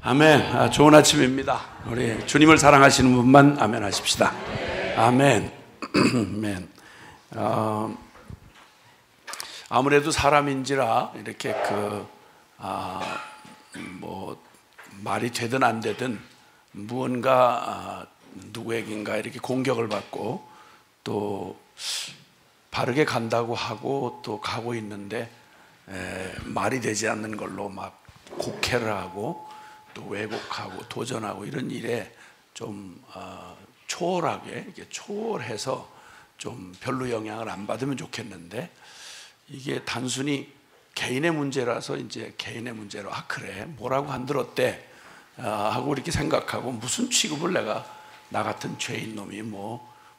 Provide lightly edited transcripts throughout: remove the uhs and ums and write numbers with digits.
아멘. 좋은 아침입니다. 우리 주님을 사랑하시는 분만 아멘 하십시다. 아멘. 아멘. 아무래도 사람인지라 이렇게 말이 되든 안 되든 무언가 누구에겐가 이렇게 공격을 받고 또 바르게 간다고 하고 또 가고 있는데 말이 되지 않는 걸로 막 곡해를 하고 또 왜곡하고 도전하고 이런 일에 좀 초월하게 이렇게 초월해서 좀 별로 영향을 안 받으면 좋겠는데, 이게 단순히 개인의 문제라서 이제 개인의 문제로 그래 뭐라고 안 들었대 하고 이렇게 생각하고, 무슨 취급을 나 같은 죄인 놈이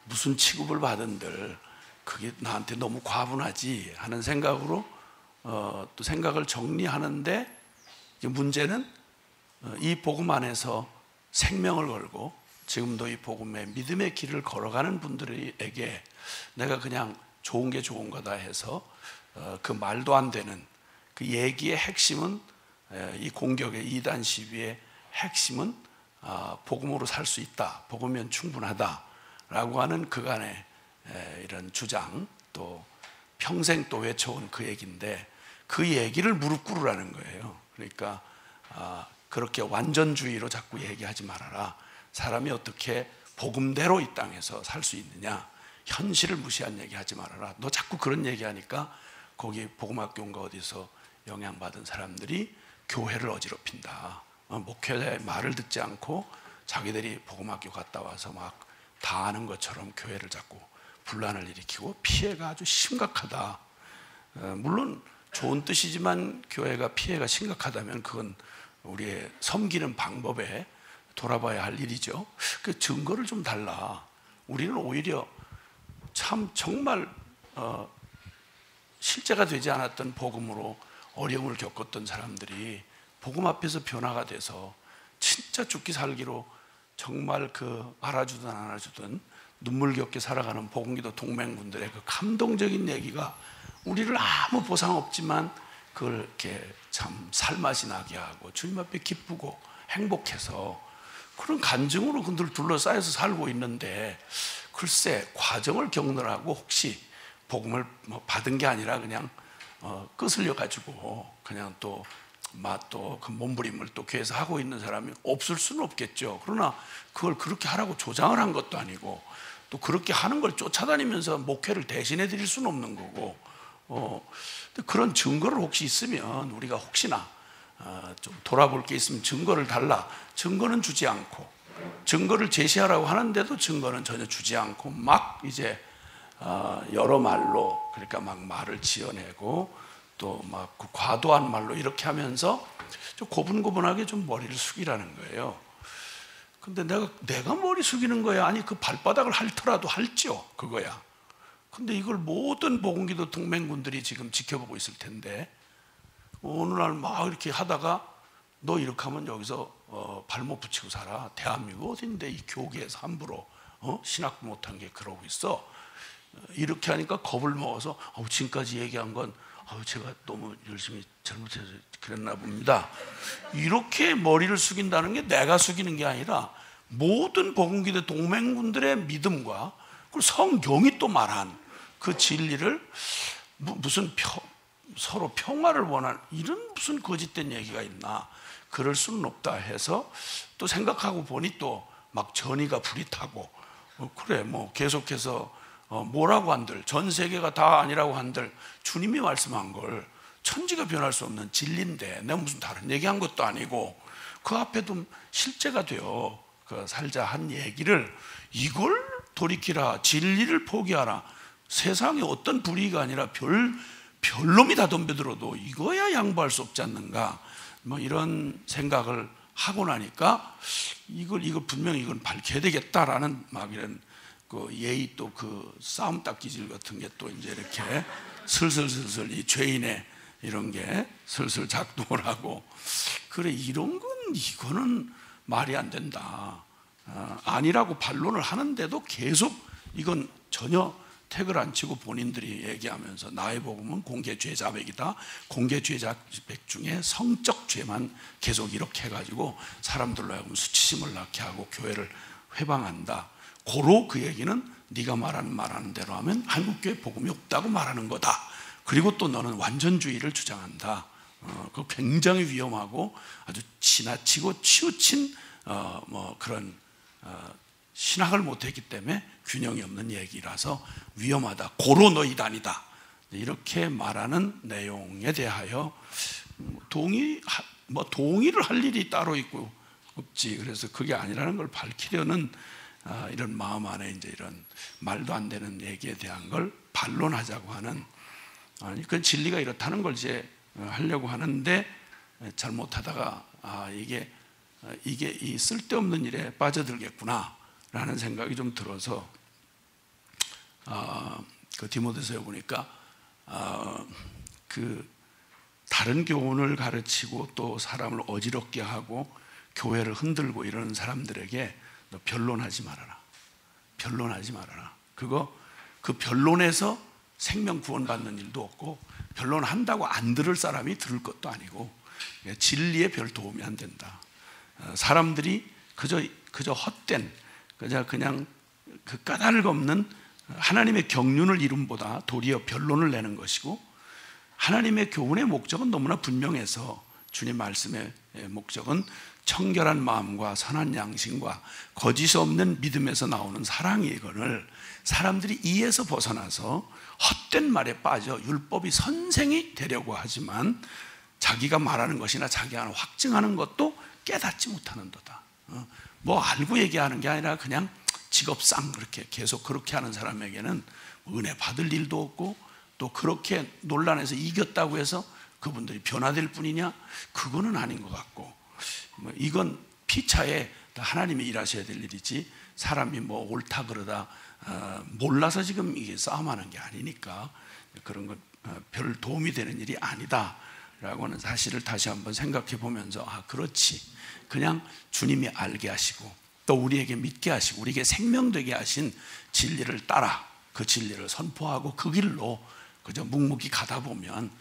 무슨 취급을 받은들 그게 나한테 너무 과분하지 하는 생각으로 또 생각을 정리하는데, 문제는 이 복음 안에서 생명을 걸고 지금도 이 복음의 믿음의 길을 걸어가는 분들에게 내가 그냥 좋은 게 좋은 거다 해서 그 말도 안 되는 그 얘기의 핵심은, 이 공격의 이단 시비의 핵심은 복음으로 살 수 있다, 복음이면 충분하다 라고 하는 그간의 이런 주장, 또 평생 또 외쳐온 그 얘기인데, 그 얘기를 무릎 꿇으라는 거예요. 그러니까 그렇게 완전주의로 자꾸 얘기하지 말아라. 사람이 어떻게 복음대로 이 땅에서 살 수 있느냐, 현실을 무시한 얘기하지 말아라. 너 자꾸 그런 얘기하니까 거기 복음학교인가 어디서 영향받은 사람들이 교회를 어지럽힌다. 목회자의 말을 듣지 않고 자기들이 복음학교 갔다 와서 막 다 아는 것처럼 교회를 자꾸 분란을 일으키고 피해가 아주 심각하다. 물론 좋은 뜻이지만 교회가 피해가 심각하다면 그건 우리의 섬기는 방법에 돌아봐야 할 일이죠. 그 증거를 좀 달라. 우리는 오히려 참 정말 실제가 되지 않았던 복음으로 어려움을 겪었던 사람들이 복음 앞에서 변화가 돼서 진짜 죽기 살기로 정말 알아주든 안 알아주든 눈물겹게 살아가는 복음기도 동맹군들의 그 감동적인 얘기가 우리를 아무 보상 없지만 그걸 이렇게 참 살맛이 나게 하고 주님 앞에 기쁘고 행복해서 그런 간증으로 그들 둘러싸여서 살고 있는데, 글쎄 과정을 겪느라고 혹시 복음을 받은 게 아니라 그냥 끄슬려 가지고 그냥 또 그 몸부림을 또 교회에서 하고 있는 사람이 없을 수는 없겠죠. 그러나 그걸 그렇게 하라고 조장을 한 것도 아니고 또 그렇게 하는 걸 쫓아다니면서 목회를 대신해 드릴 수는 없는 거고, 그런 증거를 혹시 있으면 우리가 혹시나 좀 돌아볼 게 있으면 증거를 달라. 증거는 주지 않고, 증거를 제시하라고 하는데도 증거는 전혀 주지 않고 막 이제 여러 말로, 그러니까 막 말을 지어내고 또 막 과도한 말로 이렇게 하면서 좀 고분고분하게 좀 머리를 숙이라는 거예요. 근데 내가 머리 숙이는 거야? 아니 그 발바닥을 핥더라도 핥죠, 그거야. 근데 이걸 모든 복음기도 동맹군들이 지금 지켜보고 있을 텐데, 어느 날 막 이렇게 하다가 너 이렇게 하면 여기서 발목 붙이고 살아. 대한민국 어딘데 이 교계에서 함부로 신학도 못한 게 그러고 있어. 이렇게 하니까 겁을 먹어서 지금까지 얘기한 건 제가 너무 열심히 잘못해서 그랬나 봅니다. 이렇게 머리를 숙인다는 게 내가 숙이는 게 아니라 모든 복음기도 동맹군들의 믿음과 그리고 성경이 또 말한 그 진리를 무슨 서로 평화를 원하는 이런 무슨 거짓된 얘기가 있나, 그럴 수는 없다 해서 또 생각하고 보니 또 막 전의가 불이 타고 그래 계속해서 뭐라고 한들, 전 세계가 다 아니라고 한들 주님이 말씀한 걸 천지가 변할 수 없는 진리인데 내가 무슨 다른 얘기한 것도 아니고 그 앞에도 실제가 되어 살자 한 얘기를, 이걸 돌이키라, 진리를 포기하라, 세상에 어떤 불의가 아니라 별놈이 다 덤벼들어도 이거야 양보할 수 없지 않는가, 이런 생각을 하고 나니까 이걸 분명히 이건 밝혀야 되겠다라는 막 이런 예의, 또 싸움 닦기질 같은 게 또 이제 이렇게 슬슬 이 죄인의 이런 게 슬슬 작동을 하고, 그래 이거는 말이 안 된다. 아니라고 반론을 하는데도 계속 이건 전혀 택을 안 치고 본인들이 얘기하면서 나의 복음은 공개 죄자백이다. 공개 죄자백 중에 성적 죄만 계속 이렇게 해가지고 사람들로 하여금 수치심을 낳게 하고 교회를 회방한다. 고로 그 얘기는 네가 말하는 대로 하면 한국교회 복음이 없다고 말하는 거다. 그리고 또 너는 완전주의를 주장한다. 그 굉장히 위험하고 아주 지나치고 치우친 그런 신학을 못했기 때문에 균형이 없는 얘기라서 위험하다. 고로 너희 다니다. 이렇게 말하는 내용에 대하여 동의를 할 일이 따로 있고 없지. 그래서 그게 아니라는 걸 밝히려는 이런 마음 안에 이제 이런 말도 안 되는 얘기에 대한 걸 반론하자고 하는, 그 진리가 이렇다는 걸 이제 하려고 하는데 잘못하다가 이게 이 쓸데없는 일에 빠져들겠구나라는 생각이 좀 들어서 그 디모데서에 보니까 그 다른 교훈을 가르치고 또 사람을 어지럽게 하고 교회를 흔들고 이러는 사람들에게 너 변론하지 말아라. 변론하지 말아라. 그 변론에서 생명 구원받는 일도 없고 변론한다고 안 들을 사람이 들을 것도 아니고 진리에 별 도움이 안 된다. 사람들이 그저 헛된 그냥 그 까닭 없는 하나님의 경륜을 이룸보다 도리어 변론을 내는 것이고, 하나님의 교훈의 목적은 너무나 분명해서 주님 말씀의 목적은 청결한 마음과 선한 양심과 거짓 없는 믿음에서 나오는 사랑이거늘 사람들이 이에서 벗어나서 헛된 말에 빠져 율법이 선생이 되려고 하지만 자기가 말하는 것이나 자기가 확증하는 것도 깨닫지 못하는도다. 뭐 알고 얘기하는 게 아니라 그냥 직업상 그렇게 계속 그렇게 하는 사람에게는 은혜 받을 일도 없고, 또 그렇게 논란에서 이겼다고 해서 그분들이 변화될 뿐이냐? 그거는 아닌 것 같고, 이건 피차에 하나님이 일하셔야 될 일이지 사람이 뭐 옳다 그러다 몰라서 지금 이게 싸움하는 게 아니니까 그런 건 별 도움이 되는 일이 아니다라고 하는 사실을 다시 한번 생각해 보면서 그렇지, 그냥 주님이 알게 하시고 또 우리에게 믿게 하시고 우리에게 생명되게 하신 진리를 따라 그 진리를 선포하고 그 길로 그저 묵묵히 가다 보면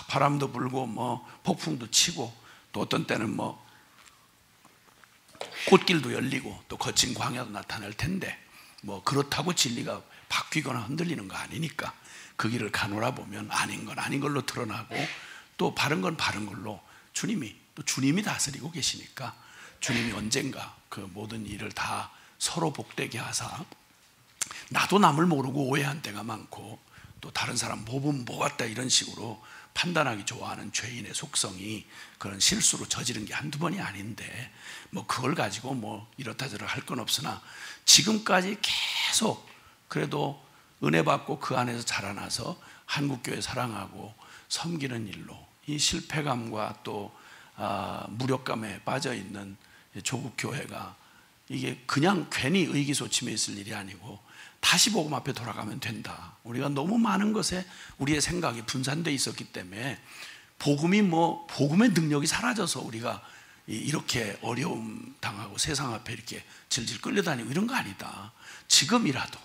바람도 불고 뭐 폭풍도 치고 또 어떤 때는 뭐 꽃길도 열리고 또 거친 광야도 나타날 텐데 뭐 그렇다고 진리가 바뀌거나 흔들리는 거 아니니까 그 길을 가노라 보면 아닌 건 아닌 걸로 드러나고 또 바른 건 바른 걸로 주님이 다스리고 계시니까 주님이 언젠가 그 모든 일을 다 서로 복되게 하사, 나도 남을 모르고 오해한 때가 많고 또 다른 사람 보면 뭐 같다 이런 식으로 판단하기 좋아하는 죄인의 속성이 그런 실수로 저지른 게 한두 번이 아닌데 뭐 그걸 가지고 뭐 이렇다 저렇다 할 건 없으나 지금까지 계속 그래도 은혜 받고 그 안에서 자라나서 한국교회 사랑하고 섬기는 일로 이 실패감과 또 무력감에 빠져있는 조국 교회가 이게 그냥 괜히 의기소침해 있을 일이 아니고 다시 복음 앞에 돌아가면 된다. 우리가 너무 많은 것에 우리의 생각이 분산되어 있었기 때문에 복음의 능력이 사라져서 우리가 이렇게 어려움 당하고 세상 앞에 이렇게 질질 끌려다니고 이런 거 아니다. 지금이라도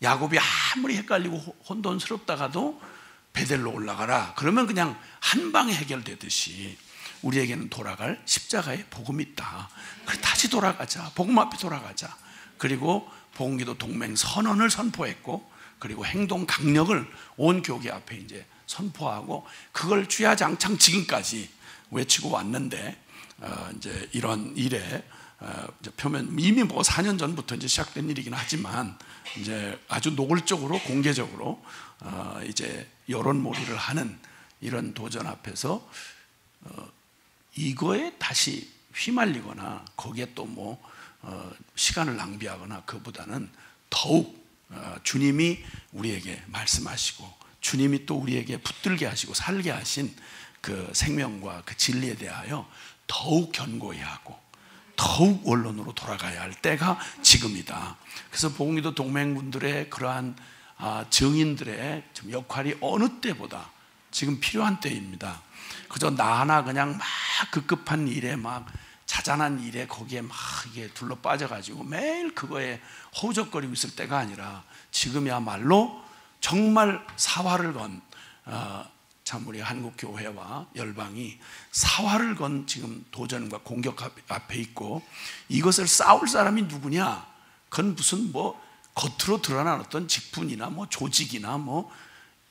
야곱이 아무리 헷갈리고 혼돈스럽다가도 베델로 올라가라. 그러면 그냥 한 방에 해결되듯이 우리에게는 돌아갈 십자가의 복음이 있다. 그래 다시 돌아가자. 복음 앞에 돌아가자. 그리고 복음기도 동맹 선언을 선포했고, 그리고 행동 강력을 온 교계 앞에 이제 선포하고 그걸 주야장창 지금까지 외치고 왔는데 이제 이런 일에 이제 표면 이미 뭐 4년 전부터 이제 시작된 일이긴 하지만 이제 아주 노골적으로 공개적으로 이제 여론몰이를 하는 이런 도전 앞에서 이거에 다시 휘말리거나 거기에 또 뭐 시간을 낭비하거나 그보다는 더욱 주님이 우리에게 말씀하시고 주님이 또 우리에게 붙들게 하시고 살게 하신 그 생명과 그 진리에 대하여 더욱 견고히 하고 더욱 원론으로 돌아가야 할 때가 지금이다. 그래서 복음기도 동맹군들의 그러한 증인들의 역할이 어느 때보다 지금 필요한 때입니다. 그저 나 하나 그냥 막 급급한 일에 막 자잘한 일에 거기에 막 이게 둘러 빠져가지고 매일 그거에 허우적거리고 있을 때가 아니라 지금이야말로 정말 사활을 건 참 우리 한국 교회와 열방이 사활을 건 지금 도전과 공격 앞에 있고, 이것을 싸울 사람이 누구냐? 그건 무슨 뭐 겉으로 드러난 어떤 직분이나 뭐 조직이나 뭐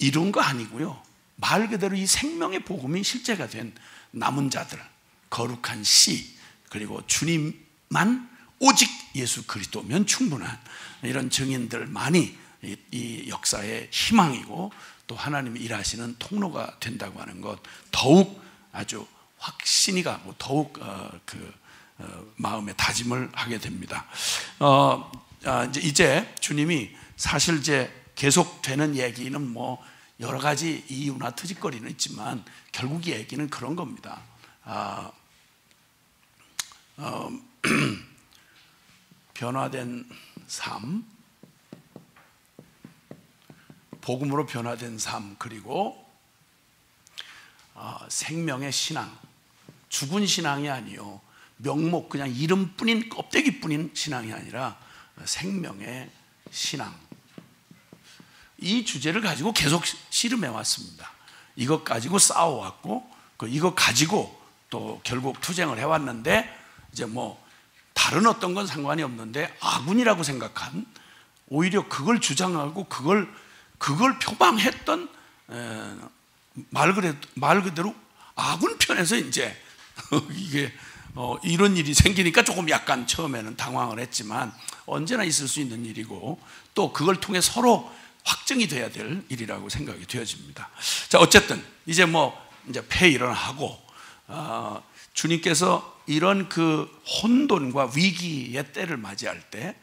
이런 거 아니고요. 말 그대로 이 생명의 복음이 실제가 된 남은 자들, 거룩한 씨, 그리고 주님만 오직 예수 그리스도면 충분한 이런 증인들만이 이 역사의 희망이고 또 하나님이 일하시는 통로가 된다고 하는 것, 더욱 아주 확신이 가고 더욱 마음의 다짐을 하게 됩니다. 이제 주님이 사실 이제 계속되는 얘기는 뭐 여러 가지 이유나 트집거리는 있지만 결국 이 얘기는 그런 겁니다. 변화된 삶, 복음으로 변화된 삶, 그리고 생명의 신앙, 죽은 신앙이 아니요, 명목 그냥 이름뿐인 껍데기뿐인 신앙이 아니라 생명의 신앙, 이 주제를 가지고 계속 씨름해 왔습니다. 이것 가지고 싸워왔고 이것 가지고 또 결국 투쟁을 해왔는데, 이제 뭐 다른 어떤 건 상관이 없는데 아군이라고 생각한, 오히려 그걸 주장하고 그걸 표방했던 말 그대로 아군 편에서 이제 이게 이런 일이 생기니까 조금 약간 처음에는 당황을 했지만 언제나 있을 수 있는 일이고 또 그걸 통해 서로 확증이 돼야 될 일이라고 생각이 되어집니다. 자, 어쨌든 이제 폐일을 하고 주님께서 이런 그 혼돈과 위기의 때를 맞이할 때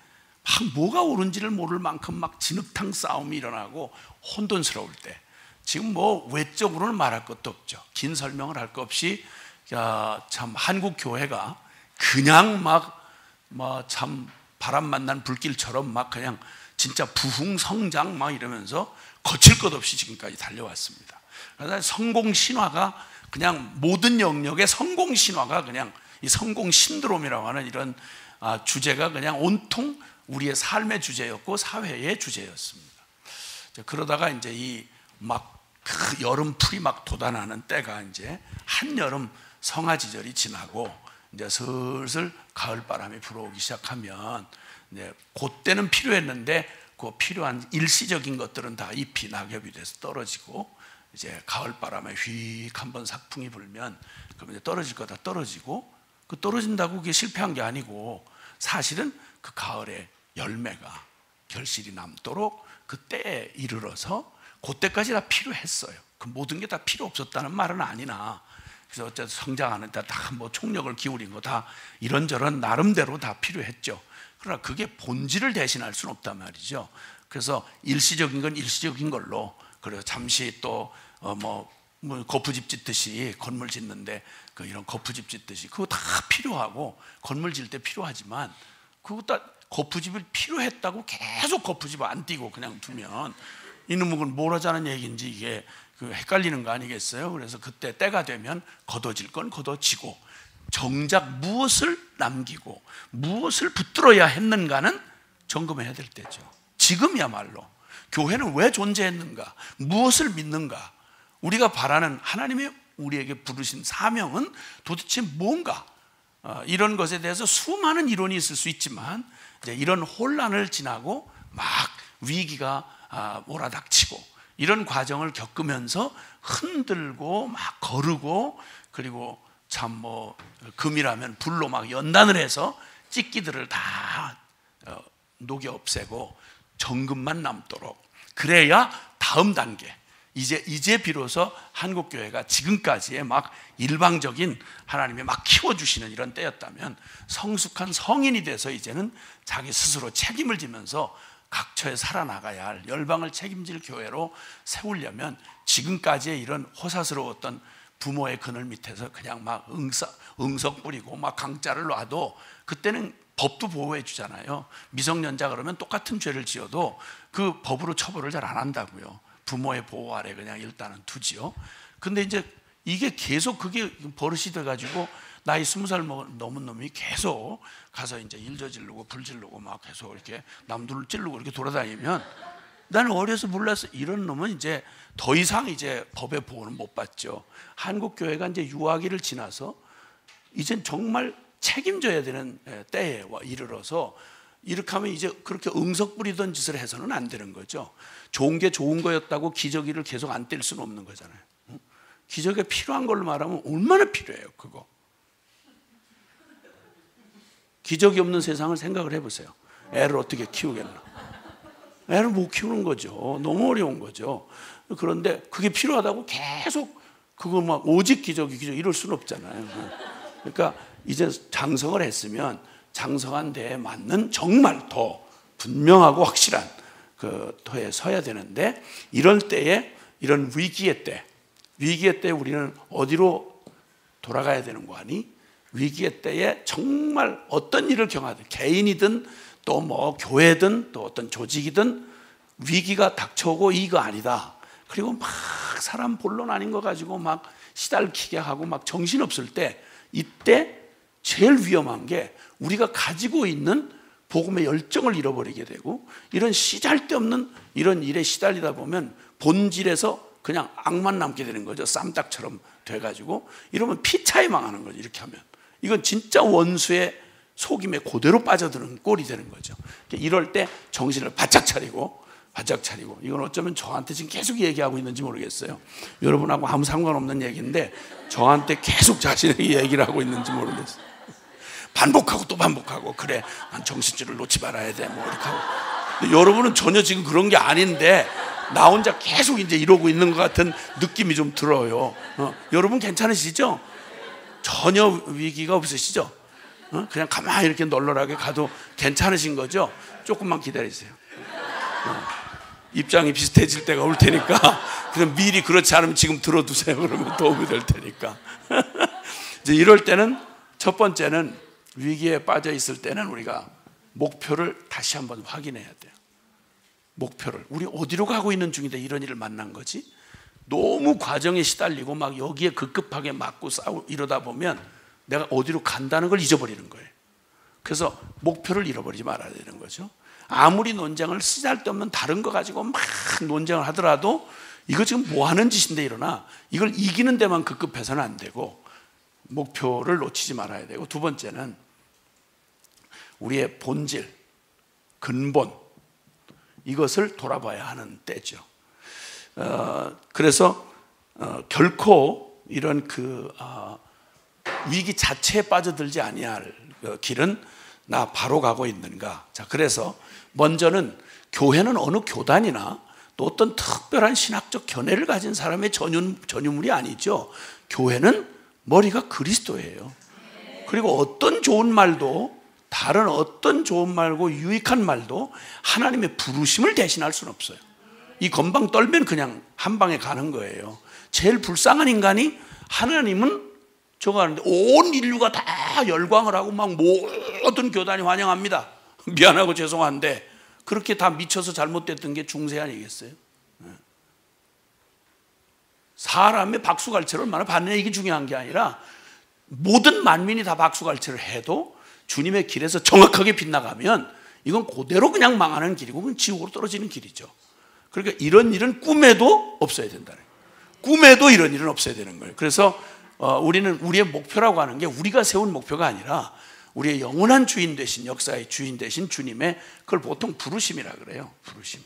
막 뭐가 옳은지를 모를 만큼 막 진흙탕 싸움이 일어나고 혼돈스러울 때, 지금 뭐 외적으로는 말할 것도 없죠. 긴 설명을 할 것 없이 참 한국 교회가 그냥 참 바람 만난 불길처럼 막 그냥 진짜 부흥성장 막 이러면서 거칠 것 없이 지금까지 달려왔습니다. 그래서 성공 신화가 그냥 모든 영역의 성공 신화가 그냥 이 성공 신드롬이라고 하는 이런 주제가 그냥 온통 우리의 삶의 주제였고 사회의 주제였습니다. 그러다가 이제 이 그 여름 풀이 막 돋아나는 때가 이제 한여름 성화지절이 지나고 이제 슬슬 가을 바람이 불어오기 시작하면 이제 그때는 필요했는데 그 필요한 일시적인 것들은 다 잎이 낙엽이 돼서 떨어지고, 이제 가을 바람에 휙 한번 삭풍이 불면 그러면 이제 떨어질 거 다 떨어지고, 그 떨어진다고 그게 실패한 게 아니고 사실은 그 가을에 열매가 결실이 남도록 그 때에 이르러서 그때까지 다 필요했어요. 그 모든 게 다 필요 없었다는 말은 아니나, 그래서 어쨌든 성장하는 데 다 뭐 총력을 기울인 거 다 이런저런 나름대로 다 필요했죠. 그러나 그게 본질을 대신할 수는 없단 말이죠. 그래서 일시적인 건 일시적인 걸로, 그래서 잠시 또 거푸집 짓듯이 건물 짓는데 이런 거푸집 짓듯이 그거 다 필요하고 건물 질 때 필요하지만, 그거 다 거푸집이 필요했다고 계속 거푸집 안 띄고 그냥 두면 이놈은 뭘 하자는 얘기인지 이게 헷갈리는 거 아니겠어요? 그래서 그때 때가 되면 걷어질 건 걷어지고 정작 무엇을 남기고 무엇을 붙들어야 했는가는 점검해야 될 때죠. 지금이야말로 교회는 왜 존재했는가, 무엇을 믿는가, 우리가 바라는 하나님의 우리에게 부르신 사명은 도대체 뭔가, 이런 것에 대해서 수많은 이론이 있을 수 있지만 이제 이런 혼란을 지나고 막 위기가 몰아닥치고 이런 과정을 겪으면서 흔들고 막 거르고, 그리고 참 금이라면 불로 막 연단을 해서 찢기들을 다 녹여 없애고 정금만 남도록, 그래야 다음 단계, 이제 비로소 한국 교회가 지금까지의 막 일방적인 하나님이 막 키워주시는 이런 때였다면, 성숙한 성인이 돼서 이제는 자기 스스로 책임을 지면서 각처에 살아나가야 할 열방을 책임질 교회로 세우려면 지금까지의 이런 호사스러웠던 부모의 그늘 밑에서 그냥 막 응석 뿌리고 막 강짜를 놔도 그때는 법도 보호해 주잖아요. 미성년자 그러면 똑같은 죄를 지어도 그 법으로 처벌을 잘 안 한다고요. 부모의 보호 아래 그냥 일단은 두지요. 근데 이제 이게 계속 그게 버릇이 돼가지고 나이 20살 넘은 놈이 계속 가서 이제 일 저지르고 불 지르고 막 계속 이렇게 남들을 찌르고 이렇게 돌아다니면 나는 어려서 몰랐어. 이런 놈은 이제 더 이상 이제 법의 보호는 못 받죠. 한국 교회가 이제 유아기를 지나서 이젠 정말 책임져야 되는 때에 이르러서 이렇게 하면 이제 그렇게 응석 부리던 짓을 해서는 안 되는 거죠. 좋은 게 좋은 거였다고 기저귀를 계속 안 뗄 수는 없는 거잖아요. 기저귀가 필요한 걸로 말하면 얼마나 필요해요, 그거. 기저귀 없는 세상을 생각을 해보세요. 애를 어떻게 키우겠나. 애를 못 키우는 거죠. 너무 어려운 거죠. 그런데 그게 필요하다고 계속 그거 막 오직 기저귀 이럴 수는 없잖아요. 그러니까 이제 장성을 했으면 장성한 데에 맞는 정말 더 분명하고 확실한 그 터에 서야 되는데, 이럴 때에 이런 위기의 때 우리는 어디로 돌아가야 되는 거 아니? 위기의 때에 정말 어떤 일을 경하든 개인이든 또 뭐 교회든 또 어떤 조직이든 위기가 닥쳐오고 이거 아니다. 그리고 막 사람 본론 아닌 거 가지고 막 시달키게 하고 막 정신없을 때, 이때 제일 위험한 게 우리가 가지고 있는 복음의 열정을 잃어버리게 되고, 이런 시잘데없는 이런 일에 시달리다 보면 본질에서 그냥 악만 남게 되는 거죠. 쌈딱처럼 돼가지고 이러면 피차에 망하는 거죠. 이렇게 하면 이건 진짜 원수의 속임에 그대로 빠져드는 꼴이 되는 거죠. 이럴 때 정신을 바짝 차리고 이건 어쩌면 저한테 지금 계속 얘기하고 있는지 모르겠어요. 여러분하고 아무 상관없는 얘기인데 저한테 계속 자신에게 얘기를 하고 있는지 모르겠어요. 반복하고 또 반복하고, 그래 난 정신줄을 놓지 말아야 돼 뭐 이렇게 하고. 여러분은 전혀 지금 그런 게 아닌데 나 혼자 계속 이제 이러고 있는 것 같은 느낌이 좀 들어요. 여러분 괜찮으시죠? 전혀 위기가 없으시죠? 그냥 가만히 이렇게 널널하게 가도 괜찮으신 거죠? 조금만 기다리세요. 입장이 비슷해질 때가 올 테니까 그냥 미리 그렇지 않으면 지금 들어두세요. 그러면 도움이 될 테니까. 이제 이럴 때는 첫 번째는, 위기에 빠져 있을 때는 우리가 목표를 다시 한번 확인해야 돼요. 목표를, 우리 어디로 가고 있는 중인데 이런 일을 만난 거지? 너무 과정에 시달리고 막 여기에 급급하게 맞고 싸우고 이러다 보면 내가 어디로 간다는 걸 잊어버리는 거예요. 그래서 목표를 잃어버리지 말아야 되는 거죠. 아무리 논쟁을 쓰잘데없는 다른 거 가지고 막 논쟁을 하더라도 이거 지금 뭐 하는 짓인데 이러나 이걸 이기는 데만 급급해서는 안 되고 목표를 놓치지 말아야 되고, 두 번째는 우리의 본질, 근본, 이것을 돌아봐야 하는 때죠. 그래서 결코 이런 위기 자체에 빠져들지 아니할 길은 나 바로 가고 있는가. 자, 그래서 먼저는 교회는 어느 교단이나 또 어떤 특별한 신학적 견해를 가진 사람의 전유물이 아니죠. 교회는 머리가 그리스도예요. 그리고 어떤 좋은 말도, 다른 어떤 좋은 말고 유익한 말도 하나님의 부르심을 대신할 수는 없어요. 이 건방 떨면 그냥 한 방에 가는 거예요. 제일 불쌍한 인간이, 하나님은 저거 하는데 온 인류가 다 열광을 하고 막 모든 교단이 환영합니다. 미안하고 죄송한데 그렇게 다 미쳐서 잘못됐던 게 중세 아니겠어요? 사람의 박수갈채를 얼마나 받느냐, 이게 중요한 게 아니라 모든 만민이 다 박수갈채를 해도 주님의 길에서 정확하게 빗나가면 이건 그대로 그냥 망하는 길이고 그건 지옥으로 떨어지는 길이죠. 그러니까 이런 일은 꿈에도 없어야 된다는 거예요. 꿈에도 이런 일은 없어야 되는 거예요. 그래서 우리는 우리의 목표라고 하는 게 우리가 세운 목표가 아니라 우리의 영원한 주인 되신, 역사의 주인 되신 주님의, 그걸 보통 부르심이라 그래요. 부르심.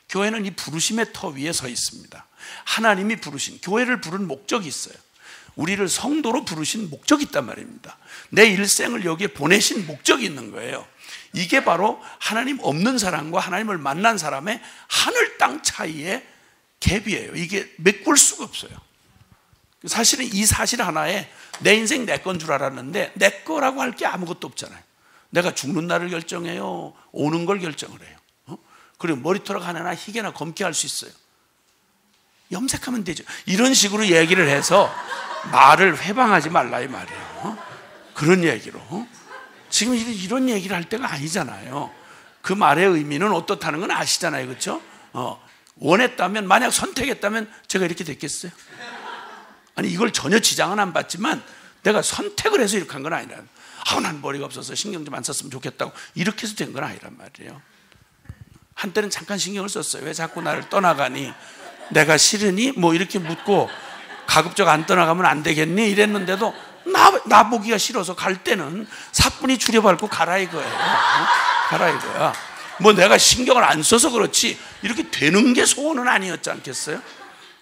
교회는 이 부르심의 터 위에 서 있습니다. 하나님이 부르신, 교회를 부른 목적이 있어요. 우리를 성도로 부르신 목적이 있단 말입니다. 내 일생을 여기에 보내신 목적이 있는 거예요. 이게 바로 하나님 없는 사람과 하나님을 만난 사람의 하늘 땅 차이의 갭이에요. 이게 메꿀 수가 없어요. 사실은 이 사실 하나에 내 인생 내 건 줄 알았는데 내 거라고 할 게 아무것도 없잖아요. 내가 죽는 날을 결정해요, 오는 걸 결정을 해요. 그리고 머리털 하나나 희게나 검게 할 수 있어요. 염색하면 되죠. 이런 식으로 얘기를 해서 말을 회방하지 말라 이 말이에요. 그런 얘기로. 지금 이런 얘기를 할 때가 아니잖아요. 그 말의 의미는 어떻다는 건 아시잖아요. 그렇죠? 원했다면, 만약 선택했다면 제가 이렇게 됐겠어요? 아니 이걸 전혀 지장은 안 받지만 내가 선택을 해서 이렇게 한 건 아니라, 난 머리가 없어서 신경 좀 안 썼으면 좋겠다고 이렇게 해서 된 건 아니란 말이에요. 한때는 잠깐 신경을 썼어요. 왜 자꾸 나를 떠나가니, 내가 싫으니, 뭐 이렇게 묻고, 가급적 안 떠나가면 안 되겠니 이랬는데도 나 보기가 싫어서 갈 때는 사뿐히 줄여밟고 가라 이거예요. 가라 이거야. 뭐 내가 신경을 안 써서 그렇지 이렇게 되는 게 소원은 아니었지 않겠어요?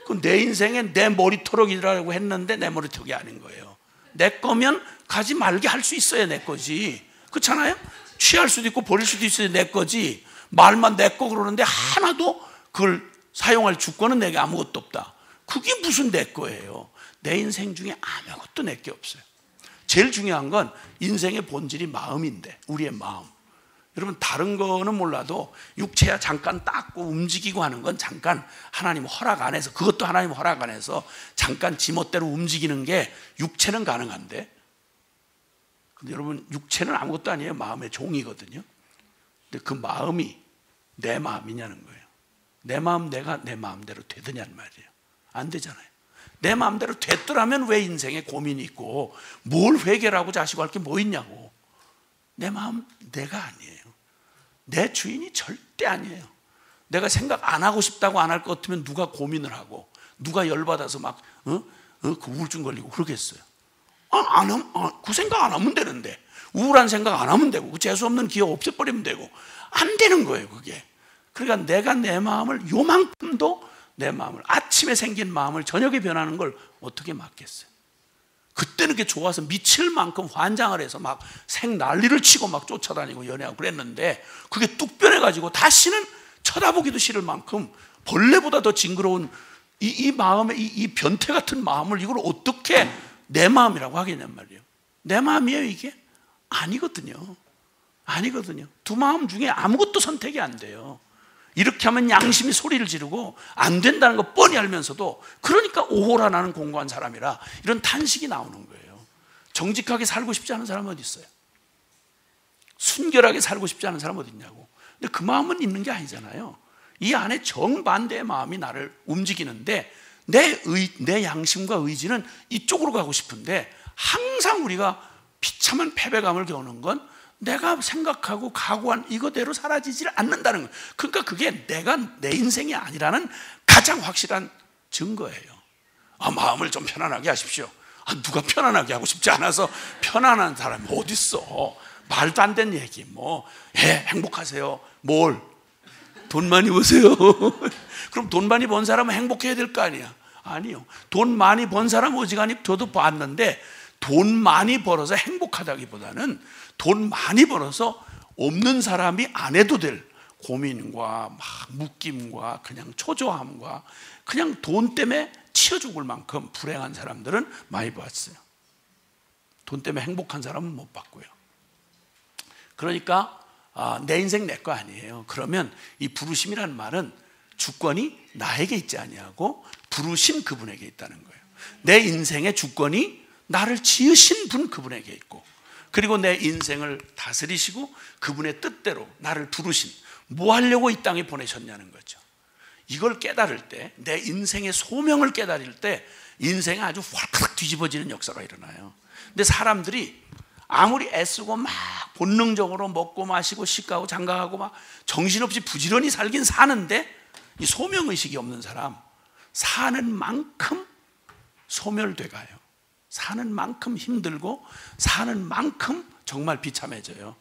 그 내 인생에 내 머리토록이라고 했는데 내 머리토록이 아닌 거예요. 내 거면 가지 말게 할 수 있어야 내 거지. 그렇잖아요? 취할 수도 있고 버릴 수도 있어야 내 거지. 말만 내 거 그러는데 하나도 그걸 사용할 주권은 내게 아무것도 없다. 그게 무슨 내 거예요? 내 인생 중에 아무것도 내 게 없어요. 제일 중요한 건 인생의 본질이 마음인데, 우리의 마음. 여러분 다른 거는 몰라도 육체야 잠깐 닦고 움직이고 하는 건 잠깐 하나님 허락 안에서, 그것도 하나님 허락 안에서 잠깐 지멋대로 움직이는 게 육체는 가능한데, 근데 여러분 육체는 아무것도 아니에요. 마음의 종이거든요. 근데 그 마음이 내 마음이냐는 거예요. 내 마음 내가 내 마음대로 되느냐는 말이에요. 안 되잖아요. 내 마음대로 됐더라면 왜 인생에 고민이 있고 뭘 회개하고 자시고 할 게 뭐 있냐고. 내 마음 내가 아니에요. 내 주인이 절대 아니에요. 내가 생각 안 하고 싶다고 안 할 것 같으면 누가 고민을 하고 누가 열받아서 막 그 우울증 걸리고 그러겠어요. 그 생각 안 하면 되는데, 우울한 생각 안 하면 되고, 그 재수없는 기억 없애버리면 되고, 안 되는 거예요 그게. 그러니까 내가 내 마음을, 요만큼도 내 마음을, 아침에 생긴 마음을 저녁에 변하는 걸 어떻게 막겠어요? 그때는 그게 좋아서 미칠 만큼 환장을 해서 막 생 난리를 치고 막 쫓아다니고 연애하고 그랬는데, 그게 뚝 변해가지고 다시는 쳐다보기도 싫을 만큼 벌레보다 더 징그러운 이 마음의 이 변태 같은 마음을, 이걸 어떻게 내 마음이라고 하겠냔 말이에요. 내 마음이에요 이게? 아니거든요. 아니거든요. 두 마음 중에 아무것도 선택이 안 돼요. 이렇게 하면 양심이 소리를 지르고 안 된다는 거 뻔히 알면서도, 그러니까 오호라 나는 공고한 사람이라 이런 탄식이 나오는 거예요. 정직하게 살고 싶지 않은 사람은 어디 있어요? 순결하게 살고 싶지 않은 사람은 어디 있냐고. 근데 그 마음은 있는 게 아니잖아요. 이 안에 정반대의 마음이 나를 움직이는데, 내 양심과 의지는 이쪽으로 가고 싶은데, 항상 우리가 비참한 패배감을 겪는 건 내가 생각하고 각오한 이거대로 사라지질 않는다는 거예요. 그러니까 그게 내가 내 인생이 아니라는 가장 확실한 증거예요. 마음을 좀 편안하게 하십시오. 누가 편안하게 하고 싶지 않아서 편안한 사람이 어디 있어? 말도 안 되는 얘기. 행복하세요. 뭘? 돈 많이 버세요. 그럼 돈 많이 번 사람은 행복해야 될 거 아니야? 아니요. 돈 많이 번 사람 어지간히 저도 봤는데, 돈 많이 벌어서 행복하다기보다는 돈 많이 벌어서 없는 사람이 안 해도 될 고민과 막 묶임과 그냥 초조함과 그냥 돈 때문에 치여 죽을 만큼 불행한 사람들은 많이 봤어요. 돈 때문에 행복한 사람은 못 봤고요. 그러니까 내 인생 내 거 아니에요. 그러면 이 부르심이라는 말은 주권이 나에게 있지 아니하고 부르신 그분에게 있다는 거예요. 내 인생의 주권이 나를 지으신 분 그분에게 있고, 그리고 내 인생을 다스리시고 그분의 뜻대로 나를 부르신, 뭐 하려고 이 땅에 보내셨냐는 거죠. 이걸 깨달을 때, 내 인생의 소명을 깨달을 때 인생이 아주 활칵 뒤집어지는 역사가 일어나요. 근데 사람들이 아무리 애쓰고 막 본능적으로 먹고 마시고 시가고 장가가고 막 정신없이 부지런히 살긴 사는데, 이 소명의식이 없는 사람, 사는 만큼 소멸돼 가요. 사는 만큼 힘들고 사는 만큼 정말 비참해져요.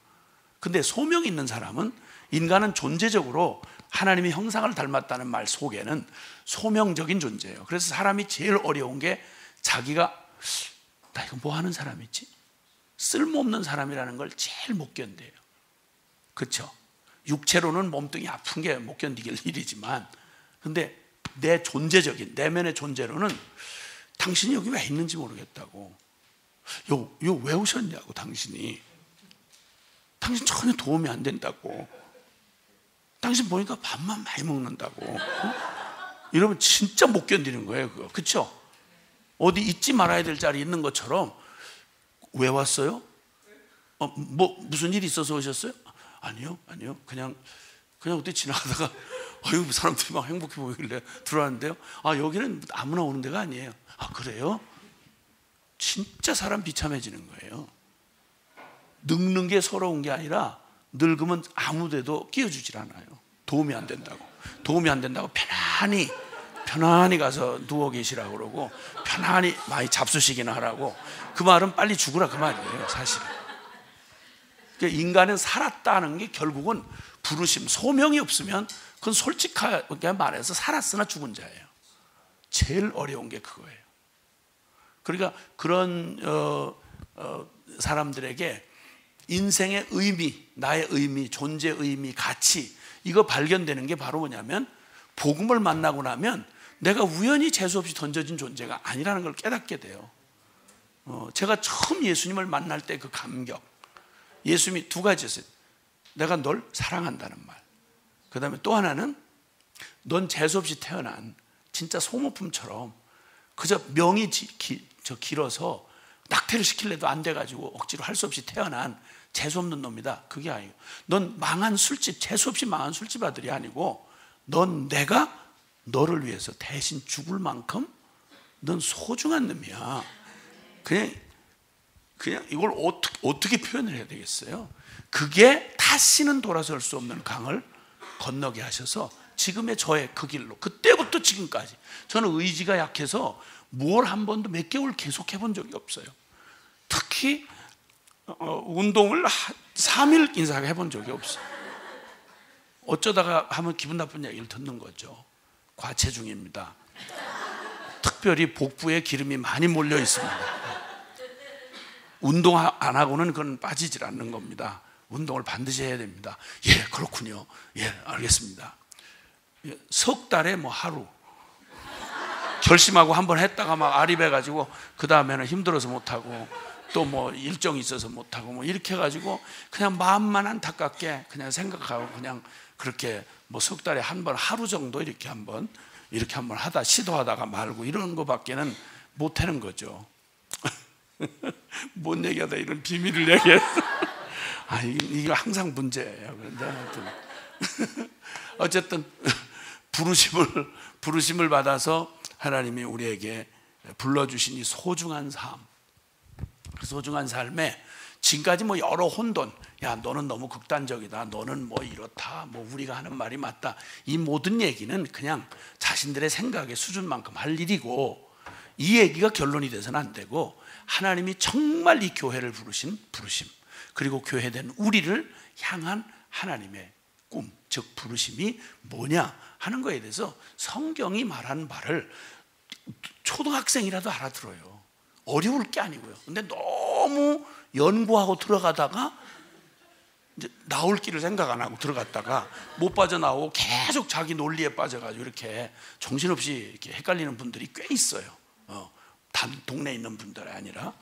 근데 소명이 있는 사람은, 인간은 존재적으로 하나님의 형상을 닮았다는 말 속에는 소명적인 존재예요. 그래서 사람이 제일 어려운 게, 자기가 나 이거 뭐 하는 사람이지? 쓸모없는 사람이라는 걸 제일 못 견뎌요. 그렇죠? 육체로는 몸뚱이 아픈 게 못 견디길 일이지만, 근데 내 존재적인 내면의 존재로는 당신이 여기 왜 있는지 모르겠다고. 요 왜 오셨냐고. 당신 전혀 도움이 안 된다고. 당신 보니까 밥만 많이 먹는다고. 이러면 진짜 못 견디는 거예요 그거. 그렇죠? 어디 잊지 말아야 될 자리 있는 것처럼, 왜 왔어요? 무슨 일이 있어서 오셨어요? 아니요. 그냥 그때 지나가다가 아유, 사람들이 막 행복해 보이길래 들어왔는데요. 아, 여기는 아무나 오는 데가 아니에요. 아, 그래요? 진짜 사람 비참해지는 거예요. 늙는 게 서러운 게 아니라 늙으면 아무 데도 끼워주질 않아요. 도움이 안 된다고. 도움이 안 된다고 편안히 가서 누워 계시라고 그러고 편안히 많이 잡수시기나 하라고. 그 말은 빨리 죽으라 그 말이에요, 사실은. 그러니까 인간은 살았다는 게 결국은 부르심, 소명이 없으면 그건 솔직하게 말해서 살았으나 죽은 자예요. 제일 어려운 게 그거예요. 그러니까 그런 사람들에게 인생의 의미, 나의 의미, 존재의 의미, 가치, 이거 발견되는 게 바로 뭐냐면 복음을 만나고 나면 내가 우연히 재수없이 던져진 존재가 아니라는 걸 깨닫게 돼요. 제가 처음 예수님을 만날 때 그 감격, 예수님이 두 가지였어요. 내가 널 사랑한다는 말, 그 다음에 또 하나는 넌 재수없이 태어난 진짜 소모품처럼 그저 명이 길어서 낙태를 시킬래도 안 돼가지고 억지로 할 수 없이 태어난 재수없는 놈이다. 그게 아니에요. 넌 망한 술집, 재수없이 망한 술집 아들이 아니고 넌 내가 너를 위해서 대신 죽을 만큼 넌 소중한 놈이야. 그냥 이걸 어떻게 표현을 해야 되겠어요? 그게 다시는 돌아설 수 없는 강을 건너게 하셔서 지금의 저의 그 길로, 그때부터 지금까지 저는 의지가 약해서 뭘 한 번도 몇 개월 계속 해본 적이 없어요. 특히 운동을 3일 이상 해본 적이 없어요. 어쩌다가 하면 기분 나쁜 얘기를 듣는 거죠. 과체중입니다. 특별히 복부에 기름이 많이 몰려 있습니다. 운동 안 하고는 그건 빠지질 않는 겁니다. 운동을 반드시 해야 됩니다. 예, 그렇군요. 예, 알겠습니다. 석 달에 뭐 하루 결심하고 한번 했다가 막 아립해가지고 그 다음에는 힘들어서 못하고 또 뭐 일정이 있어서 못하고 뭐 이렇게 해가지고 그냥 마음만 안타깝게 그냥 생각하고 그냥 그렇게 뭐 석 달에 한 번 하루 정도 이렇게 한번 하다 시도하다가 말고 이런 거밖에는 못하는 거죠. 뭔 얘기하다 이런 비밀을 얘기해. 아, 이게 항상 문제예요. 그런데 어쨌든 부르심을 받아서 하나님이 우리에게 불러주신 이 소중한 삶, 그 소중한 삶에 지금까지 뭐 여러 혼돈, 야 너는 너무 극단적이다, 너는 뭐 이렇다, 뭐 우리가 하는 말이 맞다, 이 모든 얘기는 그냥 자신들의 생각의 수준만큼 할 일이고 이 얘기가 결론이 돼서는 안 되고 하나님이 정말 이 교회를 부르신 부르심, 그리고 교회된 우리를 향한 하나님의 꿈, 즉 부르심이 뭐냐 하는 거에 대해서 성경이 말하는 말을 초등학생이라도 알아들어요. 어려울 게 아니고요. 근데 너무 연구하고 들어가다가 이제 나올 길을 생각 안 하고 들어갔다가 못 빠져나오고 계속 자기 논리에 빠져가지고 이렇게 정신없이 이렇게 헷갈리는 분들이 꽤 있어요. 단 동네에 있는 분들이 아니라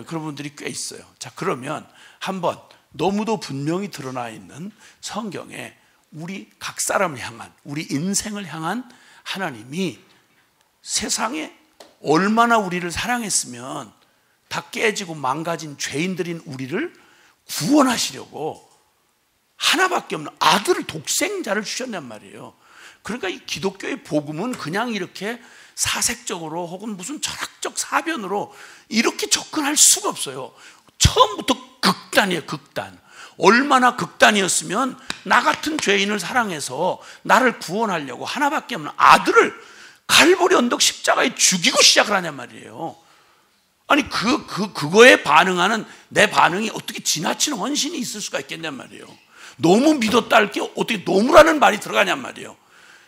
그런 분들이 꽤 있어요. 자, 그러면 한번 너무도 분명히 드러나 있는 성경에 우리 각 사람을 향한, 우리 인생을 향한 하나님이 세상에 얼마나 우리를 사랑했으면 다 깨지고 망가진 죄인들인 우리를 구원하시려고 하나밖에 없는 아들을, 독생자를 주셨단 말이에요. 그러니까 이 기독교의 복음은 그냥 이렇게 사색적으로 혹은 무슨 철학적 사변으로 이렇게 접근할 수가 없어요. 처음부터 극단이에요, 극단. 얼마나 극단이었으면 나 같은 죄인을 사랑해서 나를 구원하려고 하나밖에 없는 아들을 갈보리 언덕 십자가에 죽이고 시작을 하냔 말이에요. 아니 그거에 반응하는 내 반응이 어떻게 지나치는 헌신이 있을 수가 있겠냔 말이에요. 너무 믿었다 할 게 어떻게 너무라는 말이 들어가냔 말이에요.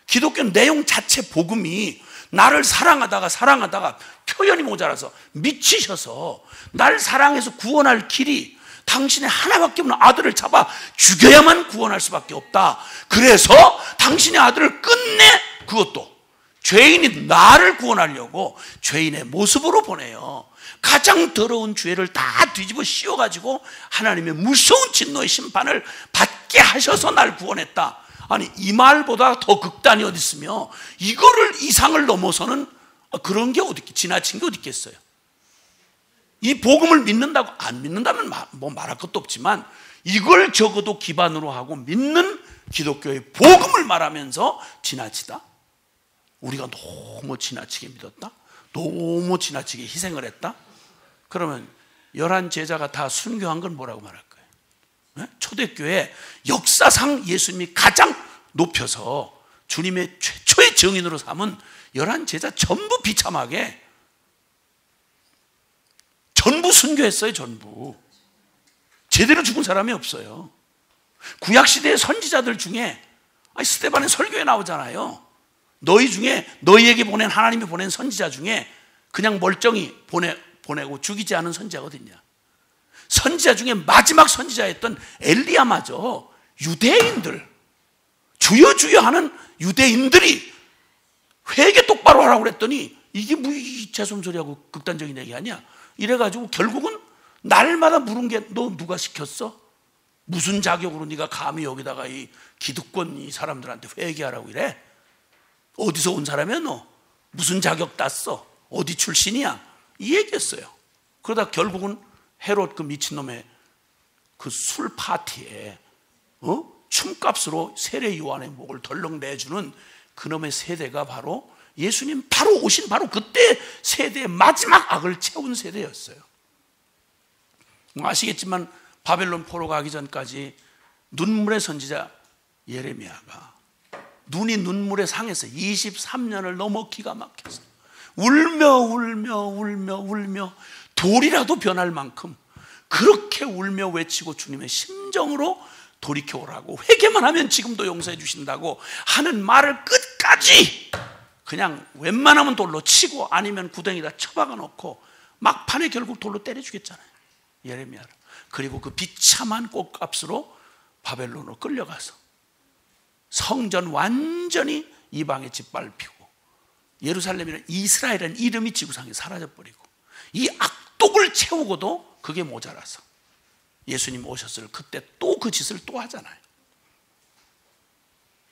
기독교 내용 자체 복음이 나를 사랑하다가 표현이 모자라서 미치셔서 날 사랑해서 구원할 길이 당신의 하나밖에 없는 아들을 잡아 죽여야만 구원할 수밖에 없다. 그래서 당신의 아들을 끝내, 그것도 죄인인 나를 구원하려고 죄인의 모습으로 보내요. 가장 더러운 죄를 다 뒤집어 씌워가지고 하나님의 무서운 진노의 심판을 받게 하셔서 날 구원했다. 아니, 이 말보다 더 극단이 어디 있으며 이거를 이상을 넘어서는 그런 게 어디, 지나친 게 어디 있겠어요. 이 복음을 믿는다고, 안 믿는다면 뭐 말할 것도 없지만 이걸 적어도 기반으로 하고 믿는 기독교의 복음을 말하면서 지나치다? 우리가 너무 지나치게 믿었다? 너무 지나치게 희생을 했다? 그러면 11 제자가 다 순교한 건 뭐라고 말할 거예요? 네? 초대교회 역사상 예수님이 가장 높여서 주님의 최초의 증인으로 삼은 11 제자 전부 비참하게 전부 순교했어요. 전부. 제대로 죽은 사람이 없어요. 구약시대의 선지자들 중에 스데반의 설교에 나오잖아요. 너희 중에 너희에게 보낸 하나님이 보낸 선지자 중에 그냥 멀쩡히 보내고 죽이지 않은 선지자가 어딨냐. 선지자 중에 마지막 선지자였던 엘리야마저 유대인들, 주여 주여 하는 유대인들이 회개 똑바로 하라고 그랬더니 이게 뭐 재솜소리하고 극단적인 얘기 아니야. 이래가지고 결국은 날마다 물은 게 너 누가 시켰어? 무슨 자격으로 네가 감히 여기다가 이 기득권 이 사람들한테 회개하라고 이래? 어디서 온 사람이야 너? 무슨 자격 땄어? 어디 출신이야? 이 얘기했어요. 그러다 결국은 헤롯 그 미친놈의 그 술 파티에 춤값으로 세례 요한의 목을 덜렁 내주는 그놈의 세대가 바로 예수님 바로 오신 바로 그때 세대의 마지막 악을 채운 세대였어요. 아시겠지만 바벨론 포로 가기 전까지 눈물의 선지자 예레미야가 눈이 눈물에 상해서 23년을 넘어 기가 막혀서 울며 돌이라도 변할 만큼 그렇게 울며 외치고 주님의 심정으로 돌이켜오라고 회개만 하면 지금도 용서해 주신다고 하는 말을 끝까지 그냥 웬만하면 돌로 치고 아니면 구덩이에다 처박아 놓고 막판에 결국 돌로 때려 죽였잖아요. 예레미야를. 그리고 그 비참한 꽃값으로 바벨론으로 끌려가서 성전 완전히 이방에 짓밟히고 예루살렘이라는 이스라엘은 이름이 지구상에 사라져버리고 이 악독을 채우고도 그게 모자라서 예수님 오셨을 그때 또 그 짓을 또 하잖아요.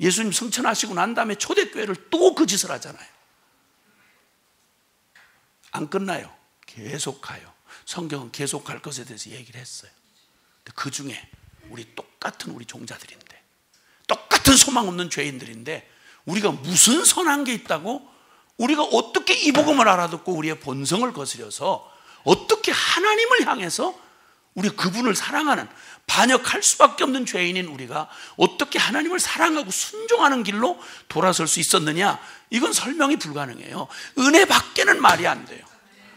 예수님 승천하시고 난 다음에 초대교회를 또 그 짓을 하잖아요. 안 끝나요. 계속 가요. 성경은 계속 갈 것에 대해서 얘기를 했어요. 그 중에 똑같은 우리 종자들인데, 똑같은 소망 없는 죄인들인데 우리가 무슨 선한 게 있다고, 우리가 어떻게 이 복음을 알아듣고 우리의 본성을 거스려서 어떻게 하나님을 향해서 우리 그분을 사랑하는, 반역할 수밖에 없는 죄인인 우리가 어떻게 하나님을 사랑하고 순종하는 길로 돌아설 수 있었느냐, 이건 설명이 불가능해요. 은혜 밖에는 말이 안 돼요.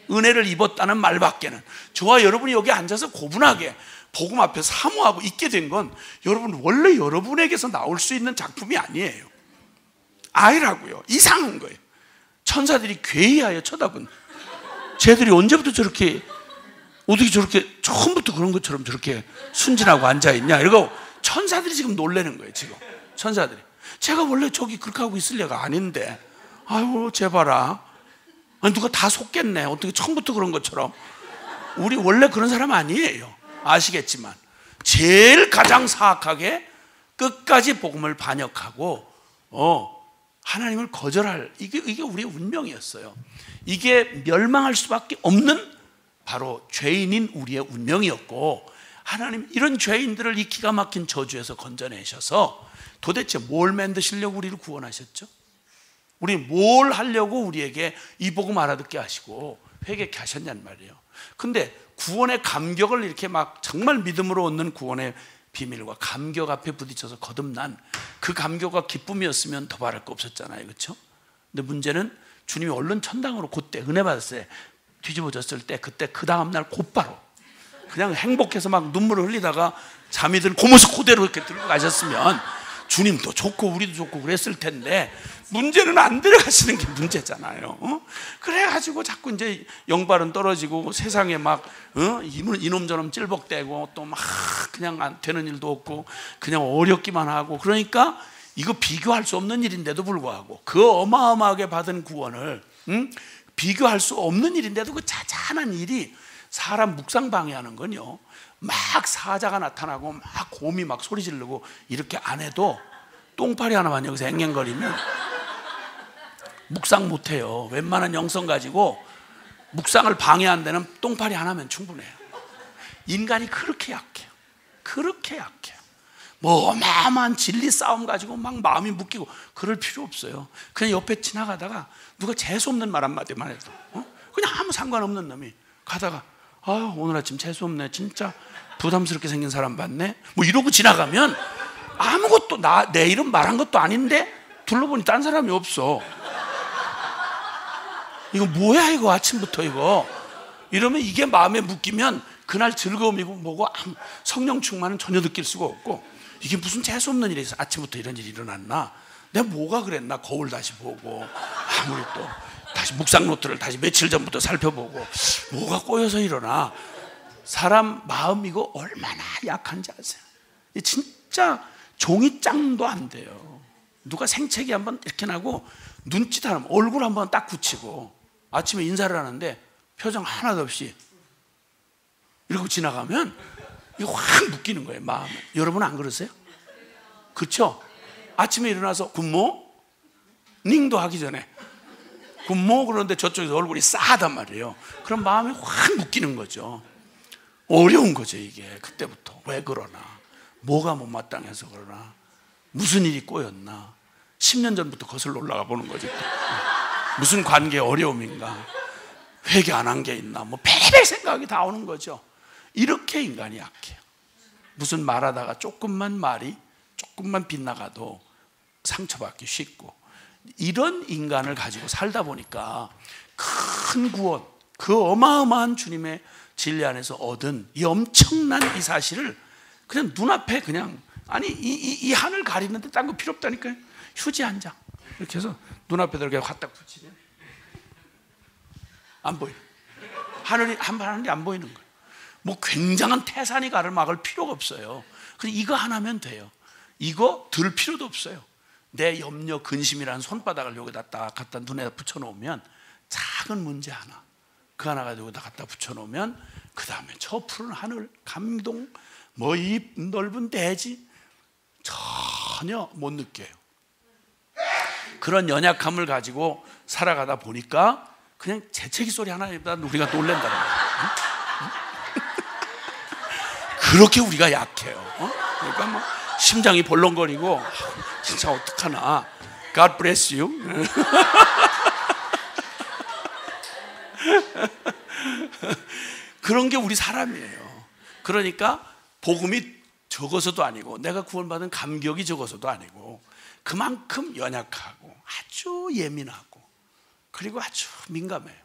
은혜를 입었다는 말 밖에는. 저와 여러분이 여기 앉아서 고분하게 복음 앞에 사모하고 있게 된 건 여러분 원래 여러분에게서 나올 수 있는 작품이 아니에요. 아니라고요. 이상한 거예요. 천사들이 괴이하여 쳐다본, 쟤들이 언제부터 저렇게, 어떻게 저렇게 처음부터 그런 것처럼 저렇게 순진하고 앉아있냐, 이러고 천사들이 지금 놀라는 거예요. 지금 천사들이 제가 원래 저기 그렇게 하고 있을 리가 아닌데, 아유 쟤 봐라, 아니, 누가 다 속겠네, 어떻게 처음부터 그런 것처럼. 우리 원래 그런 사람 아니에요. 아시겠지만 제일 가장 사악하게 끝까지 복음을 반역하고 하나님을 거절할, 이게 우리의 운명이었어요. 이게 멸망할 수밖에 없는 바로 죄인인 우리의 운명이었고, 하나님 이런 죄인들을 이 기가 막힌 저주에서 건져내셔서 도대체 뭘 만드시려고 우리를 구원하셨죠? 우리 뭘 하려고 우리에게 이 복음 알아듣게 하시고 회개케 하셨냔 말이에요. 근데 구원의 감격을 이렇게 막 정말 믿음으로 얻는 구원의 비밀과 감격 앞에 부딪혀서 거듭난 그 감격과 기쁨이었으면 더 바랄 거 없었잖아요. 그렇죠? 근데 문제는 주님이 얼른 천당으로 그때 은혜 받았을 때 뒤집어졌을 때, 그때 그 다음날 곧바로 그냥 행복해서 막 눈물을 흘리다가 잠이 든 그 모습 그대로 이렇게 들고 가셨으면 주님도 좋고 우리도 좋고 그랬을 텐데, 문제는 안 데려가시는 게 문제잖아요. 그래가지고 자꾸 이제 영발은 떨어지고 세상에 막 이놈 저놈 찔벅대고 또 막 그냥 안 되는 일도 없고 그냥 어렵기만 하고, 그러니까 이거 비교할 수 없는 일인데도 불구하고 그 어마어마하게 받은 구원을 비교할 수 없는 일인데도 그 자잘한 일이 사람 묵상 방해하는 건요, 막 사자가 나타나고 막 곰이 막 소리 지르고 이렇게 안 해도 똥파리 하나만 여기서 앵앵거리면 묵상 못해요. 웬만한 영성 가지고 묵상을 방해한 데는 똥파리 하나면 충분해요. 인간이 그렇게 약해요. 그렇게 약해요. 뭐 어마어마한 진리 싸움 가지고 막 마음이 묶이고 그럴 필요 없어요. 그냥 옆에 지나가다가 누가 재수없는 말 한마디만 해도 그냥 아무 상관없는 놈이 가다가 오늘 아침 재수없네, 진짜 부담스럽게 생긴 사람 봤네, 뭐 이러고 지나가면 아무것도 내 이름 말한 것도 아닌데 둘러보니 딴 사람이 없어. 이거 뭐야 이거 아침부터 이거 이러면 이게 마음에 묶이면 그날 즐거움이고 뭐고 성령 충만은 전혀 느낄 수가 없고, 이게 무슨 재수없는 일이 있어, 아침부터 이런 일이 일어났나, 내가 뭐가 그랬나, 거울 다시 보고 아무리 또 다시 묵상 노트를 다시 며칠 전부터 살펴보고 뭐가 꼬여서 일어나. 사람 마음 이거 얼마나 약한지 아세요? 진짜 종이장도 안 돼요. 누가 생채기 한번 이렇게 나고 눈짓 하면 얼굴 한번 딱 굳히고 아침에 인사를 하는데 표정 하나도 없이 이러고 지나가면 이거 확 묶이는 거예요, 마음에. 여러분 안 그러세요? 그렇죠? 아침에 일어나서 굿모닝도 하기 전에 굿모 그러는데 저쪽에서 얼굴이 싸하단 말이에요. 그럼 마음이 확 묶이는 거죠. 어려운 거죠 이게. 그때부터 왜 그러나, 뭐가 못마땅해서 그러나, 무슨 일이 꼬였나, 10년 전부터 거슬러 올라가 보는 거죠. 무슨 관계 어려움인가, 회개 안 한 게 있나, 뭐 별별 생각이 다 오는 거죠. 이렇게 인간이 약해요. 무슨 말하다가 조금만 빗나가도 상처받기 쉽고, 이런 인간을 가지고 살다 보니까 큰 구원, 그 어마어마한 주님의 진리 안에서 얻은 이 엄청난 이 사실을 그냥 눈앞에 그냥, 아니 이 하늘 가리는데 딴 거 필요 없다니까요. 휴지 한 장 이렇게 해서 눈앞에 이렇게 갖다 붙이면 안 보여. 하늘이 안 보이는 거예요. 뭐 굉장한 태산이 가를 필요가 없어요. 그냥 이거 하나면 돼요. 이거 들 필요도 없어요. 내 염려 근심이라는 손바닥을 여기다 딱 갖다 눈에 붙여놓으면 작은 문제 하나, 그 하나 가지고 여기다 갖다 붙여놓으면 그 다음에 저 푸른 하늘, 감동, 뭐 이 넓은 대지 전혀 못 느껴요. 그런 연약함을 가지고 살아가다 보니까 그냥 재채기 소리 하나보다 우리가 놀란다는 거예요. 그렇게 우리가 약해요. 그러니까 뭐 심장이 벌렁거리고 진짜 어떡하나. God bless you. 그런 게 우리 사람이에요. 그러니까 복음이 적어서도 아니고 내가 구원받은 감격이 적어서도 아니고 그만큼 연약하고 아주 예민하고 그리고 아주 민감해요.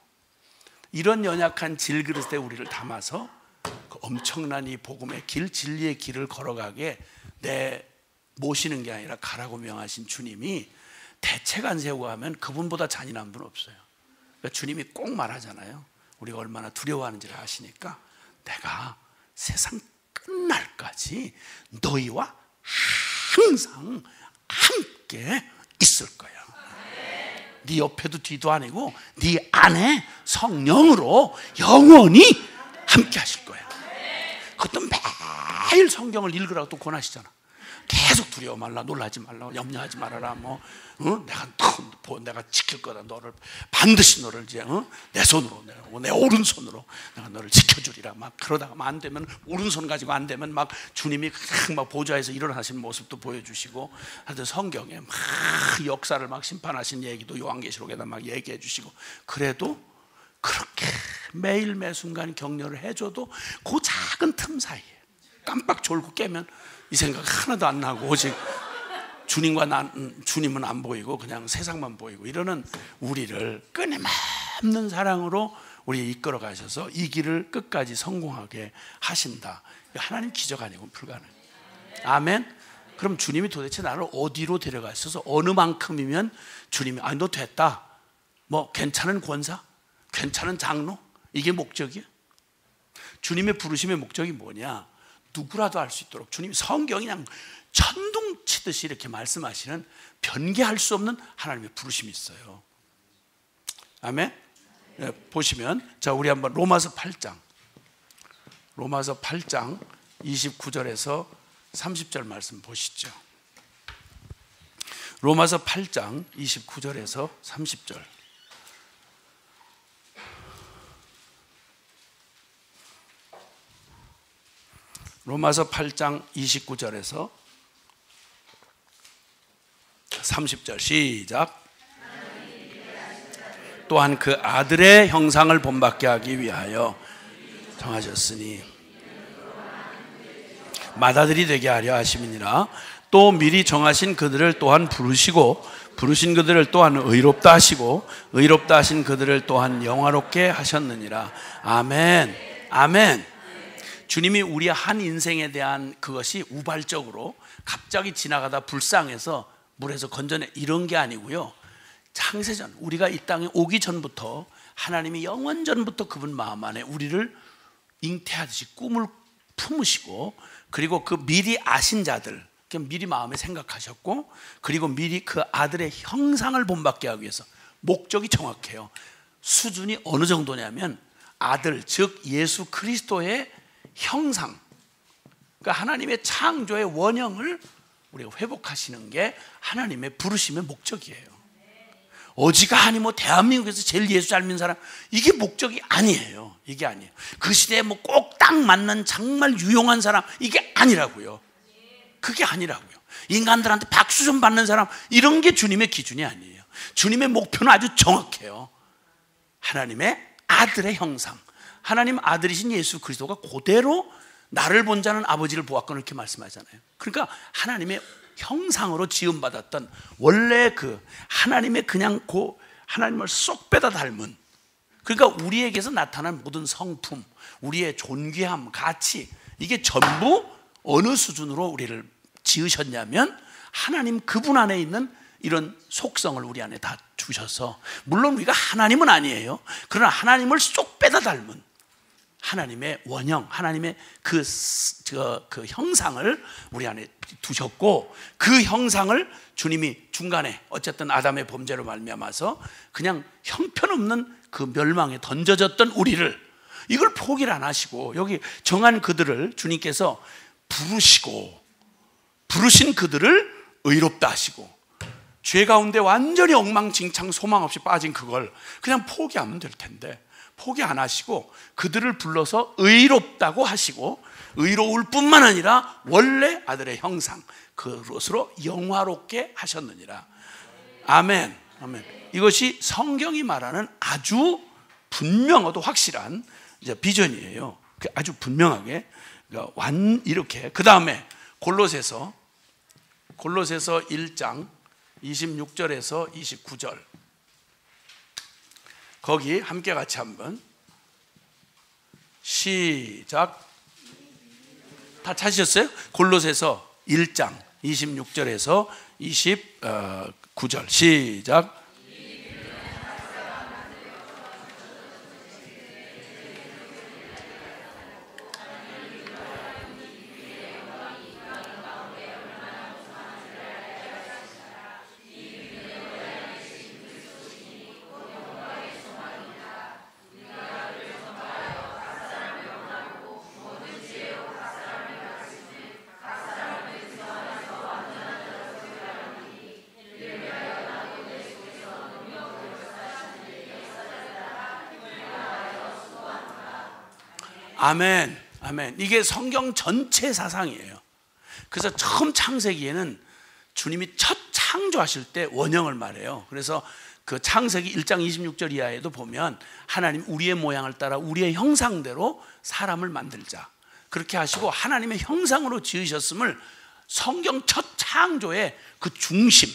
이런 연약한 질그릇에 우리를 담아서 그 엄청난 이 복음의 길, 진리의 길을 걸어가게 모시는 게 아니라 가라고 명하신 주님이 대책 안 세우고 하면 그분보다 잔인한 분 없어요. 그러니까 주님이 꼭 말하잖아요. 우리가 얼마나 두려워하는지를 아시니까 내가 세상 끝날까지 너희와 항상 함께 있을 거야. 네 옆에도 뒤도 아니고 네 안에 성령으로 영원히 함께 하실 거야. 그것도 매일 성경을 읽으라고 또 권하시잖아. 계속 두려워 말라, 놀라지 말라, 염려하지 말아라. 내가 지킬 거다. 너를 반드시 너를 이제 내 손으로, 내 오른손으로 내가 너를 지켜주리라. 막 그러다가 안 되면 오른손 가지고 안 되면 막 주님이 막 보좌에서 일어나시는 모습도 보여주시고, 하여튼 성경에 막 역사를 막 심판하신 얘기도 요한계시록에다 막 얘기해 주시고, 그래도 그렇게 매일 매 순간 격려를 해줘도 그 작은 틈 사이에 깜빡 졸고 깨면 이 생각 하나도 안 나고 오직 주님은 안 보이고 그냥 세상만 보이고 이러는 우리를 끊임없는 사랑으로 우리 이끌어 가셔서 이 길을 끝까지 성공하게 하신다. 하나님 기적 아니고 불가능해요. 아멘. 그럼 주님이 도대체 나를 어디로 데려가셔서 어느 만큼이면 주님이 너 됐다, 뭐 괜찮은 권사, 괜찮은 장로, 이게 목적이야? 주님의 부르심의 목적이 뭐냐? 누구라도 알 수 있도록 주님이 성경이 그냥 천둥 치듯이 이렇게 말씀하시는 변개할 수 없는 하나님의 부르심이 있어요. 아멘. 네, 보시면 자, 우리 한번 로마서 8장 29절에서 30절 말씀 보시죠. 로마서 8장 29절에서 30절. 로마서 8장 29절에서 30절 시작. 또한 그 아들의 형상을 본받게 하기 위하여 정하셨으니 맏아들이 되게 하려 하심이니라. 또 미리 정하신 그들을 또한 부르시고 부르신 그들을 또한 의롭다 하시고 의롭다 하신 그들을 또한 영화롭게 하셨느니라. 아멘. 아멘. 주님이 우리의 한 인생에 대한 그것이 우발적으로 갑자기 지나가다 불쌍해서 물에서 건져내 이런 게 아니고요, 창세전 우리가 이 땅에 오기 전부터 하나님이 영원 전부터 그분 마음 안에 우리를 잉태하듯이 꿈을 품으시고, 그리고 그 미리 아신 자들 미리 마음에 생각하셨고, 그리고 미리 그 아들의 형상을 본받게 하기 위해서 목적이 정확해요. 수준이 어느 정도냐면 아들 즉 예수 그리스도의 형상, 그러니까 하나님의 창조의 원형을 우리가 회복하시는 게 하나님의 부르심의 목적이에요. 어지간히 뭐 대한민국에서 제일 예수 잘 믿는 사람, 이게 목적이 아니에요. 이게 아니에요. 그 시대에 뭐 꼭 딱 맞는 정말 유용한 사람, 이게 아니라고요. 그게 아니라고요. 인간들한테 박수 좀 받는 사람, 이런 게 주님의 기준이 아니에요. 주님의 목표는 아주 정확해요. 하나님의 아들의 형상, 하나님 아들이신 예수 그리스도가 그대로 나를 본 자는 아버지를 보았거늘 이렇게 말씀하잖아요. 그러니까 하나님의 형상으로 지음받았던 원래 그 하나님의 그냥 그 하나님을 쏙 빼다 닮은, 그러니까 우리에게서 나타난 모든 성품, 우리의 존귀함, 가치, 이게 전부 어느 수준으로 우리를 지으셨냐면 하나님 그분 안에 있는 이런 속성을 우리 안에 다 주셔서, 물론 우리가 하나님은 아니에요. 그러나 하나님을 쏙 빼다 닮은 하나님의 원형, 하나님의 그 형상을 우리 안에 두셨고, 그 형상을 주님이 중간에 어쨌든 아담의 범죄로 말미암아서 그냥 형편없는 그 멸망에 던져졌던 우리를, 이걸 포기를 안 하시고 여기 정한 그들을 주님께서 부르시고 부르신 그들을 의롭다 하시고, 죄 가운데 완전히 엉망진창 소망 없이 빠진 그걸 그냥 포기하면 될 텐데 포기 안 하시고 그들을 불러서 의롭다고 하시고, 의로울 뿐만 아니라 원래 아들의 형상 그것으로 영화롭게 하셨느니라. 아멘. 아멘. 이것이 성경이 말하는 아주 분명하고 확실한 비전이에요. 아주 분명하게 이렇게. 그 다음에 골로새서 1장 26절에서 29절, 거기 함께 같이 한번 시작. 다 찾으셨어요? 골로새서 1장 26절에서 29절 시작. 아멘, 아멘. 이게 성경 전체 사상이에요. 그래서 처음 창세기에는 주님이 첫 창조하실 때 원형을 말해요. 그래서 그 창세기 1장 26절 이하에도 보면 하나님 우리의 모양을 따라 우리의 형상대로 사람을 만들자, 그렇게 하시고 하나님의 형상으로 지으셨음을 성경 첫 창조의 그 중심,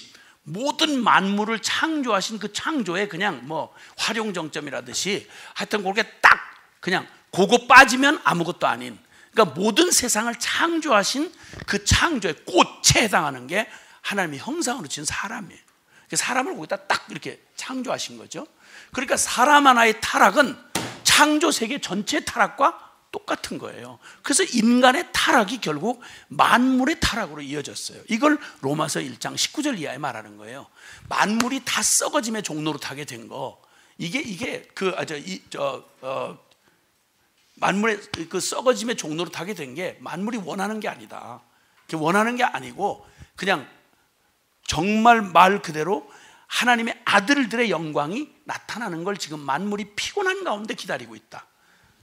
모든 만물을 창조하신 그 창조의 그냥 뭐 활용정점이라듯이 하여튼 그렇게 딱 그냥 그거 빠지면 아무것도 아닌, 그러니까 모든 세상을 창조하신 그 창조의 꽃에 해당하는 게 하나님의 형상으로 지은 사람이에요. 사람을 거기다 딱 이렇게 창조하신 거죠. 그러니까 사람 하나의 타락은 창조 세계 전체 타락과 똑같은 거예요. 그래서 인간의 타락이 결국 만물의 타락으로 이어졌어요. 이걸 로마서 1장 19절 이하에 말하는 거예요. 만물이 다 썩어짐의 종로로 타게 된 거, 이게 만물의 그 썩어짐의 종로로 타게 된 게 만물이 원하는 게 아니다. 원하는 게 아니고 그냥 정말 말 그대로 하나님의 아들들의 영광이 나타나는 걸 지금 만물이 피곤한 가운데 기다리고 있다.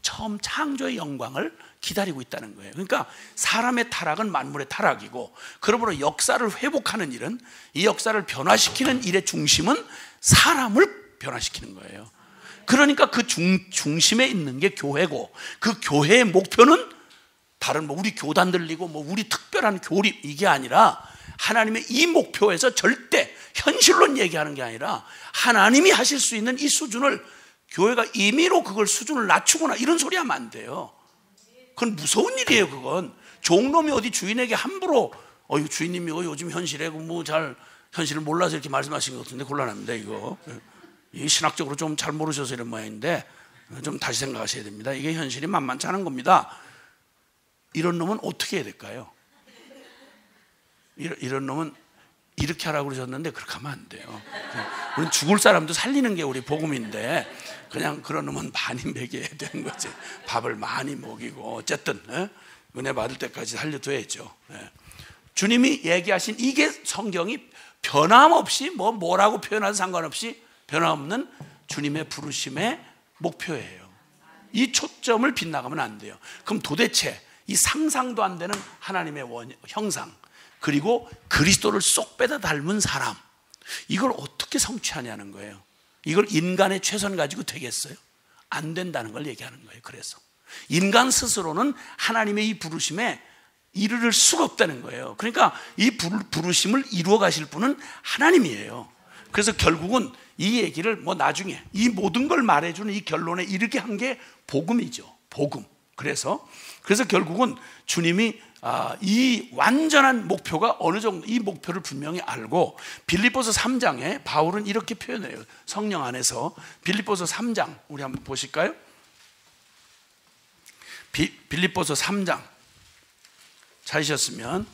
처음 창조의 영광을 기다리고 있다는 거예요. 그러니까 사람의 타락은 만물의 타락이고, 그러므로 역사를 회복하는 일은, 이 역사를 변화시키는 일의 중심은 사람을 변화시키는 거예요. 그러니까 그 중심에 있는 게 교회고, 그 교회의 목표는 다른 우리 교단 들리고 우리 특별한 교립, 이게 아니라 하나님의 이 목표에서 절대 현실론 얘기하는 게 아니라 하나님이 하실 수 있는 이 수준을 교회가 임의로 그걸 수준을 낮추거나 이런 소리 하면 안 돼요. 그건 무서운 일이에요. 그건 종놈이 어디 주인에게 함부로 주인님이 요즘 현실에 현실을 몰라서 이렇게 말씀하신 것 같은데 곤란합니다. 이거 신학적으로 좀 잘 모르셔서 이런 모양인데 좀 다시 생각하셔야 됩니다. 이게 현실이 만만치 않은 겁니다. 이런 놈은 어떻게 해야 될까요? 이런 놈은 이렇게 하라고 그러셨는데 그렇게 하면 안 돼요. 우리는 죽을 사람도 살리는 게 우리 복음인데 그냥 그런 놈은 많이 먹여야 되는 거지. 밥을 많이 먹이고 어쨌든 은혜 받을 때까지 살려둬야죠. 주님이 얘기하신 이게 성경이 변함없이 뭐라고 표현하든 상관없이 변함없는 주님의 부르심의 목표예요. 이 초점을 빗나가면 안 돼요. 그럼 도대체 이 상상도 안 되는 하나님의 형상, 그리고 그리스도를 쏙 빼다 닮은 사람, 이걸 어떻게 성취하냐는 거예요. 이걸 인간의 최선 가지고 되겠어요? 안 된다는 걸 얘기하는 거예요. 그래서 인간 스스로는 하나님의 이 부르심에 이르를 수가 없다는 거예요. 그러니까 이 부르심을 이루어 가실 분은 하나님이에요. 그래서 결국은 이 얘기를 나중에 이 모든 걸 말해주는 이 결론에 이르게 한 게 복음이죠. 복음. 그래서 결국은 주님이 이 완전한 목표가 어느 정도, 이 목표를 분명히 알고, 빌립보서 3장에 바울은 이렇게 표현해요. 성령 안에서 빌립보서 3장 우리 한번 보실까요? 빌립보서 3장 찾으셨으면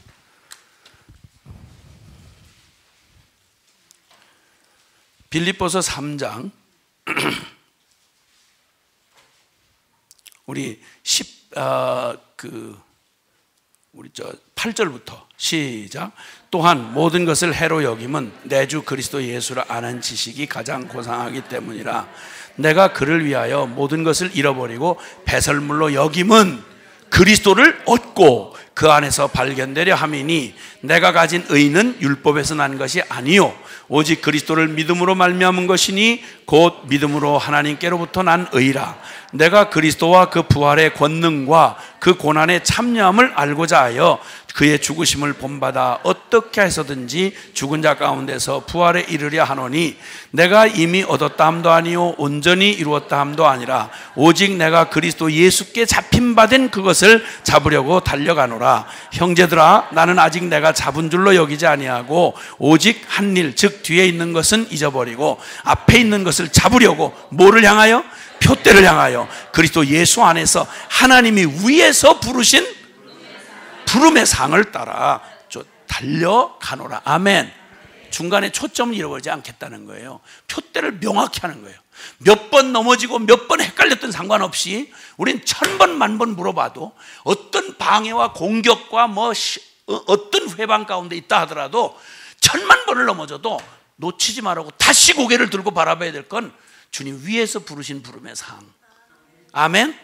빌립보서 3장 우리 8절부터 시작. 또한 모든 것을 해로 여김은 내 주 그리스도 예수를 아는 지식이 가장 고상하기 때문이라. 내가 그를 위하여 모든 것을 잃어버리고 배설물로 여김은 그리스도를 얻고 그 안에서 발견되려 함이니, 내가 가진 의는 율법에서 난 것이 아니요 오직 그리스도를 믿음으로 말미암은 것이니 곧 믿음으로 하나님께로부터 난 의라. 내가 그리스도와 그 부활의 권능과 그 고난의 참여함을 알고자 하여 그의 죽으심을 본받아 어떻게 해서든지 죽은 자 가운데서 부활에 이르려 하노니, 내가 이미 얻었다 함도 아니요 온전히 이루었다 함도 아니라 오직 내가 그리스도 예수께 잡힌 바 된 그것을 잡으려고 달려가노라. 형제들아, 나는 아직 내가 잡은 줄로 여기지 아니하고 오직 한 일, 즉 뒤에 있는 것은 잊어버리고 앞에 있는 것을 잡으려고 뭐를 향하여? 표대를 향하여 그리스도 예수 안에서 하나님이 위에서 부르신 부름의 상을 따라 달려가노라. 아멘. 중간에 초점을 잃어버리지 않겠다는 거예요. 표대를 명확히 하는 거예요. 몇 번 넘어지고 몇 번 헷갈렸던 상관없이 우린 1000번 만번 물어봐도 어떤 방해와 공격과 어떤 회방 가운데 있다 하더라도 1000만 번을 넘어져도 놓치지 말고 다시 고개를 들고 바라봐야 될 건 주님 위에서 부르신 부름의 상. 아멘.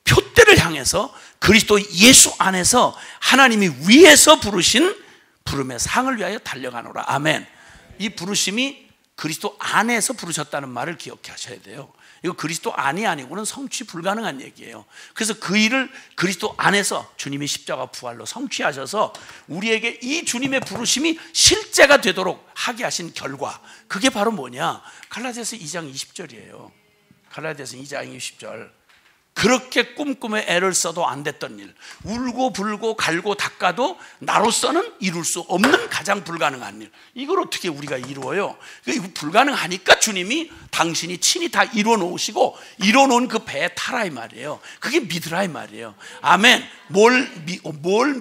표대를 향해서 그리스도 예수 안에서 하나님이 위에서 부르신 부름의 상을 위하여 달려가노라. 아멘. 이 부르심이 그리스도 안에서 부르셨다는 말을 기억하셔야 돼요. 이거 그리스도 안이 아니고는 성취 불가능한 얘기예요. 그래서 그 일을 그리스도 안에서 주님이 십자가 부활로 성취하셔서 우리에게 이 주님의 부르심이 실제가 되도록 하게 하신 결과, 그게 바로 뭐냐? 갈라디아서 2장 20절이에요. 갈라디아서 2장 20절. 그렇게 꿈꾸며 애를 써도 안 됐던 일, 울고 불고 갈고 닦아도 나로서는 이룰 수 없는 가장 불가능한 일, 이걸 어떻게 우리가 이루어요? 이거 불가능하니까 주님이 당신이 친히 다 이루어 놓으시고 이루어 놓은 그 배에 타라 이 말이에요. 그게 믿으라 이 말이에요. 아멘. 뭘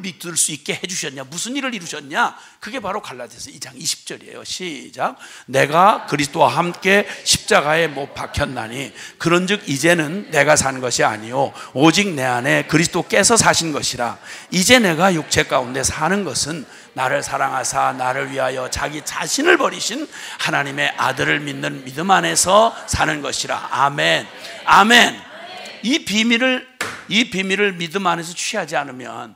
믿을 수 있게 해주셨냐? 무슨 일을 이루셨냐? 그게 바로 갈라디아서 2장 20절이에요. 시작. 내가 그리스도와 함께 십자가에 못 박혔나니 그런즉 이제는 내가 사는 것이 아니요 오직 내 안에 그리스도께서 사신 것이라. 이제 내가 육체 가운데 사는 것은 나를 사랑하사 나를 위하여 자기 자신을 버리신 하나님의 아들을 믿는 믿음 안에서 사는 것이라. 아멘. 아멘. 이 비밀을 이 비밀을 믿음 안에서 취하지 않으면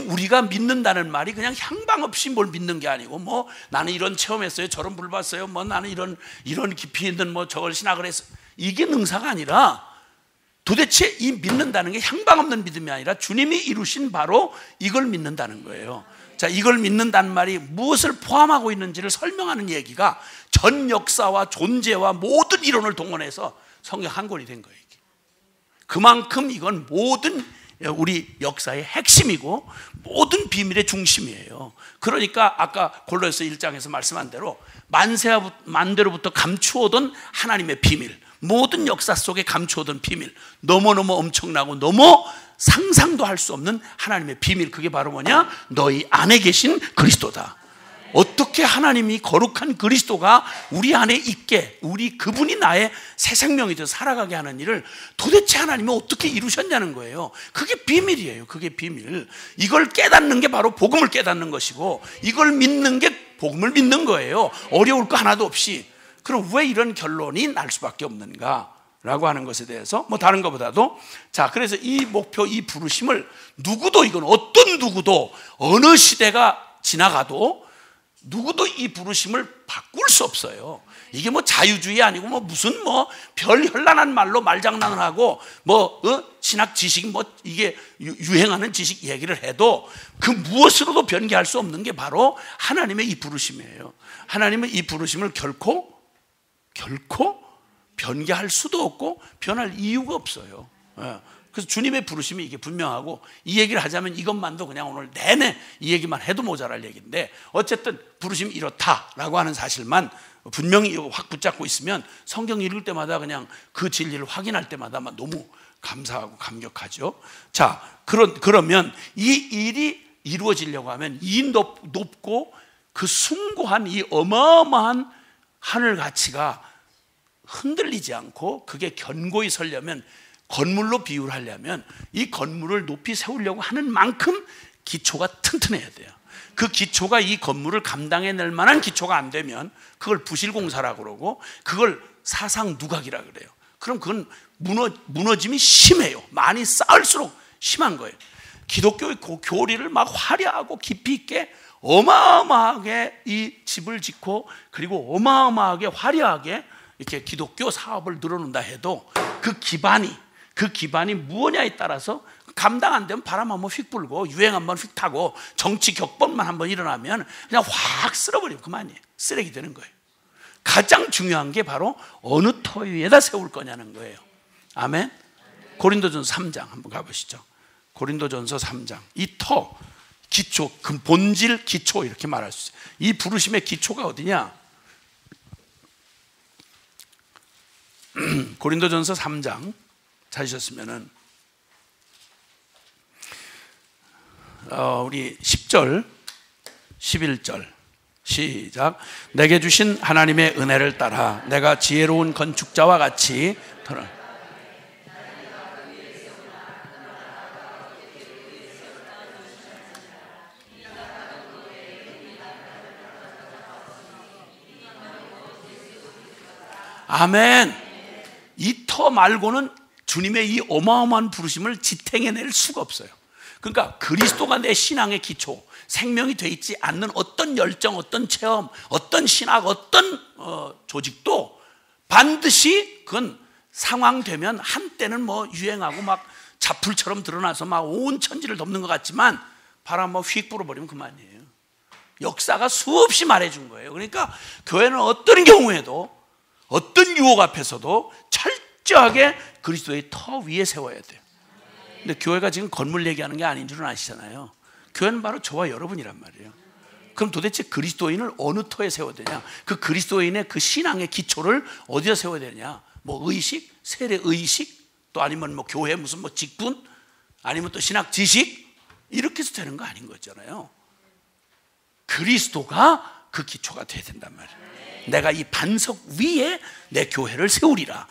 우리가 믿는다는 말이 그냥 향방 없이 뭘 믿는 게 아니고 뭐 나는 이런 체험했어요, 저런 불 봤어요, 뭐 나는 이런 깊이 있는 뭐 저걸 신학을 했어, 이게 능사가 아니라 도대체 이 믿는다는 게 향방 없는 믿음이 아니라 주님이 이루신 바로 이걸 믿는다는 거예요. 자, 이걸 믿는다는 말이 무엇을 포함하고 있는지를 설명하는 얘기가 전 역사와 존재와 모든 이론을 동원해서 성경 한 권이 된 거예요. 그만큼 이건 모든 우리 역사의 핵심이고 모든 비밀의 중심이에요. 그러니까 아까 골로새 1장에서 말씀한 대로 만대로부터 감추어둔 하나님의 비밀, 모든 역사 속에 감추어둔 비밀, 너무너무 엄청나고 너무 상상도 할 수 없는 하나님의 비밀, 그게 바로 뭐냐? 너희 안에 계신 그리스도다. 어떻게 하나님이 거룩한 그리스도가 우리 안에 있게, 그분이 나의 새 생명이 되어 살아가게 하는 일을 도대체 하나님이 어떻게 이루셨냐는 거예요. 그게 비밀이에요. 그게 비밀. 이걸 깨닫는 게 바로 복음을 깨닫는 것이고, 이걸 믿는 게 복음을 믿는 거예요. 어려울 거 하나도 없이. 그럼 왜 이런 결론이 날 수밖에 없는가? 라고 하는 것에 대해서 뭐 다른 것보다도, 자, 그래서 이 목표, 이 부르심을 이건 어떤 누구도 어느 시대가 지나가도 누구도 이 부르심을 바꿀 수 없어요. 이게 뭐 자유주의 아니고 뭐 무슨 뭐 별 현란한 말로 말장난을 하고 뭐 신학 지식 뭐 이게 유행하는 지식 얘기를 해도 그 무엇으로도 변개할 수 없는 게 바로 하나님의 이 부르심이에요. 하나님은 이 부르심을 결코 변개할 수도 없고 변할 이유가 없어요. 그래서 주님의 부르심이 이게 분명하고, 이 얘기를 하자면 이것만도 그냥 오늘 내내 이 얘기만 해도 모자랄 얘기인데, 어쨌든 부르심이 이렇다라고 하는 사실만 분명히 확 붙잡고 있으면 성경 읽을 때마다 그냥 그 진리를 확인할 때마다 너무 감사하고 감격하죠. 자, 그러면 이 일이 이루어지려고 하면 이 높고 그 숭고한 이 어마어마한 하늘 가치가 흔들리지 않고 그게 견고히 서려면, 건물로 비유를 하려면 이 건물을 높이 세우려고 하는 만큼 기초가 튼튼해야 돼요. 그 기초가 이 건물을 감당해낼 만한 기초가 안 되면 그걸 부실공사라고 그러고, 그걸 사상 누각이라 그래요. 그럼 그건 무너짐이 심해요. 많이 쌓을수록 심한 거예요. 기독교의 교리를 막 화려하고 깊이 있게 어마어마하게 이 집을 짓고, 그리고 어마어마하게 화려하게 이렇게 기독교 사업을 늘어놓는다 해도 그 기반이 무엇냐에 따라서 감당 안 되면 바람 한번 휙 불고 유행 한번 휙 타고 정치 격변만 한번 일어나면 그냥 확 쓸어버리면 그만이에요. 쓰레기 되는 거예요. 가장 중요한 게 바로 어느 터 위에다 세울 거냐는 거예요. 아멘. 고린도전서 3장 한번 가보시죠. 고린도전서 3장. 이 터, 기초, 그 본질, 기초 이렇게 말할 수 있어요. 이 부르심의 기초가 어디냐? 고린도전서 3장 찾으셨으면은 우리 10절 11절 시작. 내게 주신 하나님의 은혜를 따라 내가 지혜로운 건축자와 같이 아멘. 이 터 말고는 주님의 이 어마어마한 부르심을 지탱해낼 수가 없어요. 그러니까 그리스도가 내 신앙의 기초, 생명이 돼 있지 않는 어떤 열정, 어떤 체험, 어떤 신학, 어떤 조직도 반드시 그건 상황되면 한때는 뭐 유행하고 막 자풀처럼 드러나서 막 온 천지를 덮는 것 같지만 바람 한번 휙 불어버리면 그만이에요. 역사가 수없이 말해준 거예요. 그러니까 교회는 어떤 경우에도, 어떤 유혹 앞에서도 철저하게 그리스도의 터 위에 세워야 돼요. 근데 교회가 지금 건물 얘기하는 게 아닌 줄은 아시잖아요. 교회는 바로 저와 여러분이란 말이에요. 그럼 도대체 그리스도인을 어느 터에 세워야 되냐? 그 그리스도인의 그 신앙의 기초를 어디에 세워야 되냐? 뭐 의식, 세례 의식, 또 아니면 뭐 교회 무슨 뭐 직분, 아니면 또 신학 지식, 이렇게 해서 되는 거 아닌 거잖아요. 그리스도가 그 기초가 돼야 된단 말이에요. 내가 이 반석 위에 내 교회를 세우리라.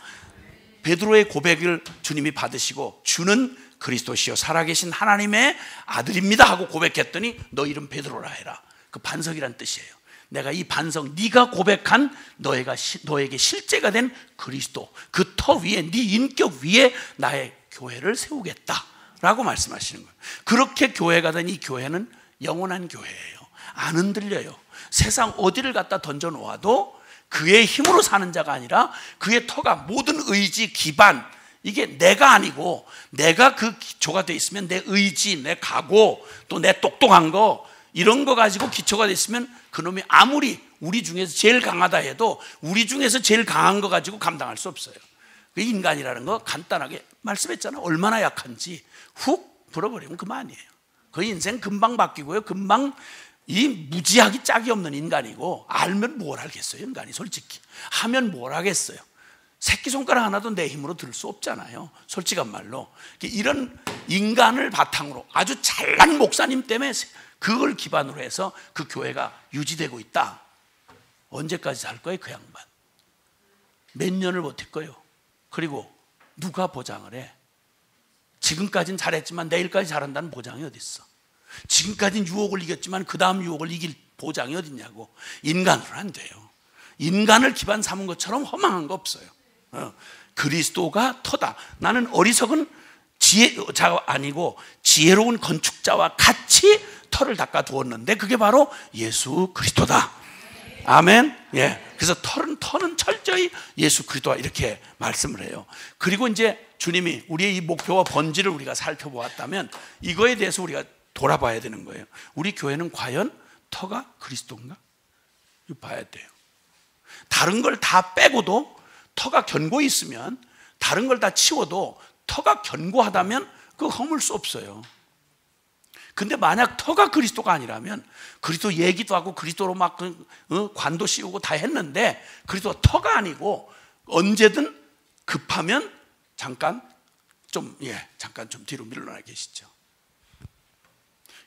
베드로의 고백을 주님이 받으시고 주는 그리스도시요 살아계신 하나님의 아들입니다 하고 고백했더니 너 이름 베드로라 해라. 그 반석이란 뜻이에요. 내가 이 반석, 네가 고백한 너에게 실제가 된 그리스도, 그 터 위에, 네 인격 위에 나의 교회를 세우겠다라고 말씀하시는 거예요. 그렇게 교회가 된 이 교회는 영원한 교회예요. 안 흔들려요. 세상 어디를 갖다 던져 놓아도 그의 힘으로 사는 자가 아니라 그의 터가 모든 의지, 기반, 이게 내가 아니고 내가 그 기초가 돼 있으면 내 의지, 내 각오, 또 내 똑똑한 거 이런 거 가지고 기초가 돼 있으면 그놈이 아무리 우리 중에서 제일 강하다 해도 우리 중에서 제일 강한 거 가지고 감당할 수 없어요. 그 인간이라는 거 간단하게 말씀했잖아요. 얼마나 약한지 훅 불어버리면 그만이에요. 그 인생 금방 바뀌고요. 금방 이 무지하기 짝이 없는 인간이고 알면 뭘 알겠어요. 인간이 솔직히 하면 뭘 하겠어요. 새끼손가락 하나도 내 힘으로 들 수 없잖아요. 솔직한 말로 이런 인간을 바탕으로 아주 잘난 목사님 때문에 그걸 기반으로 해서 그 교회가 유지되고 있다. 언제까지 살 거예요? 그 양반 몇 년을 버틸 거예요? 그리고 누가 보장을 해? 지금까지는 잘했지만 내일까지 잘한다는 보장이 어디 있어? 지금까지는 유혹을 이겼지만 그 다음 유혹을 이길 보장이 어딨냐고. 인간으로는 안 돼요. 인간을 기반 삼은 것처럼 허망한 거 없어요. 그리스도가 터다. 나는 어리석은 지혜자가 아니고 지혜로운 건축자와 같이 터를 닦아 두었는데 그게 바로 예수 그리스도다. 아멘. 예. 그래서 터는 철저히 예수 그리스도와 이렇게 말씀을 해요. 그리고 이제 주님이 우리의 이 목표와 본질을 우리가 살펴보았다면 이거에 대해서 우리가 돌아봐야 되는 거예요. 우리 교회는 과연 터가 그리스도인가? 이거 봐야 돼요. 다른 걸 다 빼고도 터가 견고히 있으면, 다른 걸 다 치워도 터가 견고하다면 그거 허물 수 없어요. 근데 만약 터가 그리스도가 아니라면 그리스도 얘기도 하고 그리스도로 막 관도 씌우고 다 했는데 그리스도가 터가 아니고 언제든 급하면 잠깐 좀 뒤로 밀러나 계시죠.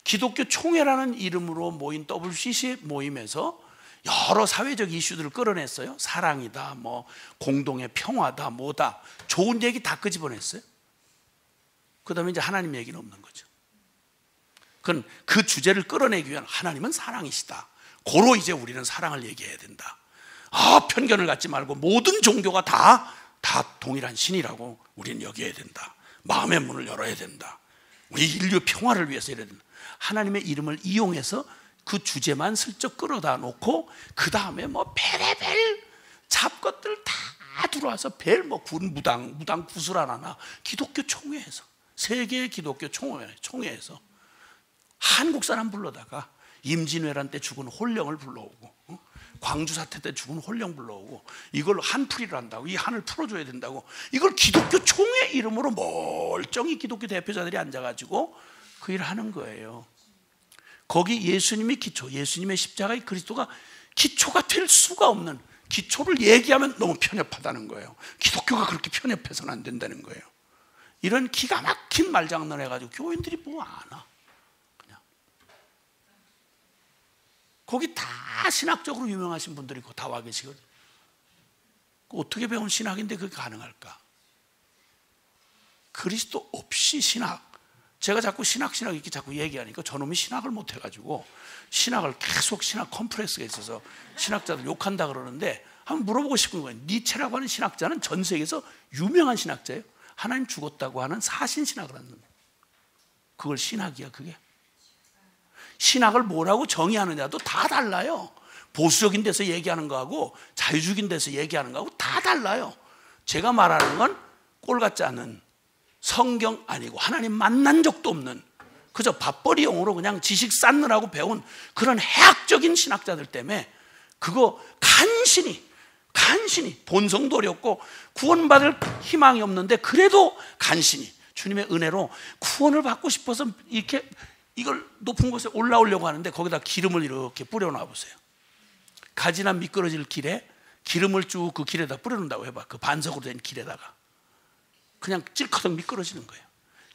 기독교 총회라는 이름으로 모인 WCC 모임에서 여러 사회적 이슈들을 끌어냈어요. 사랑이다, 뭐 공동의 평화다, 뭐다, 좋은 얘기 다 끄집어냈어요. 그 다음에 이제 하나님 얘기는 없는 거죠. 그건 그 주제를 끌어내기 위한 하나님은 사랑이시다. 고로 이제 우리는 사랑을 얘기해야 된다. 편견을 갖지 말고 모든 종교가 다 동일한 신이라고 우리는 여겨야 된다. 마음의 문을 열어야 된다. 우리 인류 평화를 위해서 이래야 된다. 하나님의 이름을 이용해서 그 주제만 슬쩍 끌어다 놓고 그 다음에 뭐 별의별 잡것들 다 들어와서 무당 구슬 하나 기독교 총회에서, 세계 기독교 총회에서 한국 사람 불러다가 임진왜란 때 죽은 홀령을 불러오고, 광주 사태 때 죽은 홀령 불러오고, 이걸 한풀이를 한다고, 이 한을 풀어줘야 된다고, 이걸 기독교 총회 이름으로 멀쩡히 기독교 대표자들이 앉아가지고 그 일을 하는 거예요. 거기 예수님이 기초, 예수님의 십자가의 그리스도가 기초가 될 수가 없는, 기초를 얘기하면 너무 편협하다는 거예요. 기독교가 그렇게 편협해서는 안 된다는 거예요. 이런 기가 막힌 말장난 해가지고 교인들이 뭐 아나. 그냥 거기 다 신학적으로 유명하신 분들이 다 와 계시거든요. 어떻게 배운 신학인데 그게 가능할까? 그리스도 없이 신학. 제가 자꾸 신학 이렇게 자꾸 얘기하니까 저놈이 신학을 못 해가지고 신학을 계속 신학 컴플렉스가 있어서 신학자들 욕한다 그러는데 한번 물어보고 싶은 거예요. 니체라고 하는 신학자는 전 세계에서 유명한 신학자예요. 하나님 죽었다고 하는 사신신학을 하는 거예요. 그걸 신학이야 그게? 신학을 뭐라고 정의하느냐도 다 달라요. 보수적인 데서 얘기하는 거하고 자유주의인 데서 얘기하는 거하고 다 달라요. 제가 말하는 건 꼴 같지 않은, 성경 아니고 하나님 만난 적도 없는, 그저 밥벌이용으로 그냥 지식 쌓느라고 배운 그런 해학적인 신학자들 때문에 그거 간신히 본성도 어렵고 구원받을 희망이 없는데 그래도 간신히 주님의 은혜로 구원을 받고 싶어서 이렇게 이걸 높은 곳에 올라오려고 하는데 거기다 기름을 이렇게 뿌려놔 보세요. 가지나 미끄러질 길에 기름을 쭉 그 길에다 뿌려놓는다고 해봐. 그 반석으로 된 길에다가 그냥 찔커덕 미끄러지는 거예요.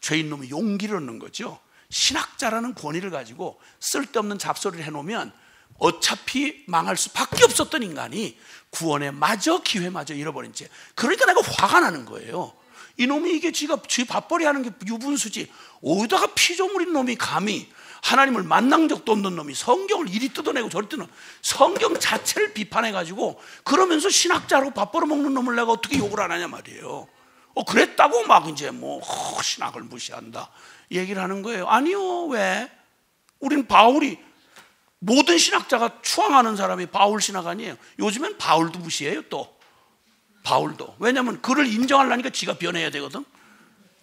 죄인 놈이 용기를 얻는 거죠. 신학자라는 권위를 가지고 쓸데없는 잡소리를 해놓으면 어차피 망할 수밖에 없었던 인간이 구원에 마저 기회마저 잃어버린 채, 그러니까 내가 화가 나는 거예요. 이놈이 이게 지 밥벌이 하는 게 유분수지, 어디다가 피조물인 놈이 감히 하나님을 만난 적도 없는 놈이 성경을 이리 뜯어내고 저리 뜯는, 성경 자체를 비판해가지고 그러면서 신학자로 밥 벌어먹는 놈을 내가 어떻게 욕을 안 하냐 말이에요. 그랬다고 막 이제 신학을 무시한다 얘기를 하는 거예요. 아니요. 왜? 우린 바울이, 모든 신학자가 추앙하는 사람이 바울 신학 아니에요. 요즘엔 바울도 무시해요. 또 바울도. 왜냐하면 그를 인정하려니까 지가 변해야 되거든.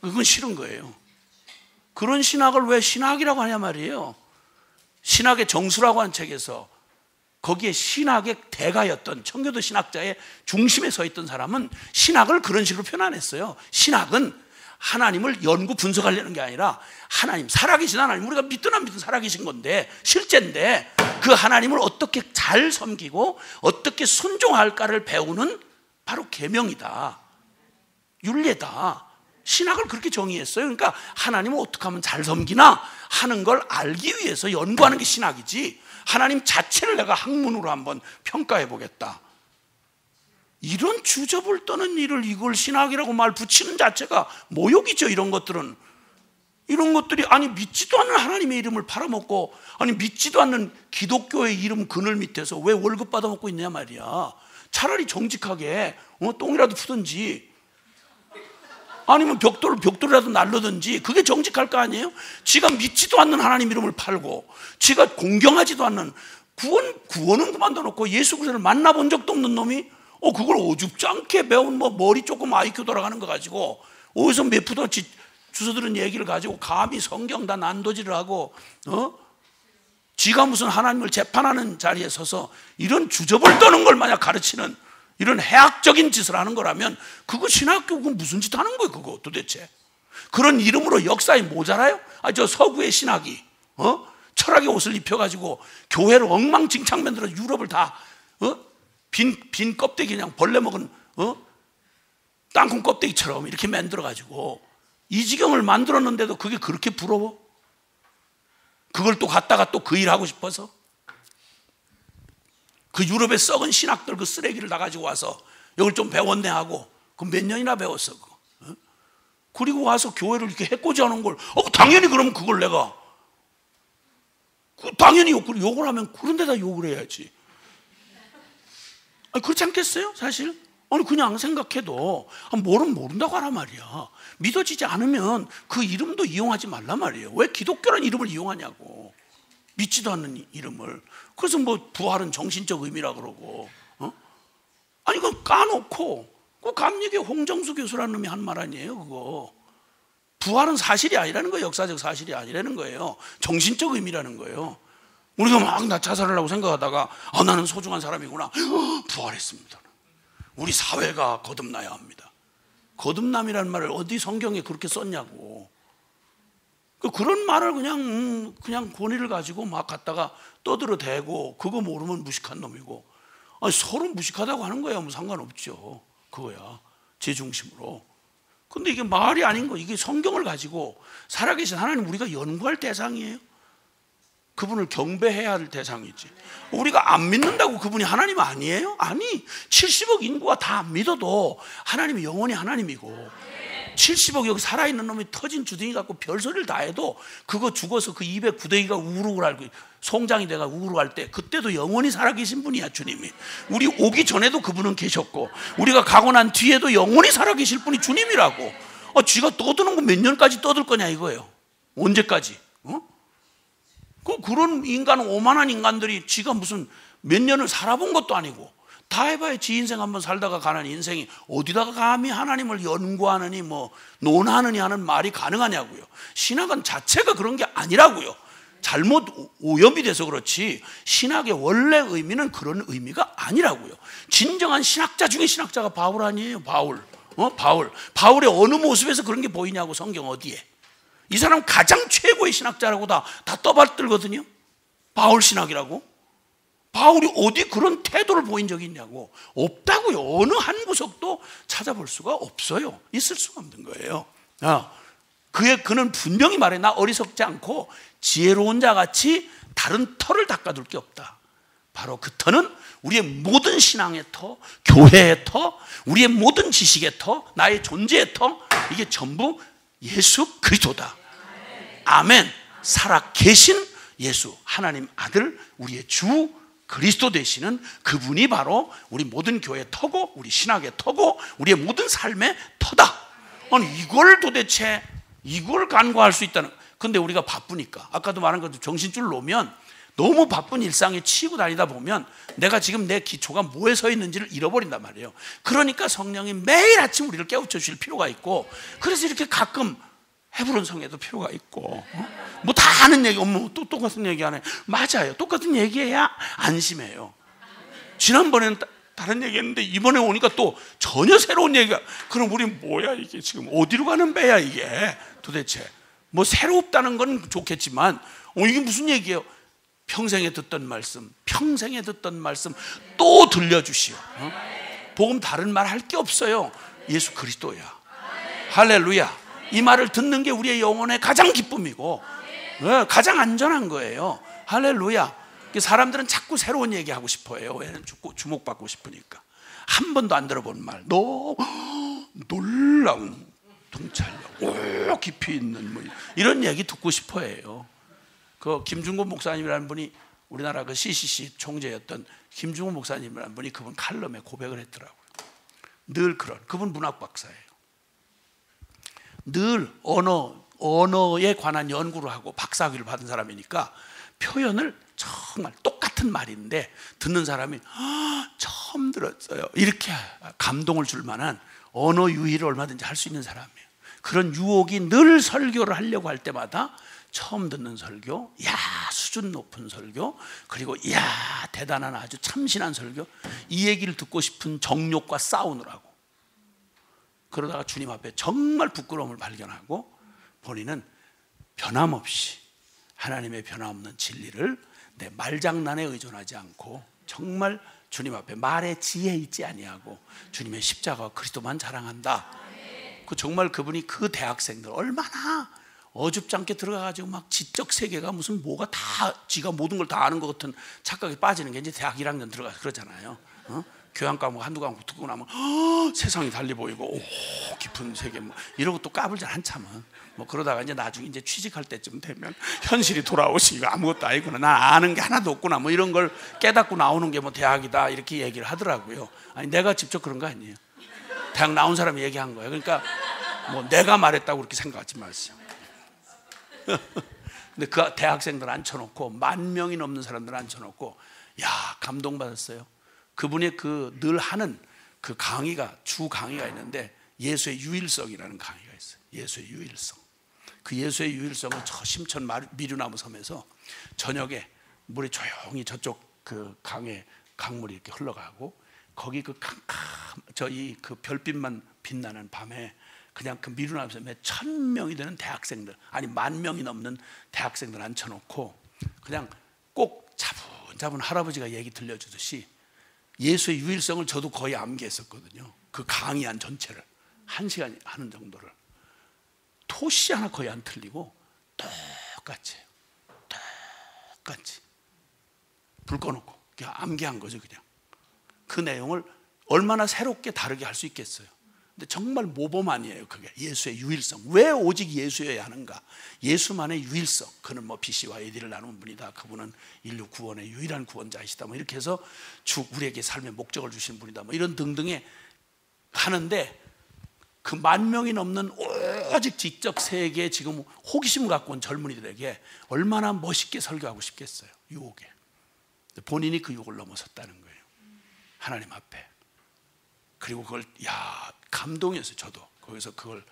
그건 싫은 거예요. 그런 신학을 왜 신학이라고 하냐 말이에요. 신학의 정수라고 한 책에서 거기에 신학의 대가였던 청교도 신학자의 중심에 서 있던 사람은 신학을 그런 식으로 표현했어요. 신학은 하나님을 연구 분석하려는 게 아니라 하나님, 살아계신 하나님, 우리가 믿든 안 믿든 살아계신 건데 실제인데 그 하나님을 어떻게 잘 섬기고 어떻게 순종할까를 배우는 바로 계명이다, 윤례다. 신학을 그렇게 정의했어요. 그러니까 하나님을 어떻게 하면 잘 섬기나 하는 걸 알기 위해서 연구하는 게 신학이지, 하나님 자체를 내가 학문으로 한번 평가해 보겠다, 이런 주접을 떠는 일을 이걸 신학이라고 말 붙이는 자체가 모욕이죠. 이런 것들은, 이런 것들이, 아니 믿지도 않는 하나님의 이름을 팔아먹고, 아니 믿지도 않는 기독교의 이름 그늘 밑에서 왜 월급 받아먹고 있냐 말이야. 차라리 정직하게 똥이라도 푸든지 아니면 벽돌이라도 날르든지, 그게 정직할 거 아니에요? 지가 믿지도 않는 하나님 이름을 팔고 지가 공경하지도 않는, 구원은 그만둬 놓고 예수 그리스도를 만나본 적도 없는 놈이 그걸 오죽지 않게 배운 머리 조금 IQ 돌아가는 거 가지고 어디서 몇 푸더치 주워들은 얘기를 가지고 감히 성경 다 난도질을 하고 지가 무슨 하나님을 재판하는 자리에 서서 이런 주접을 떠는 걸 만약 가르치는 이런 해악적인 짓을 하는 거라면 그거 신학교 무슨 짓 하는 거예요? 그거 도대체 그런 이름으로 역사에 모자라요? 저 서구의 신학이 철학의 옷을 입혀가지고 교회를 엉망진창 만들어 유럽을 다 빈 껍데기, 그냥 벌레 먹은 땅콩 껍데기처럼 이렇게 만들어가지고 이 지경을 만들었는데도 그게 그렇게 부러워? 그걸 또 갖다가 또 그 일하고 싶어서 그 유럽의 썩은 신학들 그 쓰레기를 다 가지고 와서 이걸 좀 배웠네 하고, 그 몇 년이나 배웠어 그거. 그리고 와서 교회를 이렇게 해코지 하는 걸 당연히 그러면 그걸 내가 당연히 욕을 하면 그런 데다 욕을 해야지. 아니, 그렇지 않겠어요? 사실 아니 그냥 생각해도 모른다고 하란 말이야. 믿어지지 않으면 그 이름도 이용하지 말란 말이에요. 왜 기독교라는 이름을 이용하냐고, 믿지도 않는 이름을. 그래서 부활은 정신적 의미라 그러고 아니 그거 까놓고, 그 감리교 홍정수 교수라는 놈이 한 말 아니에요 그거. 부활은 사실이 아니라는 거예요. 역사적 사실이 아니라는 거예요. 정신적 의미라는 거예요. 우리가 막 나 자살하려고 생각하다가 나는 소중한 사람이구나, 부활했습니다. 우리 사회가 거듭나야 합니다. 거듭남이라는 말을 어디 성경에 그렇게 썼냐고. 그런 말을 그냥 권위를 가지고 막 갖다가 떠들어대고, 그거 모르면 무식한 놈이고, 아니, 서로 무식하다고 하는 거야 상관없죠. 그거야 제 중심으로. 근데 이게 말이 아닌 거. 이게 성경을 가지고 살아계신 하나님 우리가 연구할 대상이에요. 그분을 경배해야 할 대상이지. 우리가 안 믿는다고 그분이 하나님 아니에요? 아니, 70억 인구가 다 안 믿어도 하나님이 영원히 하나님이고, 70억 여기 살아있는 놈이 터진 주둥이 갖고 별소리를 다 해도 그거 죽어서 그 입에 구더기가 우르르 앓고 송장이 돼가 우르르 할 때 그때도 영원히 살아계신 분이야 주님이. 우리 오기 전에도 그분은 계셨고 우리가 가고 난 뒤에도 영원히 살아계실 분이 주님이라고. 쥐가 떠드는 거 몇 년까지 떠들 거냐 이거예요. 언제까지? 그런 인간은, 오만한 인간들이 지가 무슨 몇 년을 살아본 것도 아니고 다 해봐야 지 인생 한번 살다가 가는 인생이 어디다가 감히 하나님을 연구하느니 논하느니 하는 말이 가능하냐고요. 신학은 자체가 그런 게 아니라고요. 잘못 오염이 돼서 그렇지 신학의 원래 의미는 그런 의미가 아니라고요. 진정한 신학자 중에 신학자가 바울 아니에요? 바울의 어느 모습에서 그런 게 보이냐고. 성경 어디에? 이 사람 가장 최고의 신학자라고 다 떠받들거든요. 바울 신학이라고. 바울이 어디 그런 태도를 보인 적이 있냐고. 없다고요. 어느 한 구석도 찾아볼 수가 없어요. 있을 수가 없는 거예요. 그는 분명히 말해. 나 어리석지 않고 지혜로운 자같이 다른 터를 닦아둘 게 없다. 바로 그 터는 우리의 모든 신앙의 터, 교회의 터, 우리의 모든 지식의 터, 나의 존재의 터, 이게 전부 예수 그리스도다. 아멘. 살아계신 예수, 하나님 아들, 우리의 주 그리스도 되시는 그분이 바로 우리 모든 교회의 터고, 우리 신학의 터고, 우리의 모든 삶의 터다. 아니 이걸 도대체 이걸 간과할 수 있다는. 근데 우리가 바쁘니까 아까도 말한 것처럼 정신줄 놓으면 너무 바쁜 일상에 치이고 다니다 보면 내가 지금 내 기초가 뭐에 서 있는지를 잃어버린단 말이에요. 그러니까 성령이 매일 아침 우리를 깨우쳐 주실 필요가 있고, 그래서 이렇게 가끔 헤브론 성에도 필요가 있고, 뭐 다 아는 얘기, 또 똑같은 얘기 하네. 맞아요. 똑같은 얘기해야 안심해요. 지난번에는 다른 얘기 했는데 이번에 오니까 또 전혀 새로운 얘기가. 그럼 우리 뭐야 이게 지금 어디로 가는 배야 이게 도대체. 뭐 새롭다는 건 좋겠지만 이게 무슨 얘기예요? 평생에 듣던 말씀, 평생에 듣던 말씀 또 들려주시오. 복음 다른 말 할 게 없어요. 예수 그리스도야. 할렐루야. 이 말을 듣는 게 우리의 영혼의 가장 기쁨이고 가장 안전한 거예요. 할렐루야. 사람들은 자꾸 새로운 얘기 하고 싶어해요. 왜냐면 주목받고 싶으니까. 한 번도 안 들어본 말, 너무 놀라운 통찰력, 깊이 있는 뭐 이런 얘기 듣고 싶어해요. 그 김중곤 목사님이라는 분이 우리나라 그 CCC 총재였던 김중곤 목사님이라는 분이 그분 칼럼에 고백을 했더라고요. 늘 그분 문학 박사예요. 늘 언어에 관한 연구를 하고 박사학위를 받은 사람이니까 표현을 정말 똑같은 말인데 듣는 사람이 처음 들었어요 이렇게 감동을 줄 만한 언어 유희를 얼마든지 할 수 있는 사람이에요. 그런 유혹이 늘 설교를 하려고 할 때마다 처음 듣는 설교, 야 수준 높은 설교, 그리고 야 대단한 아주 참신한 설교, 이 얘기를 듣고 싶은 정욕과 싸우느라고. 그러다가 주님 앞에 정말 부끄러움을 발견하고 본인은 변함없이 하나님의 변함없는 진리를 내 말장난에 의존하지 않고 정말 주님 앞에 말의 지혜 있지 아니하고 주님의 십자가와 그리스도만 자랑한다. 그 정말 그분이 그 대학생들 얼마나 어줍지 않게 들어가가지고 막 지적 세계가 무슨 뭐가 다 지가 모든 걸 다 아는 것 같은 착각에 빠지는 게 이제 대학 1학년 들어가서 그러잖아요. 교양 과목 한두 과목 듣고 나면 세상이 달리 보이고 깊은 세계 뭐 이러고 또 까불잖아 한참은. 뭐 그러다가 이제 나중에 이제 취직할 때쯤 되면 현실이 돌아오시 이거 아무것도 아니구나, 나 아는 게 하나도 없구나, 뭐 이런 걸 깨닫고 나오는 게 뭐 대학이다 이렇게 얘기를 하더라고요. 아니 내가 직접 그런 거 아니에요. 대학 나온 사람이 얘기한 거예요. 그러니까 뭐 내가 말했다고 그렇게 생각하지 마세요. 근데 그 대학생들 앉혀놓고 10,000명이 넘는 사람들 앉혀놓고 야 감동받았어요. 그분의 그 늘 하는 그 강의가 주 강의가 있는데 예수의 유일성이라는 강의가 있어요. 예수의 유일성. 그 예수의 유일성은 저 심천 미류나무 섬에서 저녁에 물이 조용히 저쪽 그 강물이 이렇게 흘러가고 거기 그 그 별빛만 빛나는 밤에 그냥 그 미루나무 섬에 1,000명이 되는 대학생들, 아니 10,000명이 넘는 대학생들 앉혀놓고 그냥 꼭 차분차분 할아버지가 얘기 들려주듯이 예수의 유일성을 저도 거의 암기했었거든요. 그 강의 전체를 1시간 하는 정도를 토시 하나 거의 안 틀리고 똑같이 불 꺼놓고 그냥 암기한 거죠. 그냥 그 내용을 얼마나 새롭게 다르게 할 수 있겠어요. 근데 정말 모범 아니에요. 그게 예수의 유일성. 왜 오직 예수여야 하는가? 예수만의 유일성. 그는 뭐 BC와 AD를 나눈 분이다. 그분은 인류 구원의 유일한 구원자이시다. 뭐 이렇게 해서 우리에게 삶의 목적을 주신 분이다. 뭐 이런 등등의 하는데 그 10,000명이 넘는 오직 지적 세계에 지금 호기심을 갖고 온 젊은이들에게 얼마나 멋있게 설교하고 싶겠어요. 유혹에. 본인이 그 유혹을 넘어섰다는 거예요. 하나님 앞에. 그리고 그걸 감동이었어요. 저도 거기서 그걸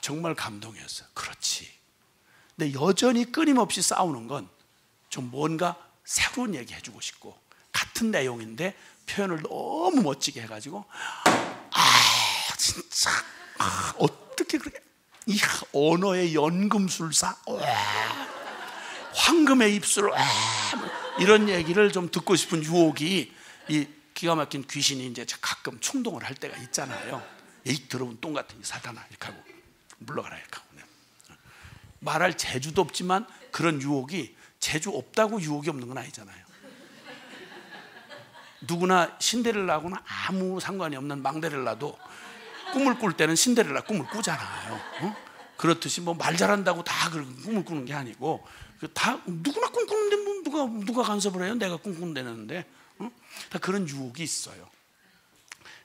정말 감동이었어요. 그렇지. 근데 여전히 끊임없이 싸우는 건 좀 뭔가 새로운 얘기 해주고 싶고 같은 내용인데 표현을 너무 멋지게 해가지고 진짜 어떻게 그렇게 이 언어의 연금술사 황금의 입술 이런 얘기를 좀 듣고 싶은 유혹이 이 기가 막힌 귀신이 이제 가끔 충동을 할 때가 있잖아요. 이 더러운 똥 같은 사탄아 이렇게 하고 물러가라 이렇게 하고 말할 재주도 없지만 그런 유혹이 재주 없다고 유혹이 없는 건 아니잖아요. 누구나 신데렐라하고는 아무 상관이 없는 망데렐라도 꿈을 꿀 때는 신데렐라 꿈을 꾸잖아요. 그렇듯이 뭐 말 잘한다고 다 꿈을 꾸는 게 아니고 다 누구나 꿈꾸는데 뭐 누가 간섭을 해요? 내가 꿈꾼다는데. 다 그런 유혹이 있어요.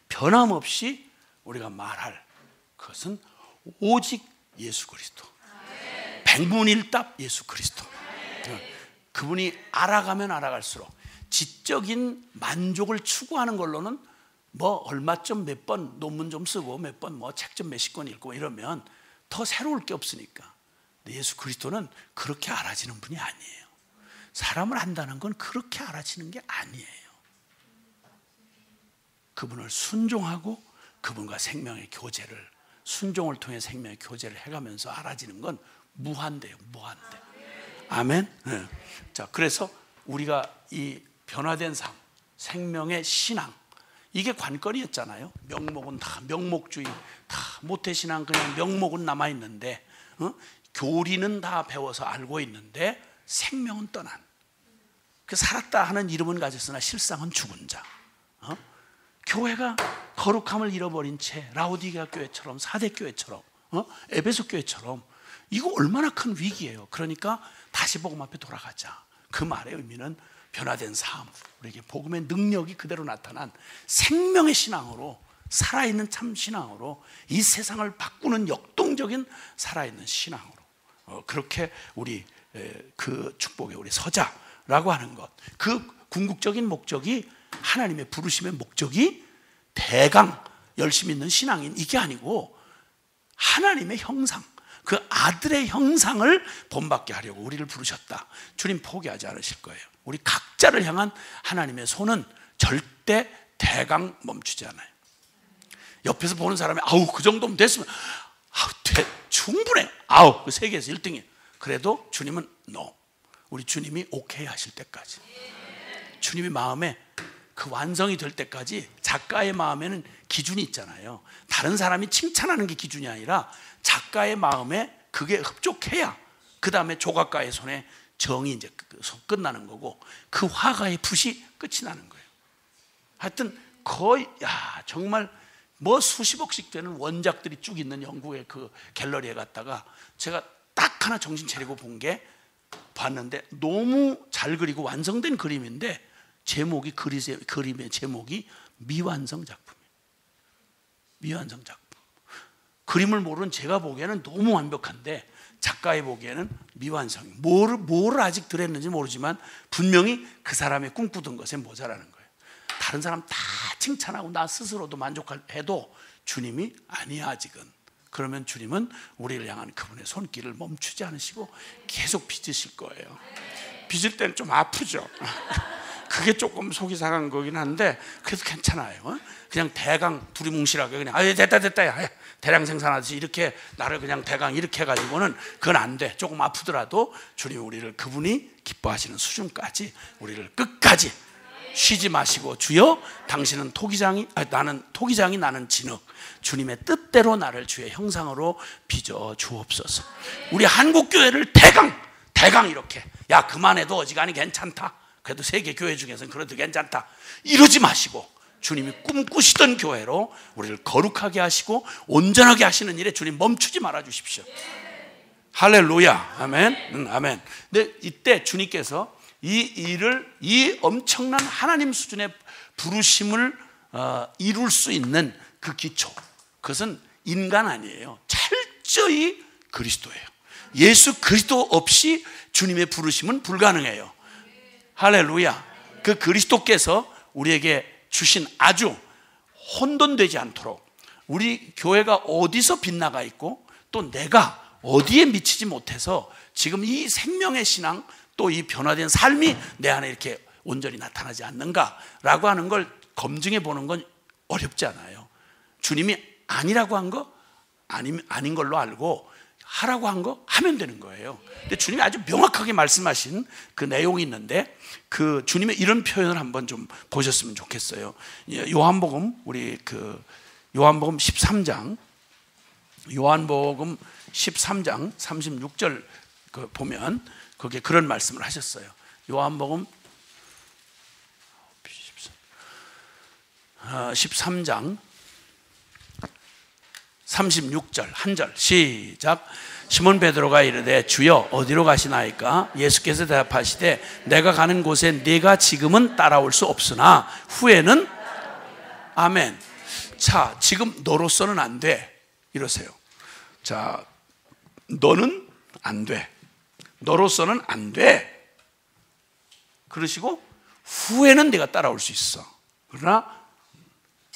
변함없이 우리가 말할 그것은 오직 예수 그리스도. 백문일답 예수 그리스도. 그분이 알아가면 알아갈수록 지적인 만족을 추구하는 걸로는 뭐 얼마 좀 몇 번 논문 좀 쓰고 몇 번 뭐 책 좀 몇십 권 읽고 이러면 더 새로울 게 없으니까. 근데 예수 그리스도는 그렇게 알아지는 분이 아니에요. 사람을 안다는 건 그렇게 알아지는 게 아니에요. 그분을 순종하고 그분과 생명의 교제를, 순종을 통해 생명의 교제를 해가면서 알아지는 건 무한대요. 무한대. 아멘. 네. 자, 그래서 우리가 이 변화된 삶, 생명의 신앙, 이게 관건이었잖아요. 명목은 다 명목주의, 다 모태신앙 그냥 명목은 남아있는데, 교리는 다 배워서 알고 있는데 생명은 떠난, 그 살았다 하는 이름은 가졌으나 실상은 죽은 자. 교회가 거룩함을 잃어버린 채 라오디게아 교회처럼, 사대 교회처럼, 에베소 교회처럼, 이거 얼마나 큰 위기예요. 그러니까 다시 복음 앞에 돌아가자. 그 말의 의미는 변화된 삶, 우리에게 복음의 능력이 그대로 나타난 생명의 신앙으로, 살아있는 참 신앙으로, 이 세상을 바꾸는 역동적인 살아있는 신앙으로, 그렇게 우리 그 축복에 우리 서자라고 하는 것. 그 궁극적인 목적이, 하나님의 부르심의 목적이 대강 열심히 있는 신앙인 이게 아니고 하나님의 형상, 그 아들의 형상을 본받게 하려고 우리를 부르셨다. 주님 포기하지 않으실 거예요. 우리 각자를 향한 하나님의 손은 절대 대강 멈추지 않아요. 옆에서 보는 사람이 아우 그 정도면 됐으면 아우 충분해, 아우 그 세계에서 1등이에요. 그래도 주님은 no. 우리 주님이 오케이 하실 때까지, 주님의 마음에 그 완성이 될 때까지. 작가의 마음에는 기준이 있잖아요. 다른 사람이 칭찬하는 게 기준이 아니라 작가의 마음에 그게 흡족해야 그 다음에 조각가의 손에 정이 이제 끝나는 거고, 그 화가의 붓이 끝이 나는 거예요. 하여튼 거의 정말 뭐 수십억씩 되는 원작들이 쭉 있는 영국의 그 갤러리에 갔다가 제가 딱 하나 정신 차리고 본 게, 봤는데 너무 잘 그리고 완성된 그림인데 제목이, 그림의 제목이 미완성 작품이에요. 미완성 작품. 그림을 모르는 제가 보기에는 너무 완벽한데 작가의 보기에는 미완성이. 뭐를 아직 들었는지 모르지만 분명히 그 사람의 꿈꾸던 것에 모자라는 거예요. 다른 사람 다 칭찬하고 나 스스로도 만족해도 주님이 아니야 아직은. 그러면 주님은 우리를 향한 그분의 손길을 멈추지 않으시고 계속 빚으실 거예요. 빚을 때는 좀 아프죠. 그게 조금 속이 상한 거긴 한데 그래도 괜찮아요. 그냥 대강 두리뭉실하게 그냥 됐다 야, 대량 생산하듯이 이렇게 나를 그냥 대강 이렇게 해가지고는 그건 안 돼. 조금 아프더라도 주님이 우리를 그분이 기뻐하시는 수준까지, 우리를 끝까지 쉬지 마시고, 주여 당신은 토기장이, 나는 토기장이, 나는 진흙, 주님의 뜻대로 나를 주의 형상으로 빚어 주옵소서. 우리 한국교회를 대강 이렇게, 야 그만해도 어지간히 괜찮다, 그래도 세계 교회 중에서는 그래도 괜찮다, 이러지 마시고 주님이 꿈꾸시던 교회로 우리를 거룩하게 하시고 온전하게 하시는 일에 주님 멈추지 말아 주십시오. 할렐루야. 아멘. 아멘. 근데 이때 주님께서 이 일을, 이 엄청난 하나님 수준의 부르심을 이룰 수 있는 그 기초, 그것은 인간 아니에요. 철저히 그리스도예요. 예수 그리스도 없이 주님의 부르심은 불가능해요. 할렐루야. 그 그리스도께서 우리에게 주신 아주 혼돈되지 않도록, 우리 교회가 어디서 빗나가 있고 또 내가 어디에 미치지 못해서 지금 이 생명의 신앙, 또 이 변화된 삶이 내 안에 이렇게 온전히 나타나지 않는가라고 하는 걸 검증해 보는 건 어렵지 않아요. 주님이 아니라고 한 거 아닌 걸로 알고 하라고 한 거 하면 되는 거예요. 근데 주님이 아주 명확하게 말씀하신 그 내용이 있는데, 그 주님의 이런 표현을 한번 좀 보셨으면 좋겠어요. 요한복음, 우리 그 요한복음 13장, 요한복음 13장 36절 그 보면 거기에 그런 말씀을 하셨어요. 요한복음 13장 36절 한 절 시작. 시몬 베드로가 이르되 주여 어디로 가시나이까? 예수께서 대답하시되 내가 가는 곳에 네가 지금은 따라올 수 없으나 후에는. 아멘. 자, 지금 너로서는 안 돼. 이러세요. 자, 너는 안 돼. 너로서는 안 돼. 그러시고 후에는 내가 따라올 수 있어. 그러나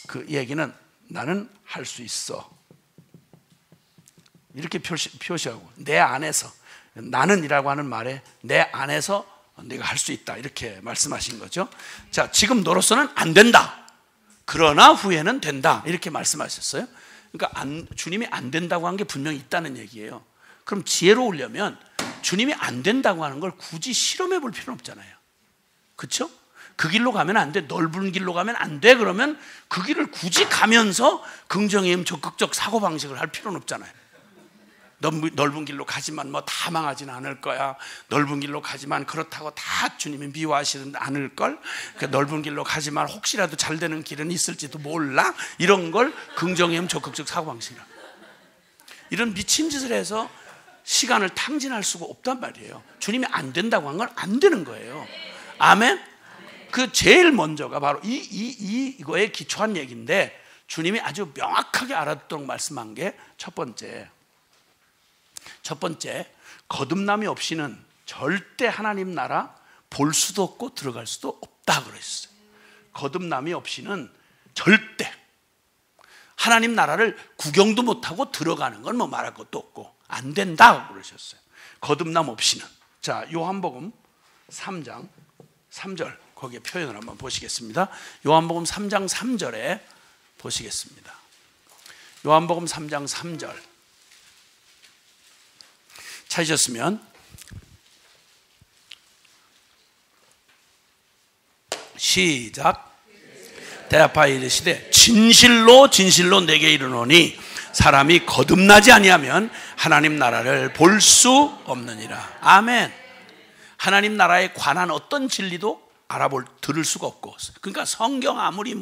그 얘기는 나는 할 수 있어. 이렇게 표시하고 내 안에서, 나는이라고 하는 말에 내 안에서 네가 할 수 있다 이렇게 말씀하신 거죠. 자, 지금 너로서는 안 된다. 그러나 후에는 된다 이렇게 말씀하셨어요. 그러니까 주님이 안 된다고 한 게 분명히 있다는 얘기예요. 그럼 지혜로우려면 주님이 안 된다고 하는 걸 굳이 실험해 볼 필요는 없잖아요. 그렇죠? 그 길로 가면 안 돼, 넓은 길로 가면 안 돼, 그러면 그 길을 굳이 가면서 긍정의 적극적 사고방식을 할 필요는 없잖아요. 넓은 길로 가지만 뭐 다 망하지는 않을 거야. 넓은 길로 가지만 그렇다고 다 주님이 미워하시는 않을걸. 그 넓은 길로 가지만 혹시라도 잘 되는 길은 있을지도 몰라. 이런 걸 긍정의 적극적 사고방식이라. 이런 미친 짓을 해서 시간을 탕진할 수가 없단 말이에요. 주님이 안 된다고 한 건 안 되는 거예요. 아멘. 그 제일 먼저가 바로 이거에 기초한 얘기인데, 주님이 아주 명확하게 알아듣도록 말씀한 게 첫 번째, 거듭남이 없이는 절대 하나님 나라 볼 수도 없고 들어갈 수도 없다 그러셨어요. 거듭남이 없이는 절대 하나님 나라를 구경도 못하고 들어가는 건 뭐 말할 것도 없고 안 된다 그러셨어요. 거듭남 없이는. 자, 요한복음 3장 3절 거기에 표현을 한번 보시겠습니다. 요한복음 3장 3절에 보시겠습니다. 요한복음 3장 3절 찾으셨으면 시작. 대답하여 이르시되 진실로 진실로 내게 이르노니 사람이 거듭나지 아니하면 하나님 나라를 볼 수 없느니라. 아멘. 하나님 나라에 관한 어떤 진리도 들을 수가 없고, 그러니까 성경 아무리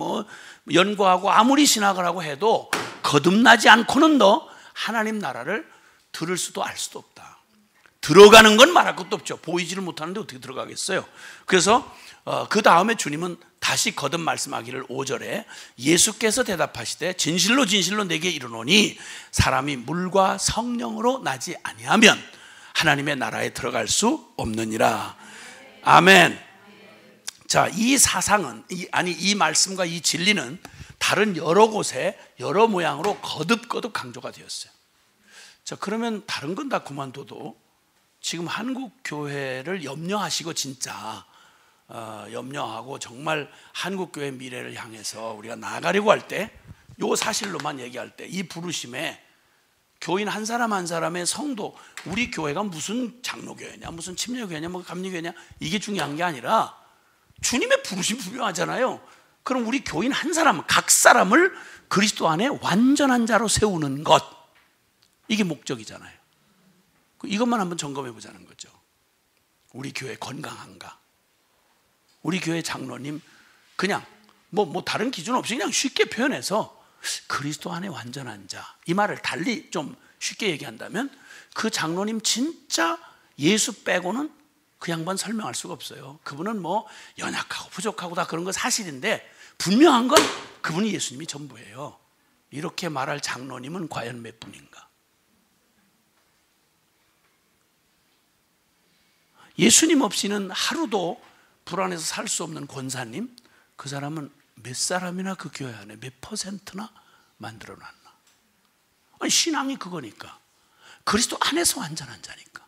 연구하고 아무리 신학을 하고 해도 거듭나지 않고는 너 하나님 나라를 들을 수도 알 수도 없다. 들어가는 건 말할 것도 없죠. 보이지를 못하는데 어떻게 들어가겠어요. 그래서 그 다음에 주님은 다시 거듭 말씀하기를 5절에 예수께서 대답하시되 진실로 진실로 내게 이르노니 사람이 물과 성령으로 나지 아니하면 하나님의 나라에 들어갈 수 없느니라. 아멘. 자, 이 사상은 이 말씀과 이 진리는 다른 여러 곳에 여러 모양으로 거듭 강조가 되었어요. 자, 그러면 다른 건 다 그만둬도 지금 한국 교회를 염려하시고 진짜 염려하고 정말 한국 교회 미래를 향해서 우리가 나아가려고 할 때, 요 사실로만 얘기할 때 이 부르심에 교인 한 사람 한 사람의 성도, 우리 교회가 무슨 장로교회냐, 무슨 침례교회냐, 뭐 감리교회냐, 이게 중요한 게 아니라 주님의 부르심 분명하잖아요. 그럼 우리 교인 한 사람, 각 사람을 그리스도 안에 완전한 자로 세우는 것, 이게 목적이잖아요. 이것만 한번 점검해 보자는 거죠. 우리 교회 건강한가? 우리 교회 장로님 그냥 뭐 다른 기준 없이 그냥 쉽게 표현해서 그리스도 안에 완전한 자, 이 말을 달리 좀 쉽게 얘기한다면 그 장로님 진짜 예수 빼고는 그 양반 설명할 수가 없어요. 그분은 뭐 연약하고 부족하고 다 그런 거 사실인데 분명한 건 그분이 예수님이 전부예요. 이렇게 말할 장로님은 과연 몇 분인가? 예수님 없이는 하루도 불안해서 살 수 없는 권사님, 그 사람은 몇 사람이나 그 교회 안에 몇 퍼센트나 만들어놨나? 아니, 신앙이 그거니까. 그리스도 안에서 완전한 자니까.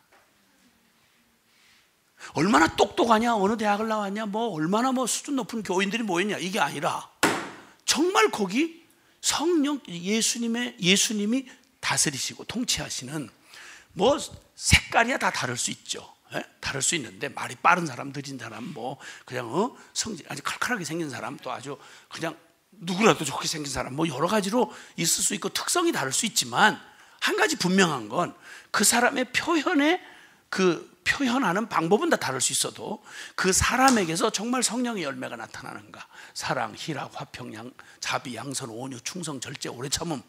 얼마나 똑똑하냐, 어느 대학을 나왔냐, 얼마나 수준 높은 교인들이 모였냐, 이게 아니라 정말 거기 성령, 예수님이 다스리시고 통치하시는, 색깔이야 다 다를 수 있죠. 다를 수 있는데, 말이 빠른 사람, 느린 사람, 그냥 성질 아주 칼칼하게 생긴 사람, 또 아주 그냥 누구라도 좋게 생긴 사람, 여러 가지로 있을 수 있고 특성이 다를 수 있지만, 한 가지 분명한 건 그 사람의 표현하는 방법은 다 다를 수 있어도 그 사람에게서 정말 성령의 열매가 나타나는가? 사랑, 희락, 화평, 자비, 양선, 온유, 충성, 절제, 오래 참음.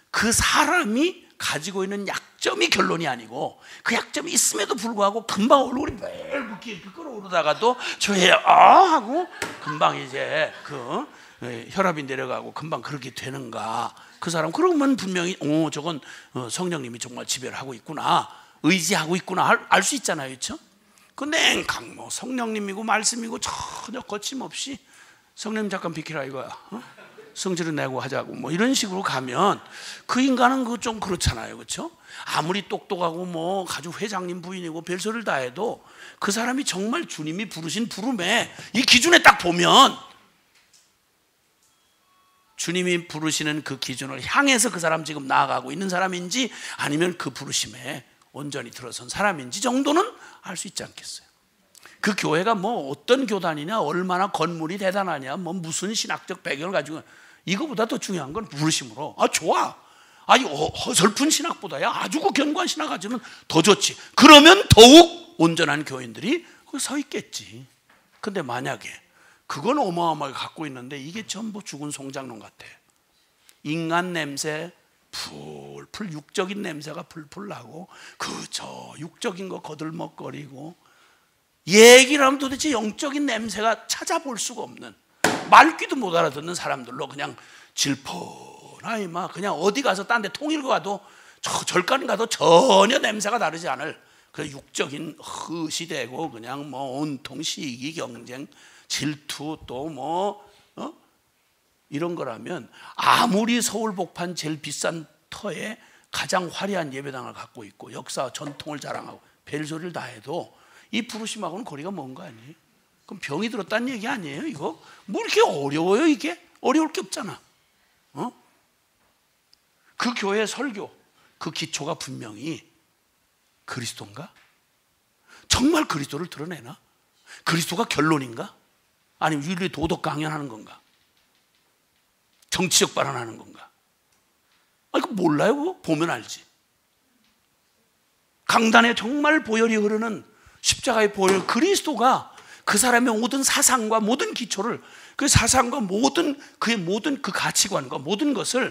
그 사람이 가지고 있는 약점이 결론이 아니고, 그 약점이 있음에도 불구하고 금방 얼굴이 매일 붓게 이렇게 끌어오르다가도 저예요 하고 금방 이제 혈압이 내려가고 금방 그렇게 되는가? 그 사람 그러면 분명히 저건 성령님이 정말 지배를 하고 있구나, 의지하고 있구나 알 수 있잖아요, 그렇죠? 그 냉강 뭐 성령님이고 말씀이고 전혀 거침없이 성령님 잠깐 비키라 이거야. 성질을 내고 하자고 뭐 이런 식으로 가면 그 인간은 그 좀 그렇잖아요, 그렇죠? 아무리 똑똑하고 뭐 아주 회장님 부인이고 별소리를 다 해도 그 사람이 정말 주님이 부르신 부름에 이 기준에 딱 보면 주님이 부르시는 그 기준을 향해서 그 사람 지금 나아가고 있는 사람인지 아니면 그 부르심에 온전히 들어선 사람인지 정도는 알 수 있지 않겠어요? 그 교회가 뭐 어떤 교단이냐, 얼마나 건물이 대단하냐, 뭐 무슨 신학적 배경을 가지고, 이거보다 더 중요한 건 부르심으로 좋아, 아니 허설픈 신학보다야 아주 견고한 신학 가지면 더 좋지. 그러면 더욱 온전한 교인들이 거기 서 있겠지. 근데 만약에 그건 어마어마하게 갖고 있는데 이게 전부 죽은 송장론 같아. 인간 냄새 풀풀, 육적인 냄새가 풀풀 나고 그저 육적인 거 거들먹거리고, 얘기를 하면 도대체 영적인 냄새가 찾아볼 수가 없는, 말귀도 못 알아듣는 사람들로 그냥 질펀하이 막 그냥 어디 가서 딴 데 통일 가도 절간 가도 전혀 냄새가 다르지 않을 그 육적인 흐시되고 그냥 뭐 온통 시기 경쟁 질투 또 뭐 이런 거라면 아무리 서울 복판 제일 비싼 터에 가장 화려한 예배당을 갖고 있고 역사 전통을 자랑하고 별소리를 다 해도 이 부르심하고는 거리가 먼 거 아니에요? 그럼 병이 들었다는 얘기 아니에요? 이거 뭐 이렇게 어려워요? 이게 어려울 게 없잖아. 그 교회 설교 그 기초가 분명히 그리스도인가? 정말 그리스도를 드러내나? 그리스도가 결론인가? 아니면 윤리 도덕 강연하는 건가? 정치적 발언하는 건가? 이거 몰라요? 그거? 보면 알지. 강단에 정말 보혈이 흐르는 십자가의 보혈 그리스도가 그 사람의 모든 사상과 모든 기초를, 그 사상과 그의 모든 그 가치관과 모든 것을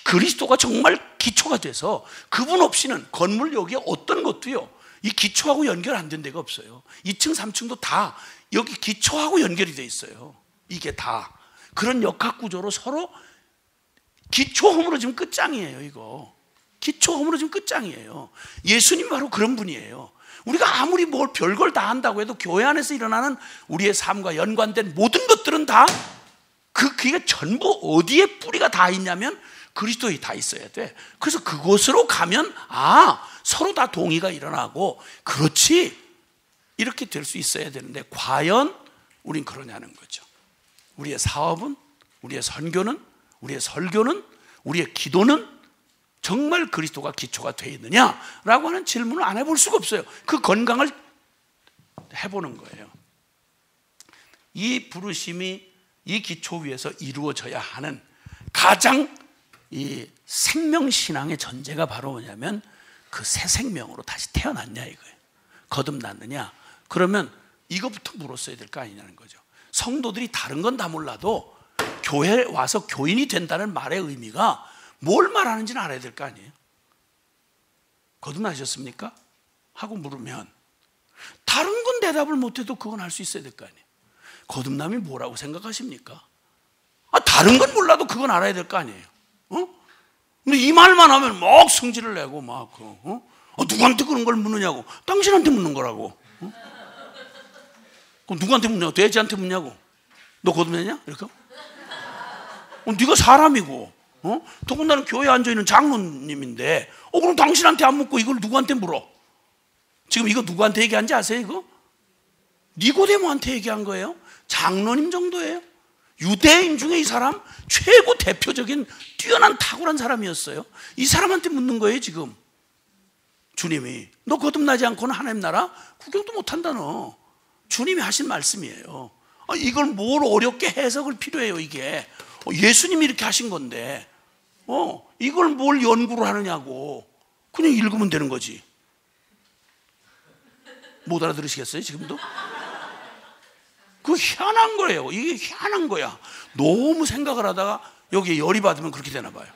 그리스도가 정말 기초가 돼서 그분 없이는 건물 여기에 어떤 것도요 이 기초하고 연결 안 된 데가 없어요. 2층 3층도 다 여기 기초하고 연결이 돼 있어요. 이게 다 그런 역학구조로 서로 기초 허물어지면 끝장이에요. 이거 기초 허물어지면 끝장이에요. 예수님 바로 그런 분이에요. 우리가 아무리 뭘 별걸 다 한다고 해도 교회 안에서 일어나는 우리의 삶과 연관된 모든 것들은 다 그게 전부 어디에 뿌리가 다 있냐면 그리스도에 다 있어야 돼. 그래서 그곳으로 가면 서로 다 동의가 일어나고 그렇지 이렇게 될 수 있어야 되는데 과연 우린 그러냐는 거죠. 우리의 사업은, 우리의 선교는, 우리의 설교는, 우리의 기도는 정말 그리스도가 기초가 되어 있느냐라고 하는 질문을 안 해볼 수가 없어요. 그 건강을 해보는 거예요. 이 부르심이 이 기초 위에서 이루어져야 하는 가장 이 생명신앙의 전제가 바로 뭐냐면 그 새 생명으로 다시 태어났냐 이거예요. 거듭났느냐. 그러면 이것부터 물었어야 될 거 아니냐는 거죠. 성도들이 다른 건 다 몰라도 교회에 와서 교인이 된다는 말의 의미가 뭘 말하는지는 알아야 될 거 아니에요. 거듭나셨습니까? 하고 물으면 다른 건 대답을 못해도 그건 할 수 있어야 될 거 아니에요. 거듭남이 뭐라고 생각하십니까? 다른 건 몰라도 그건 알아야 될 거 아니에요. 근데 이 말만 하면 막 성질을 내고 막 누구한테 그런 걸 묻느냐고. 당신한테 묻는 거라고. 그럼 누구한테 묻냐고? 돼지한테 묻냐고. 너 거듭났냐? 이렇게. 네가 사람이고 더군다나 교회에 앉아있는 장로님인데 그럼 당신한테 안 묻고 이걸 누구한테 물어? 지금 이거 누구한테 얘기한지 아세요? 이거? 니고데모한테 얘기한 거예요. 장로님 정도예요. 유대인 중에 이 사람 최고 대표적인 뛰어난 탁월한 사람이었어요. 이 사람한테 묻는 거예요. 지금 주님이 너 거듭나지 않고는 하나님 나라 구경도 못한다. 너 주님이 하신 말씀이에요. 이걸 뭘 어렵게 해석을 필요해요. 이게 예수님이 이렇게 하신 건데 이걸 뭘 연구를 하느냐고. 그냥 읽으면 되는 거지. 못 알아들으시겠어요? 지금도? 그 희한한 거예요. 이게 희한한 거야. 너무 생각을 하다가 여기에 열이 받으면 그렇게 되나 봐요.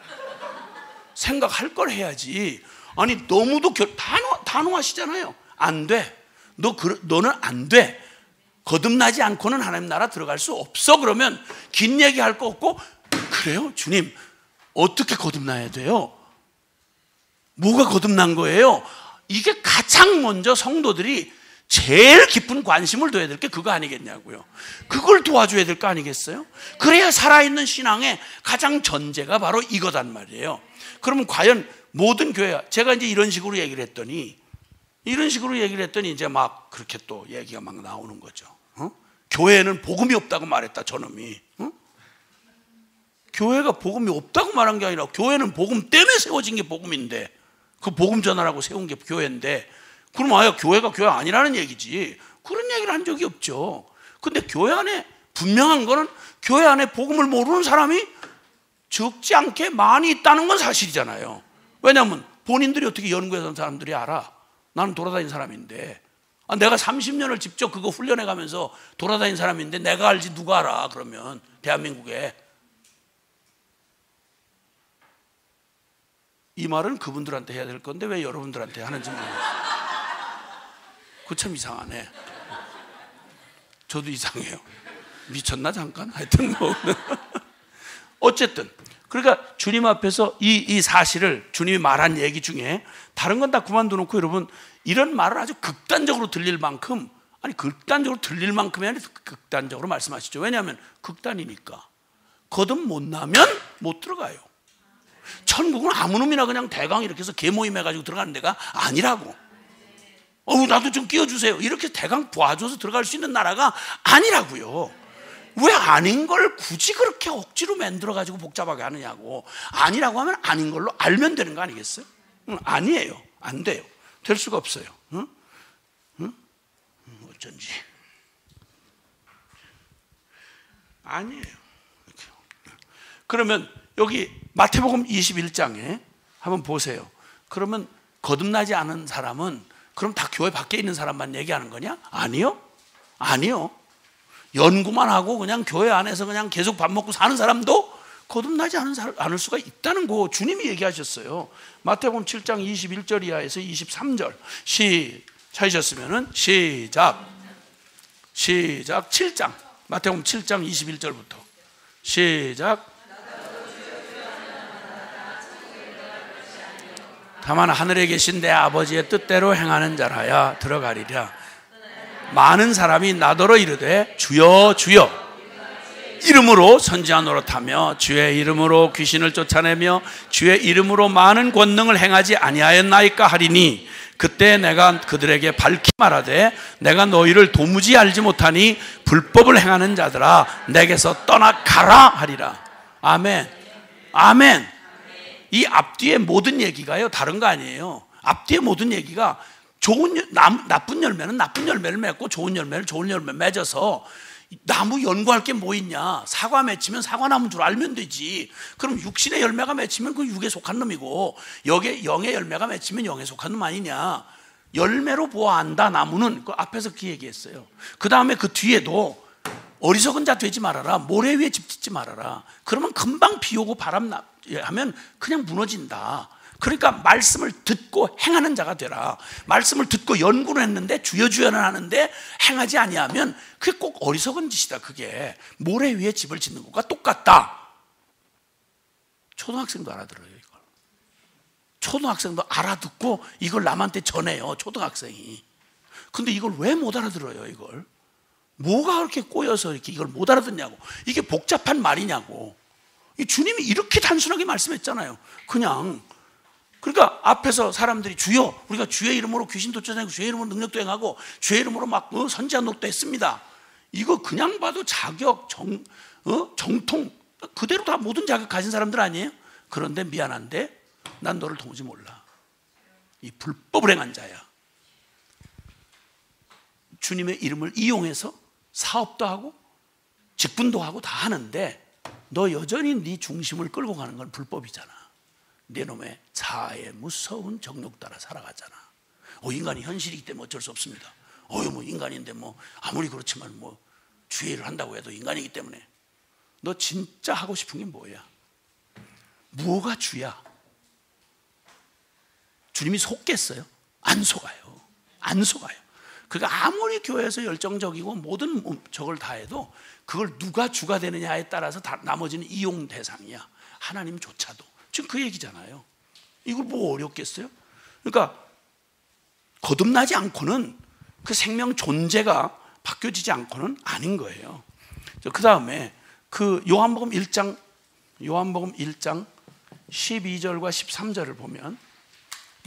생각할 걸 해야지. 아니 너무도 단호하시잖아요. 안 돼. 너는 안 돼. 거듭나지 않고는 하나님 나라 들어갈 수 없어. 그러면 긴 얘기할 거 없고, 그래요? 주님, 어떻게 거듭나야 돼요? 뭐가 거듭난 거예요? 이게 가장 먼저 성도들이 제일 깊은 관심을 둬야 될 게 그거 아니겠냐고요. 그걸 도와줘야 될 거 아니겠어요? 그래야 살아있는 신앙의 가장 전제가 바로 이거단 말이에요. 그러면 과연 모든 교회가, 제가 이제 이런 식으로 얘기를 했더니 이제 막 그렇게 또 얘기가 막 나오는 거죠. 교회는 복음이 없다고 말했다, 저놈이. 교회가 복음이 없다고 말한 게 아니라 교회는 복음 때문에 세워진 게 복음인데, 그 복음 전하라고 세운 게 교회인데, 그럼 아예 교회가 교회 아니라는 얘기지. 그런 얘기를 한 적이 없죠. 근데 교회 안에 분명한 거는 교회 안에 복음을 모르는 사람이 적지 않게 많이 있다는 건 사실이잖아요. 왜냐하면 본인들이 어떻게 연구해서 사람들이 알아? 나는 돌아다닌 사람인데, 내가 30년을 직접 그거 훈련해 가면서 돌아다닌 사람인데 내가 알지 누가 알아? 그러면 대한민국에. 이 말은 그분들한테 해야 될 건데 왜 여러분들한테 하는지 모르겠어요. 그거 참 이상하네. 저도 이상해요. 미쳤나 잠깐? 하여튼 뭐 어쨌든 그러니까 주님 앞에서 이 사실을 주님이 말한 얘기 중에 다른 건 다 그만둬놓고 여러분 이런 말을 아주 극단적으로 들릴 만큼, 아니 극단적으로 들릴 만큼이 아니라 극단적으로 말씀하시죠. 왜냐하면 극단이니까. 거듭 못 나면 못 들어가요. 천국은 아무 놈이나 그냥 대강 이렇게 해서 개모임 해가지고 들어가는 데가 아니라고. 나도 좀 끼워주세요. 이렇게 대강 봐줘서 들어갈 수 있는 나라가 아니라고요. 왜 아닌 걸 굳이 그렇게 억지로 만들어가지고 복잡하게 하느냐고. 아니라고 하면 아닌 걸로 알면 되는 거 아니겠어요? 아니에요. 안 돼요. 될 수가 없어요. 응? 어쩐지. 아니에요. 그러면 여기 마태복음 21장에 한번 보세요. 그러면 거듭나지 않은 사람은 그럼 다 교회 밖에 있는 사람만 얘기하는 거냐? 아니요. 연구만 하고 그냥 교회 안에서 그냥 계속 밥 먹고 사는 사람도 거듭나지 않을 수가 있다는 거 주님이 얘기하셨어요. 마태복음 7장 21절 이하에서 23절 찾으셨으면 시작 7장 마태복음 7장 21절부터 시작. 다만 하늘에 계신 내 아버지의 뜻대로 행하는 자라야 들어가리라. 많은 사람이 나더러 이르되 주여 주여 이름으로 선지자 노릇하며 주의 이름으로 귀신을 쫓아내며 주의 이름으로 많은 권능을 행하지 아니하였나이까 하리니 그때 내가 그들에게 밝히 말하되 내가 너희를 도무지 알지 못하니 불법을 행하는 자들아 내게서 떠나가라 하리라. 아멘. 아멘. 이 앞뒤의 모든 얘기가요 다른 거 아니에요. 앞뒤의 모든 얘기가 나쁜 열매는 나쁜 열매를 맺고 좋은 열매를 좋은 열매 맺어서 나무 연구할 게 뭐 있냐. 사과 맺히면 사과나무인 줄 알면 되지. 그럼 육신의 열매가 맺히면 그 육에 속한 놈이고 영의 열매가 맺히면 영에 속한 놈 아니냐. 열매로 보아한다. 나무는 그 앞에서 그 얘기했어요. 그 다음에 그 뒤에도 어리석은 자 되지 말아라. 모래 위에 집 짓지 말아라. 그러면 금방 비 오고 바람 하면 그냥 무너진다. 그러니까 말씀을 듣고 행하는 자가 되라. 말씀을 듣고 연구를 했는데 주여 주여는 하는데 행하지 아니하면 그게 꼭 어리석은 짓이다. 그게 모래 위에 집을 짓는 것과 똑같다. 초등학생도 알아들어요 이걸. 초등학생도 알아듣고 이걸 남한테 전해요 초등학생이. 근데 이걸 왜 못 알아들어요 이걸? 뭐가 그렇게 꼬여서 이렇게 이걸 못 알아듣냐고. 이게 복잡한 말이냐고. 주님이 이렇게 단순하게 말씀했잖아요. 그러니까 앞에서 사람들이 주여, 우리가 주의 이름으로 귀신도 쫓아내고 주의 이름으로 능력도 행하고 주의 이름으로 막 선지자 노릇도 했습니다. 이거 그냥 봐도 자격, 정통 그대로 다 모든 자격 가진 사람들 아니에요? 그런데 미안한데 난 너를 도무지 몰라. 이 불법을 행한 자야. 주님의 이름을 이용해서 사업도 하고 직분도 하고 다 하는데 너 여전히 네 중심을 끌고 가는 건 불법이잖아. 네 놈의 자아의 무서운 정욕 따라 살아가잖아. 인간이 현실이기 때문에 어쩔 수 없습니다. 뭐 인간인데 뭐 아무리 그렇지만 뭐 주의 일을 한다고 해도 인간이기 때문에. 너 진짜 하고 싶은 게 뭐야? 뭐가 주야? 주님이 속겠어요? 안 속아요. 안 속아요. 그러니까 아무리 교회에서 열정적이고 모든 저걸 다 해도 그걸 누가 주가 되느냐에 따라서 나머지는 이용 대상이야. 하나님조차도. 지금 그 얘기잖아요. 이걸 뭐 어렵겠어요? 그러니까 거듭나지 않고는 그 생명 존재가 바뀌어지지 않고는 아닌 거예요. 그 다음에 그 요한복음 1장 12절과 13절을 보면,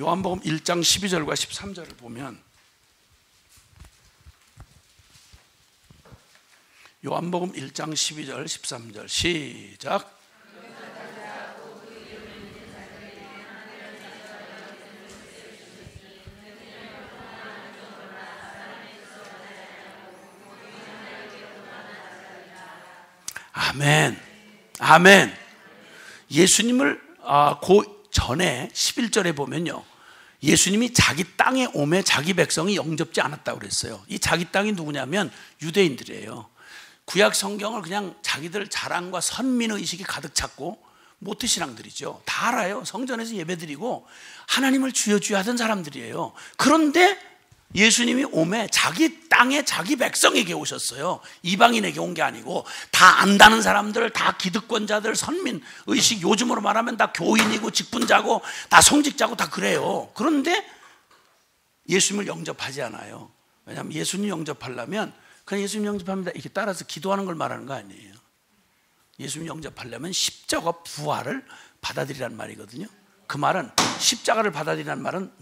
요한복음 1장 12절과 13절을 보면, 요한복음 1장 12절 13절 시작. 아멘. 아멘. 예수님을 그 전에 11절에 보면요, 예수님이 자기 땅에 오매 자기 백성이 영접지 않았다고 그랬어요. 이 자기 땅이 누구냐면 유대인들이에요. 구약 성경을 그냥 자기들 자랑과 선민의식이 가득 찼고 모태신앙들이죠. 다 알아요. 성전에서 예배드리고 하나님을 주여 주여 하던 사람들이에요. 그런데 예수님이 오매 자기 땅에 자기 백성에게 오셨어요. 이방인에게 온 게 아니고, 다 안다는 사람들, 다 기득권자들, 선민의식, 요즘으로 말하면 다 교인이고 직분자고 다 성직자고 다 그래요. 그런데 예수님을 영접하지 않아요. 왜냐하면 예수님 영접하려면 그냥 예수님 영접합니다 이렇게 따라서 기도하는 걸 말하는 거 아니에요. 예수님 영접하려면 십자가 부활을 받아들이라는 말이거든요. 그 말은, 십자가를 받아들이라는 말은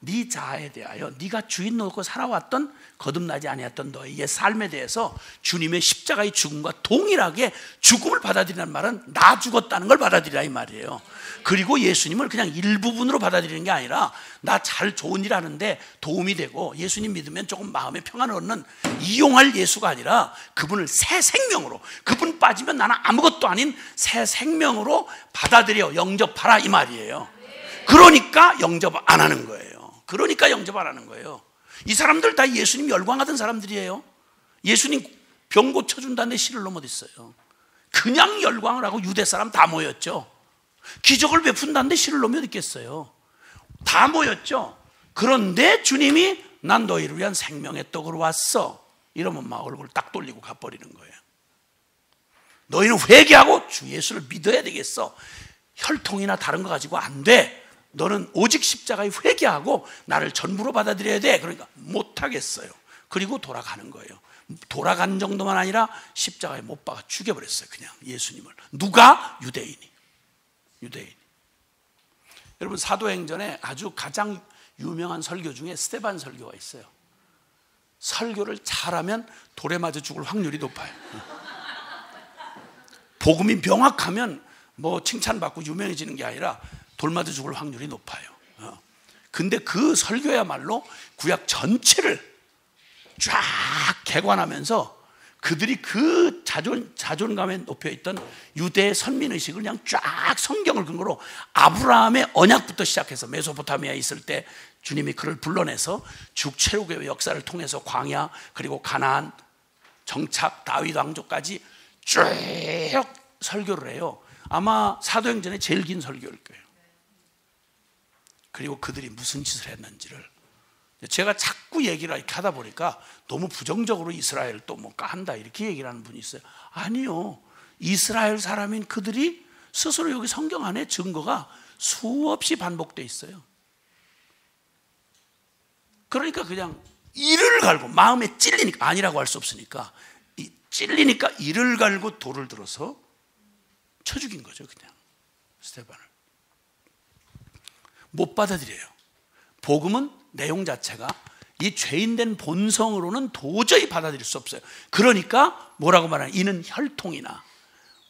네 자아에 대하여, 네가 주인 놓고 살아왔던 거듭나지 아니했던 너의 삶에 대해서 주님의 십자가의 죽음과 동일하게 죽음을 받아들이는 말은 나 죽었다는 걸 받아들이라 이 말이에요. 그리고 예수님을 그냥 일부분으로 받아들이는 게 아니라 나 잘 좋은 일 하는데 도움이 되고 예수님 믿으면 조금 마음에 평안을 얻는 이용할 예수가 아니라 그분을 새 생명으로, 그분 빠지면 나는 아무것도 아닌 새 생명으로 받아들여 영접하라 이 말이에요. 그러니까 영접 안 하는 거예요. 그러니까 영접 안 하는 거예요. 이 사람들 다 예수님 열광하던 사람들이에요. 예수님 병 고쳐준다는데 시를 놈 어디 있어요? 그냥 열광을 하고 유대 사람 다 모였죠. 기적을 베푼다는데 시를 놈이 어디 있겠어요? 다 모였죠. 그런데 주님이 난 너희를 위한 생명의 떡으로 왔어 이러면 막 얼굴 딱 돌리고 가버리는 거예요. 너희는 회개하고 주 예수를 믿어야 되겠어. 혈통이나 다른 거 가지고 안 돼. 너는 오직 십자가에 회개하고 나를 전부로 받아들여야 돼. 그러니까 못하겠어요. 그리고 돌아가는 거예요. 돌아간 정도만 아니라 십자가에 못 박아 죽여버렸어요. 그냥 예수님을. 누가? 유대인이. 여러분, 사도행전에 아주 가장 유명한 설교 중에 스데반 설교가 있어요. 설교를 잘하면 돌에 맞아 죽을 확률이 높아요. 복음이 명확하면 뭐 칭찬받고 유명해지는 게 아니라 돌 맞아 죽을 확률이 높아요. 근데 그 설교야말로 구약 전체를 쫙 개관하면서 그들이 그 자존감에 높여있던 유대의 선민의식을 그냥 쫙 성경을 근거로 아브라함의 언약부터 시작해서 메소포타미아에 있을 때 주님이 그를 불러내서 죽최후의 역사를 통해서 광야, 그리고 가나안, 정착, 다윗 왕조까지 쭉 설교를 해요. 아마 사도행전의 제일 긴 설교일 거예요. 그리고 그들이 무슨 짓을 했는지를 제가 자꾸 얘기를 이렇게 하다 보니까 너무 부정적으로 이스라엘 또 뭐 깐다 이렇게 얘기를 하는 분이 있어요. 아니요, 이스라엘 사람인 그들이 스스로 여기 성경 안에 증거가 수없이 반복되어 있어요. 그러니까 그냥 이를 갈고, 마음에 찔리니까, 아니라고 할 수 없으니까 찔리니까 이를 갈고 돌을 들어서 쳐 죽인 거죠. 그냥 스데반을 못 받아들여요. 복음은 내용 자체가 이 죄인된 본성으로는 도저히 받아들일 수 없어요. 그러니까 뭐라고 말하냐, 이는 혈통이나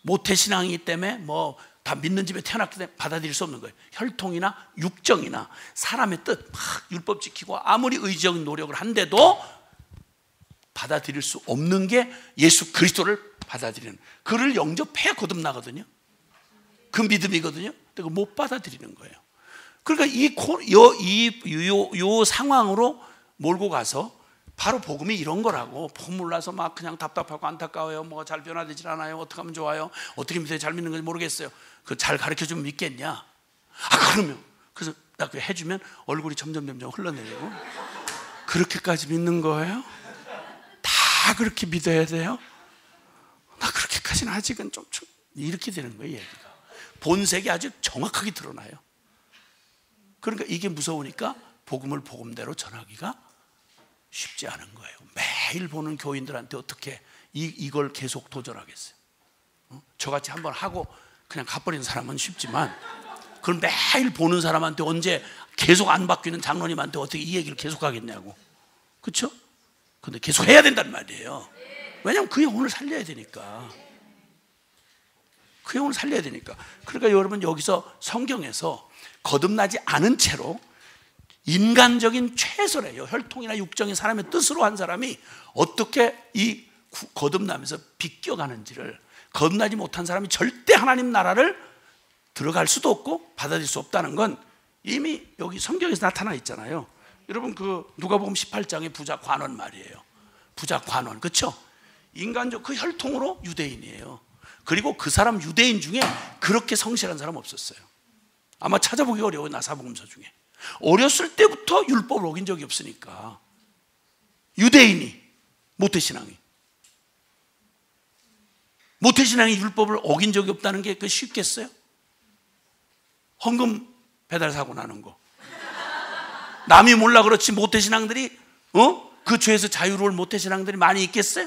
모태신앙이기 때문에 뭐 다 믿는 집에 태어났기 때문에 받아들일 수 없는 거예요. 혈통이나 육정이나 사람의 뜻, 막 율법 지키고 아무리 의지적인 노력을 한데도 받아들일 수 없는 게 예수 그리스도를 받아들이는, 그를 영접해야 거듭나거든요. 그 믿음이거든요. 근데 못 받아들이는 거예요. 그러니까 이 상황으로 몰고 가서 바로 복음이 이런 거라고. 복음 몰라서 막 그냥 답답하고 안타까워요. 뭐가 잘 변화되질 않아요. 어떻게 하면 좋아요? 어떻게 믿어야 잘 믿는 건지 모르겠어요. 그 잘 가르쳐주면 믿겠냐? 그러면 그래서 나 그 해주면 얼굴이 점점 흘러내리고 그렇게까지 믿는 거예요? 다 그렇게 믿어야 돼요? 나 그렇게까지는 아직은 좀 이렇게 되는 거예요. 얘기가 본색이 아주 정확하게 드러나요. 그러니까 이게 무서우니까 복음을 복음대로 전하기가 쉽지 않은 거예요. 매일 보는 교인들한테 어떻게 이걸 계속 도전하겠어요? 저같이 한번 하고 그냥 가버리는 사람은 쉽지만 그걸 매일 보는 사람한테 언제 계속 안 바뀌는 장로님한테 어떻게 이 얘기를 계속 하겠냐고. 그렇죠? 근데 계속 해야 된단 말이에요. 왜냐하면 그 영혼을 살려야 되니까. 그 영혼을 살려야 되니까. 그러니까 여러분 여기서 성경에서 거듭나지 않은 채로 인간적인 최선의 혈통이나 육정인 사람의 뜻으로 한 사람이 어떻게 이 거듭나면서 비껴가는지를, 거듭나지 못한 사람이 절대 하나님 나라를 들어갈 수도 없고 받아들일 수 없다는 건 이미 여기 성경에서 나타나 있잖아요. 여러분 그 누가복음 18장의 부자 관원 말이에요. 부자 관원, 그렇죠? 인간적 그 혈통으로 유대인이에요. 그리고 그 사람 유대인 중에 그렇게 성실한 사람 없었어요. 아마 찾아보기 어려워요. 나사복음서 중에. 어렸을 때부터 율법을 어긴 적이 없으니까. 유대인이 모태신앙이 율법을 어긴 적이 없다는 게 그 쉽겠어요? 헌금 배달 사고 나는 거 남이 몰라 그렇지 모태신앙들이 그 죄에서 자유로울 모태신앙들이 많이 있겠어요?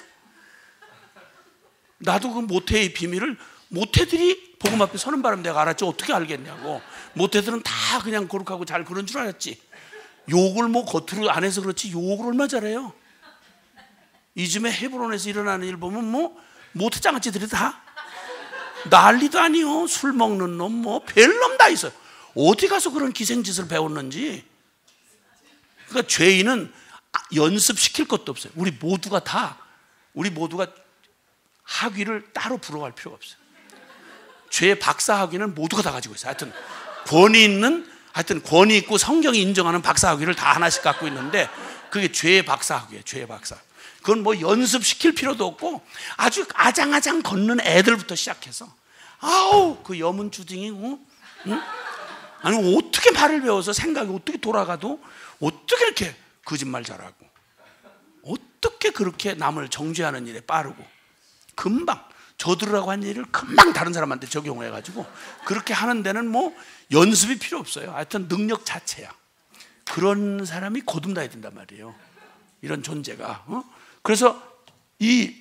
나도 그 모태의 비밀을 모태들이 복음 앞에 서는 바람 내가 알았지 어떻게 알겠냐고. 모태들은 다 그냥 거룩하고 잘 그런 줄 알았지. 욕을 뭐 겉으로 안 해서 그렇지 욕을 얼마나 잘해요. 이즘에 헤브론에서 일어나는 일 보면 뭐 모태장아찌들이 다 난리도 아니요. 술 먹는 놈 뭐 별놈 다 있어요. 어디 가서 그런 기생짓을 배웠는지. 그러니까 죄인은 연습시킬 것도 없어요. 우리 모두가 학위를 따로 부러워할 필요가 없어요. 죄의 박사 학위는 모두가 다 가지고 있어요. 하여튼 권위 있고 성경이 인정하는 박사 학위를 다 하나씩 갖고 있는데 그게 죄의 박사 학위예요. 죄의 박사. 그건 뭐 연습시킬 필요도 없고 아주 아장아장 걷는 애들부터 시작해서 아우 그 여문 주둥이 응? 아니 어떻게 말을 배워서 생각이 어떻게 돌아가도 어떻게 이렇게 거짓말 잘하고 어떻게 그렇게 남을 정죄하는 일에 빠르고 금방 저들으라고 한 일을 금방 다른 사람한테 적용해가지고 그렇게 하는 데는 뭐 연습이 필요 없어요. 하여튼 능력 자체야. 그런 사람이 거듭나야 된단 말이에요. 이런 존재가. 그래서 이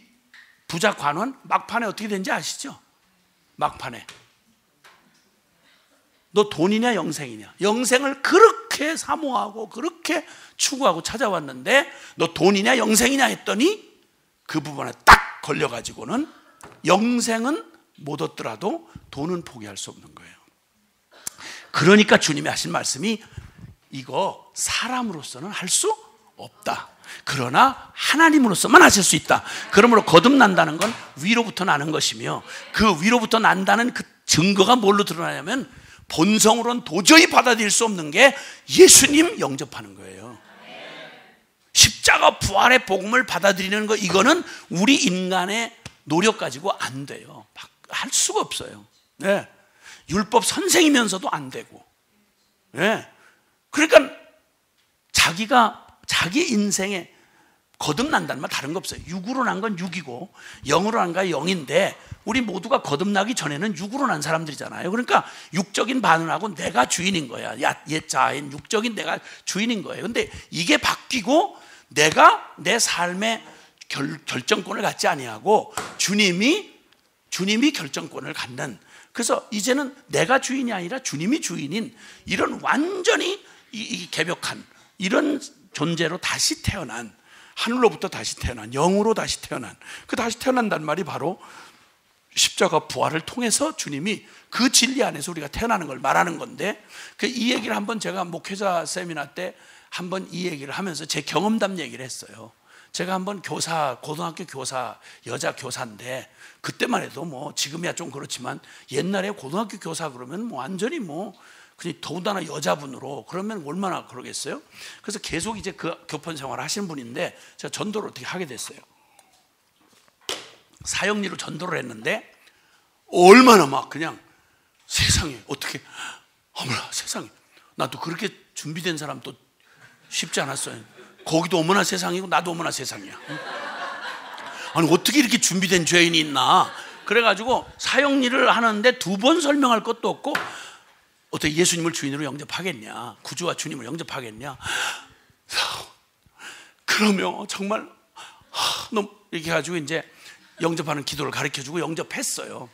부자 관원 막판에 어떻게 된지 아시죠? 막판에 너 돈이냐 영생이냐. 영생을 그렇게 사모하고 그렇게 추구하고 찾아왔는데 너 돈이냐 영생이냐 했더니 그 부분에 딱 걸려가지고는 영생은 못 얻더라도 돈은 포기할 수 없는 거예요. 그러니까 주님이 하신 말씀이 이거 사람으로서는 할 수 없다. 그러나 하나님으로서만 하실 수 있다. 그러므로 거듭난다는 건 위로부터 나는 것이며 그 위로부터 난다는 그 증거가 뭘로 드러나냐면 본성으로는 도저히 받아들일 수 없는 게 예수님 영접하는 거예요. 십자가 부활의 복음을 받아들이는 거 이거는 우리 인간의 노력 가지고 안 돼요. 할 수가 없어요. 네. 율법 선생이면서도 안 되고. 네. 그러니까 자기 인생에 거듭난다는 말 다른 거 없어요. 육으로 난 건 육이고 영으로 난 건 영인데 우리 모두가 거듭나기 전에는 육으로 난 사람들이잖아요. 그러니까 육적인 반응하고 내가 주인인 거야. 옛자인 육적인 내가 주인인 거예요. 근데 이게 바뀌고 내가 내 삶의 결정권을 갖지 아니하고 주님이 결정권을 갖는. 그래서 이제는 내가 주인이 아니라 주님이 주인인 이런 완전히 이 개벽한 이런 존재로 다시 태어난, 하늘로부터 다시 태어난, 영으로 다시 태어난, 그 다시 태어난다는 말이 바로 십자가 부활을 통해서 주님이 그 진리 안에서 우리가 태어나는 걸 말하는 건데, 이 얘기를 한번 제가 목회자 세미나 때 한번 이 얘기를 하면서 제 경험담 얘기를 했어요. 제가 한번 고등학교 교사, 여자 교사인데 그때만 해도 뭐 지금이야 좀 그렇지만 옛날에 고등학교 교사 그러면 뭐 완전히 뭐 그냥 더군다나 여자분으로 그러면 얼마나 그러겠어요? 그래서 계속 이제 그 교편 생활을 하시는 분인데 제가 전도를 어떻게 하게 됐어요. 사형리로 전도를 했는데 얼마나 막 그냥 세상에 어떻게 어머나 세상에 나도 그렇게 준비된 사람 또 쉽지 않았어요. 거기도 어머나 세상이고 나도 어머나 세상이야. 아니 어떻게 이렇게 준비된 죄인이 있나. 그래가지고 사형리를 하는데 2번 설명할 것도 없고 어떻게 예수님을 주인으로 영접하겠냐, 구주와 주님을 영접하겠냐. 그러면 정말 너무 이렇게 해가지고 이제 영접하는 기도를 가르쳐주고 영접했어요.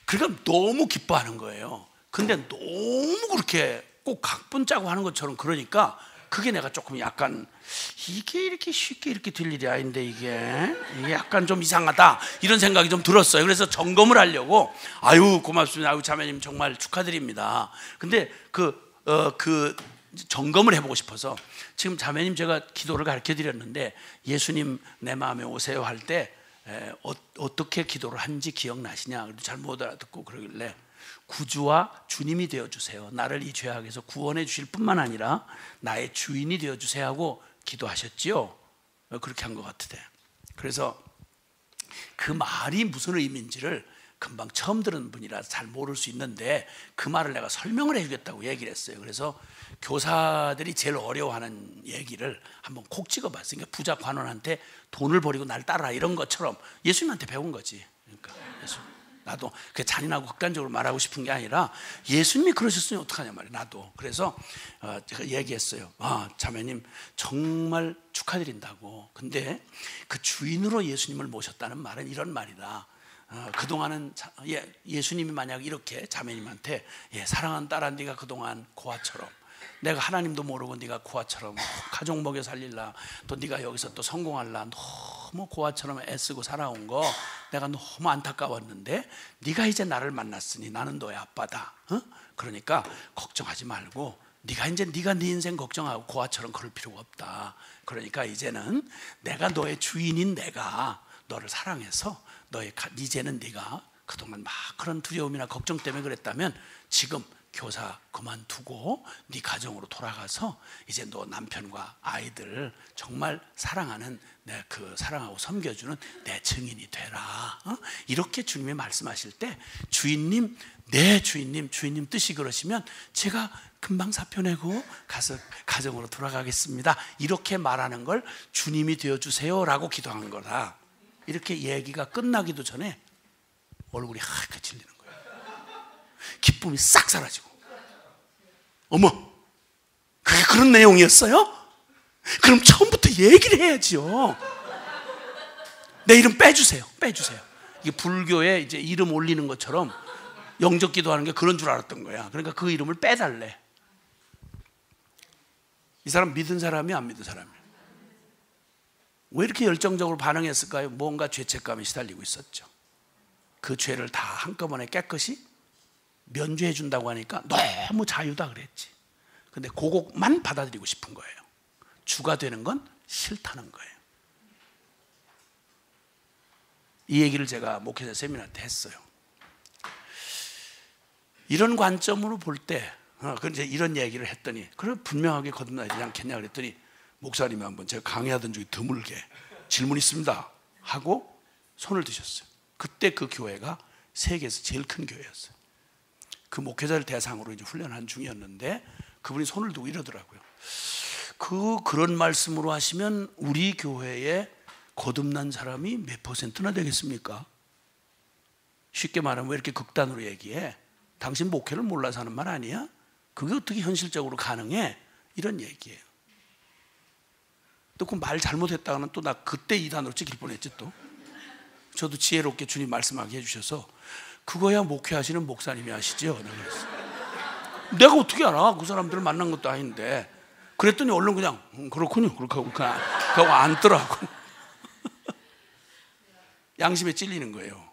그러니까 너무 기뻐하는 거예요. 근데 너무 그렇게 꼭 각본 짜고 하는 것처럼 그러니까 그게 내가 조금 약간 이게 이렇게 쉽게 이렇게 될 일이 아닌데 이게 약간 좀 이상하다 이런 생각이 좀 들었어요. 그래서 점검을 하려고 아유 고맙습니다. 아유 자매님 정말 축하드립니다. 근데 그 점검을 해보고 싶어서 지금 자매님 제가 기도를 가르쳐 드렸는데 예수님 내 마음에 오세요 할 때 어떻게 기도를 한지 기억나시냐? 그래도 잘 못 알아듣고 그러길래 구주와 주님이 되어주세요. 나를 이 죄악에서 구원해 주실 뿐만 아니라 나의 주인이 되어주세요 하고 기도하셨지요. 그렇게 한 것 같으대. 그래서 그 말이 무슨 의미인지를 금방 처음 들은 분이라 잘 모를 수 있는데 그 말을 내가 설명을 해주겠다고 얘기를 했어요. 그래서 교사들이 제일 어려워하는 얘기를 한번 콕 찍어봤어요. 그러니까 부자 관원한테 돈을 버리고 날 따라 이런 것처럼 예수님한테 배운 거지. 그러니까 나도 그 잔인하고 극단적으로 말하고 싶은 게 아니라 예수님이 그러셨으니 어떡하냐 말이야. 나도 그래서 제가 얘기했어요. 자매님 정말 축하드린다고. 근데 그 주인으로 예수님을 모셨다는 말은 이런 말이다. 그동안은 예수님이 만약 이렇게 자매님한테 사랑하는 딸아 네가 그동안 고아처럼 내가 하나님도 모르고 네가 고아처럼 가족 먹여 살릴라 또 네가 여기서 또 성공할라 너무 고아처럼 애쓰고 살아온 거 내가 너무 안타까웠는데 네가 이제 나를 만났으니 나는 너의 아빠다. 그러니까 걱정하지 말고 네가 네 인생 걱정하고 고아처럼 그럴 필요가 없다. 그러니까 이제는 내가 너의 주인인 내가 너를 사랑해서 이제는 네가 그동안 막 그런 두려움이나 걱정 때문에 그랬다면 지금 교사 그만두고 네 가정으로 돌아가서 이제 너 남편과 아이들 정말 사랑하는 사랑하고 섬겨주는 내 증인이 되라. 이렇게 주님이 말씀하실 때 주인님 주인님 뜻이 그러시면 제가 금방 사표 내고 가서 가정으로 돌아가겠습니다. 이렇게 말하는 걸 주님이 되어주세요라고 기도한 거다. 이렇게 얘기가 끝나기도 전에 얼굴이 하얗게 질리는 거예요. 기쁨이 싹 사라지고. 어머, 그게 그런 내용이었어요? 그럼 처음부터 얘기를 해야지요. 내 이름 빼주세요. 이게 불교에 이제 이름 올리는 것처럼 영접 기도하는 게 그런 줄 알았던 거야. 그러니까 그 이름을 빼달래. 이 사람 믿은 사람이 안 믿은 사람이야. 왜 이렇게 열정적으로 반응했을까요? 뭔가 죄책감에 시달리고 있었죠. 그 죄를 다 한꺼번에 깨끗이 면죄해 준다고 하니까 너무 자유다 그랬지. 근데 그것만 받아들이고 싶은 거예요. 주가 되는 건 싫다는 거예요. 이 얘기를 제가 목회자 세미나 때 했어요. 이런 관점으로 볼 때 이제 이런 얘기를 했더니 그래 분명하게 거듭나야 되지 않겠냐 그랬더니 목사님이 한번 제가 강의하던 중에 드물게 질문 있습니다 하고 손을 드셨어요. 그때 그 교회가 세계에서 제일 큰 교회였어요. 그 목회자를 대상으로 이제 훈련한 중이었는데 그분이 손을 두고 이러더라고요. 그런 말씀으로 하시면 우리 교회에 거듭난 사람이 몇 %나 되겠습니까? 쉽게 말하면 왜 이렇게 극단으로 얘기해? 당신 목회를 몰라서 하는 말 아니야? 그게 어떻게 현실적으로 가능해? 이런 얘기예요. 또 그 말 잘못했다가는 또 나 그때 이단으로 찍힐 뻔했지 또. 저도 지혜롭게 주님 말씀하게 해주셔서 그거야 목회하시는 목사님이 하시죠. 내가 어떻게 알아? 그 사람들을 만난 것도 아닌데. 그랬더니 얼른 그냥 그렇군요. 그렇게 하고 앉더라고. 양심에 찔리는 거예요.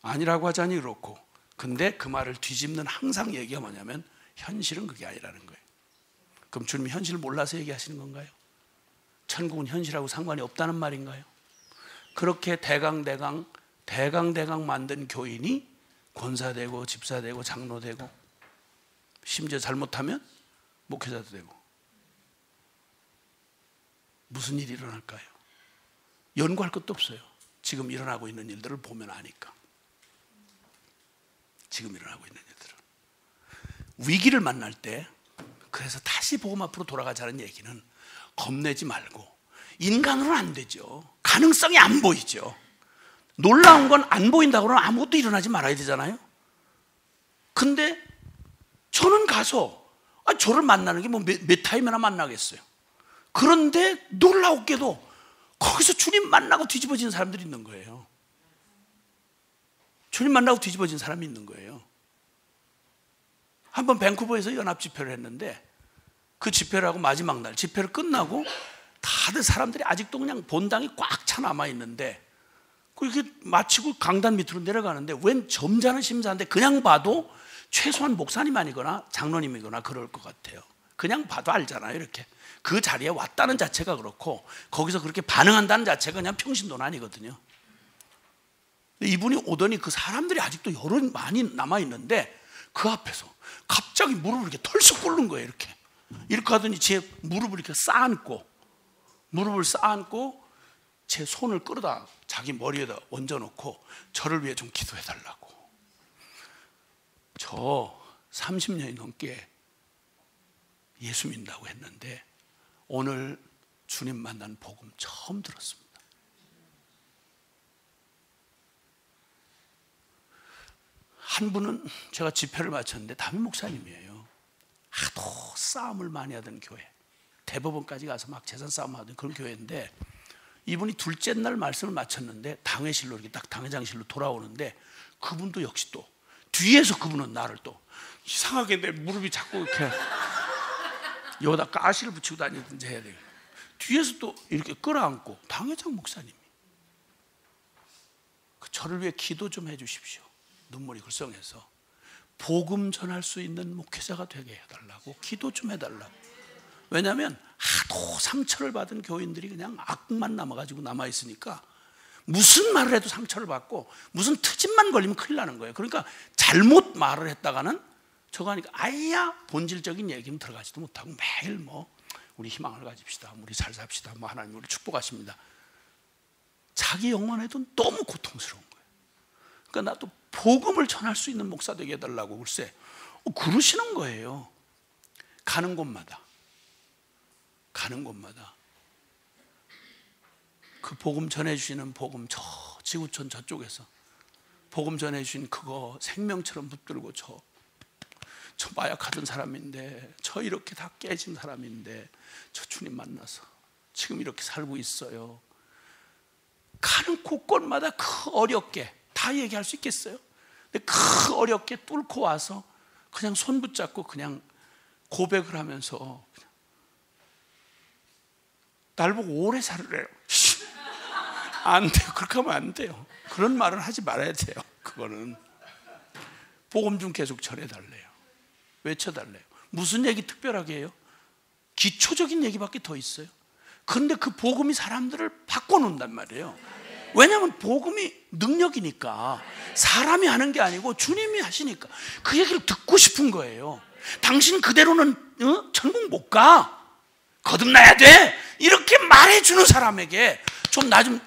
아니라고 하자니 그렇고. 근데 그 말을 뒤집는 항상 얘기가 뭐냐면 현실은 그게 아니라는 거예요. 그럼 주님이 현실을 몰라서 얘기하시는 건가요? 천국은 현실하고 상관이 없다는 말인가요? 그렇게 대강대강 만든 교인이 권사되고 집사되고 장로되고 심지어 잘못하면 목회자도 되고 무슨 일이 일어날까요? 연구할 것도 없어요. 지금 일어나고 있는 일들을 보면 아니까. 지금 일어나고 있는 일들은 위기를 만날 때 그래서 다시 복음 앞으로 돌아가자는 얘기는 겁내지 말고. 인간으로는 안 되죠. 가능성이 안 보이죠. 놀라운 건 안 보인다고 그러면 아무것도 일어나지 말아야 되잖아요. 근데 저는 가서 저를 만나는 게 뭐 몇 타임이나 만나겠어요. 그런데 놀라웠게도 거기서 주님 만나고 뒤집어진 사람들이 있는 거예요. 주님 만나고 뒤집어진 사람이 있는 거예요. 한번 밴쿠버에서 연합 집회를 했는데 그 집회를 하고 마지막 날 집회를 끝나고 다들 사람들이 아직도 그냥 본당이 꽉 차 남아 있는데 그렇게 마치고 강단 밑으로 내려가는데 웬 점잖은 심사인데 그냥 봐도 최소한 목사님 아니거나 장로님이거나 그럴 것 같아요. 그냥 봐도 알잖아요. 이렇게 그 자리에 왔다는 자체가 그렇고 거기서 그렇게 반응한다는 자체가 그냥 평신도는 아니거든요. 이분이 오더니 그 사람들이 아직도 여러 많이 남아있는데 그 앞에서 갑자기 무릎을 이렇게 털썩 꿇는 거예요. 이렇게 하더니 제 무릎을 이렇게 무릎을 쌓아안고 제 손을 끌어다 자기 머리에다 얹어놓고 저를 위해 좀 기도해달라고. 저 30년이 넘게 예수 믿는다고 했는데 오늘 주님 만난 복음 처음 들었습니다. 한 분은 제가 집회를 마쳤는데 담임 목사님이에요. 하도 싸움을 많이 하던 교회, 대법원까지 가서 막 재산 싸움 하던 그런 교회인데 이분이 둘째 날 말씀을 마쳤는데 당회실로 이렇게 딱 당회장실로 돌아오는데 그분도 역시 또 뒤에서 그분은 나를 또 이상하게 내 무릎이 자꾸 이렇게 여기다 가시를 붙이고 다니든지 해야 돼요. 뒤에서 또 이렇게 끌어안고 당회장 목사님이 저를 위해 기도 좀 해주십시오. 눈물이 글썽해서 복음 전할 수 있는 목회자가 되게 해달라고 기도 좀 해달라고. 왜냐하면 하도 상처를 받은 교인들이 그냥 악만 남아가지고 남아있으니까 무슨 말을 해도 상처를 받고 무슨 트집만 걸리면 큰일 나는 거예요. 그러니까 잘못 말을 했다가는 저거 하니까 아야 본질적인 얘기는 들어가지도 못하고 매일 뭐 우리 희망을 가집시다, 우리 잘 삽시다, 뭐 하나님 우리 축복하십니다. 자기 영혼에도 너무 고통스러운 거예요. 그러니까 나도 복음을 전할 수 있는 목사 되게 해달라고 글쎄 그러시는 거예요. 가는 곳마다 그 복음 전해주시는 복음 저 지구촌 저쪽에서 복음 전해주신 그거 생명처럼 붙들고 저 마약하던 사람인데 저 이렇게 다 깨진 사람인데 저 주님 만나서 지금 이렇게 살고 있어요. 가는 곳곳마다 그 어렵게 다 얘기할 수 있겠어요? 근데 그 어렵게 뚫고 와서 그냥 손 붙잡고 그냥 고백을 하면서 날 보고 오래 살으래요. 안 돼요. 그렇게 하면 안 돼요. 그런 말은 하지 말아야 돼요. 그거는 복음 좀 계속 전해달래요. 외쳐달래요. 무슨 얘기 특별하게 해요? 기초적인 얘기밖에 더 있어요. 그런데 그 복음이 사람들을 바꿔놓는단 말이에요. 왜냐하면 복음이 능력이니까 사람이 하는 게 아니고 주님이 하시니까 그 얘기를 듣고 싶은 거예요. 당신 그대로는 천국 못 가. 거듭나야 돼. 이렇게 말해주는 사람에게 좀 나 좀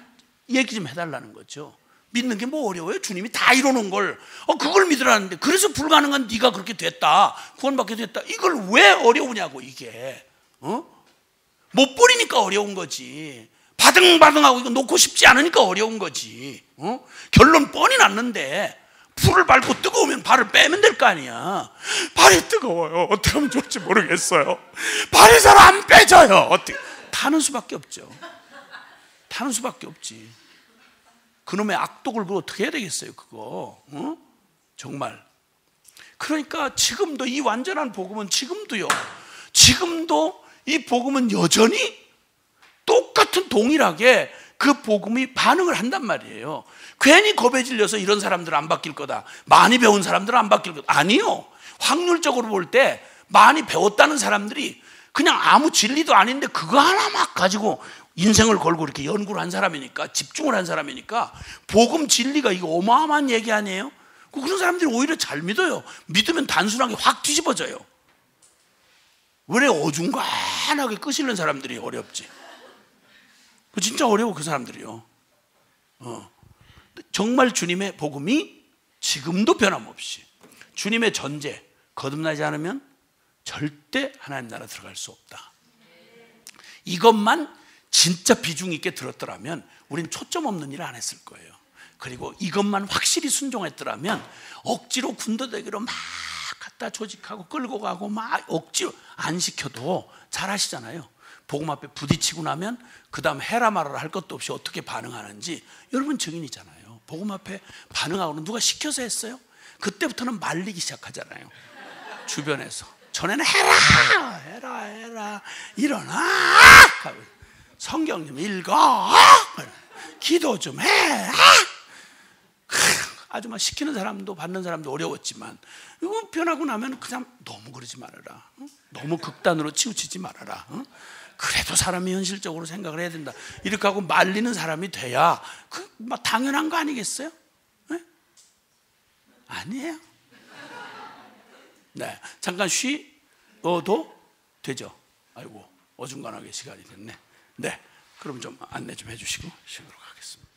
얘기 좀 해달라는 거죠. 믿는 게 뭐 어려워요? 주님이 다 이뤄놓은 걸 그걸 믿으라는데 그래서 불가능한 네가 그렇게 됐다, 구원받게 됐다, 이걸 왜 어려우냐고. 이게 못 버리니까 어려운 거지. 바등바등하고 이거 놓고 싶지 않으니까 어려운 거지. 결론 뻔히 났는데 불을 밟고 뜨거우면 발을 빼면 될 거 아니야. 발이 뜨거워요. 어떻게 하면 좋을지 모르겠어요. 발이 잘 안 빼져요. 어떻게 타는 수밖에 없죠. 타는 수밖에 없지. 그놈의 악독을 그거 어떻게 해야 되겠어요, 그거. 정말. 그러니까 지금도 이 완전한 복음은 지금도 이 복음은 여전히 똑같은 동일하게 그 복음이 반응을 한단 말이에요. 괜히 겁에 질려서 이런 사람들은 안 바뀔 거다, 많이 배운 사람들은 안 바뀔 거다. 아니요. 확률적으로 볼 때 많이 배웠다는 사람들이 그냥 아무 진리도 아닌데 그거 하나 막 가지고 인생을 걸고 이렇게 연구를 한 사람이니까, 집중을 한 사람이니까 복음 진리가 이거 어마어마한 얘기 아니에요? 그런 사람들이 오히려 잘 믿어요. 믿으면 단순하게 확 뒤집어져요. 왜 어중간하게 끄실는 사람들이 어렵지? 진짜 어려워, 그 사람들이요. 정말 주님의 복음이 지금도 변함없이, 주님의 전제, 거듭나지 않으면 절대 하나님 나라 들어갈 수 없다. 이것만 진짜 비중 있게 들었더라면 우린 초점 없는 일을 안 했을 거예요. 그리고 이것만 확실히 순종했더라면 억지로 군더더기로 막 갖다 조직하고 끌고 가고 막 억지로 안 시켜도 잘 하시잖아요. 복음 앞에 부딪히고 나면 그 다음 해라 말아라 할 것도 없이 어떻게 반응하는지 여러분 증인이잖아요. 복음 앞에 반응하고는 누가 시켜서 했어요? 그때부터는 말리기 시작하잖아요. 주변에서 전에는 해라 일어나 성경 좀 읽어 기도 좀 해. 아주 막 시키는 사람도 받는 사람도 어려웠지만 이거 변하고 나면 그냥 너무 그러지 말아라. 너무 극단으로 치우치지 말아라. 그래도 사람이 현실적으로 생각을 해야 된다. 이렇게 하고 말리는 사람이 돼야 막 당연한 거 아니겠어요? 네? 아니에요. 네, 잠깐 쉬어도 되죠. 아이고 어중간하게 시간이 됐네. 네, 그럼 좀 안내 좀 해주시고 쉬도록 하겠습니다.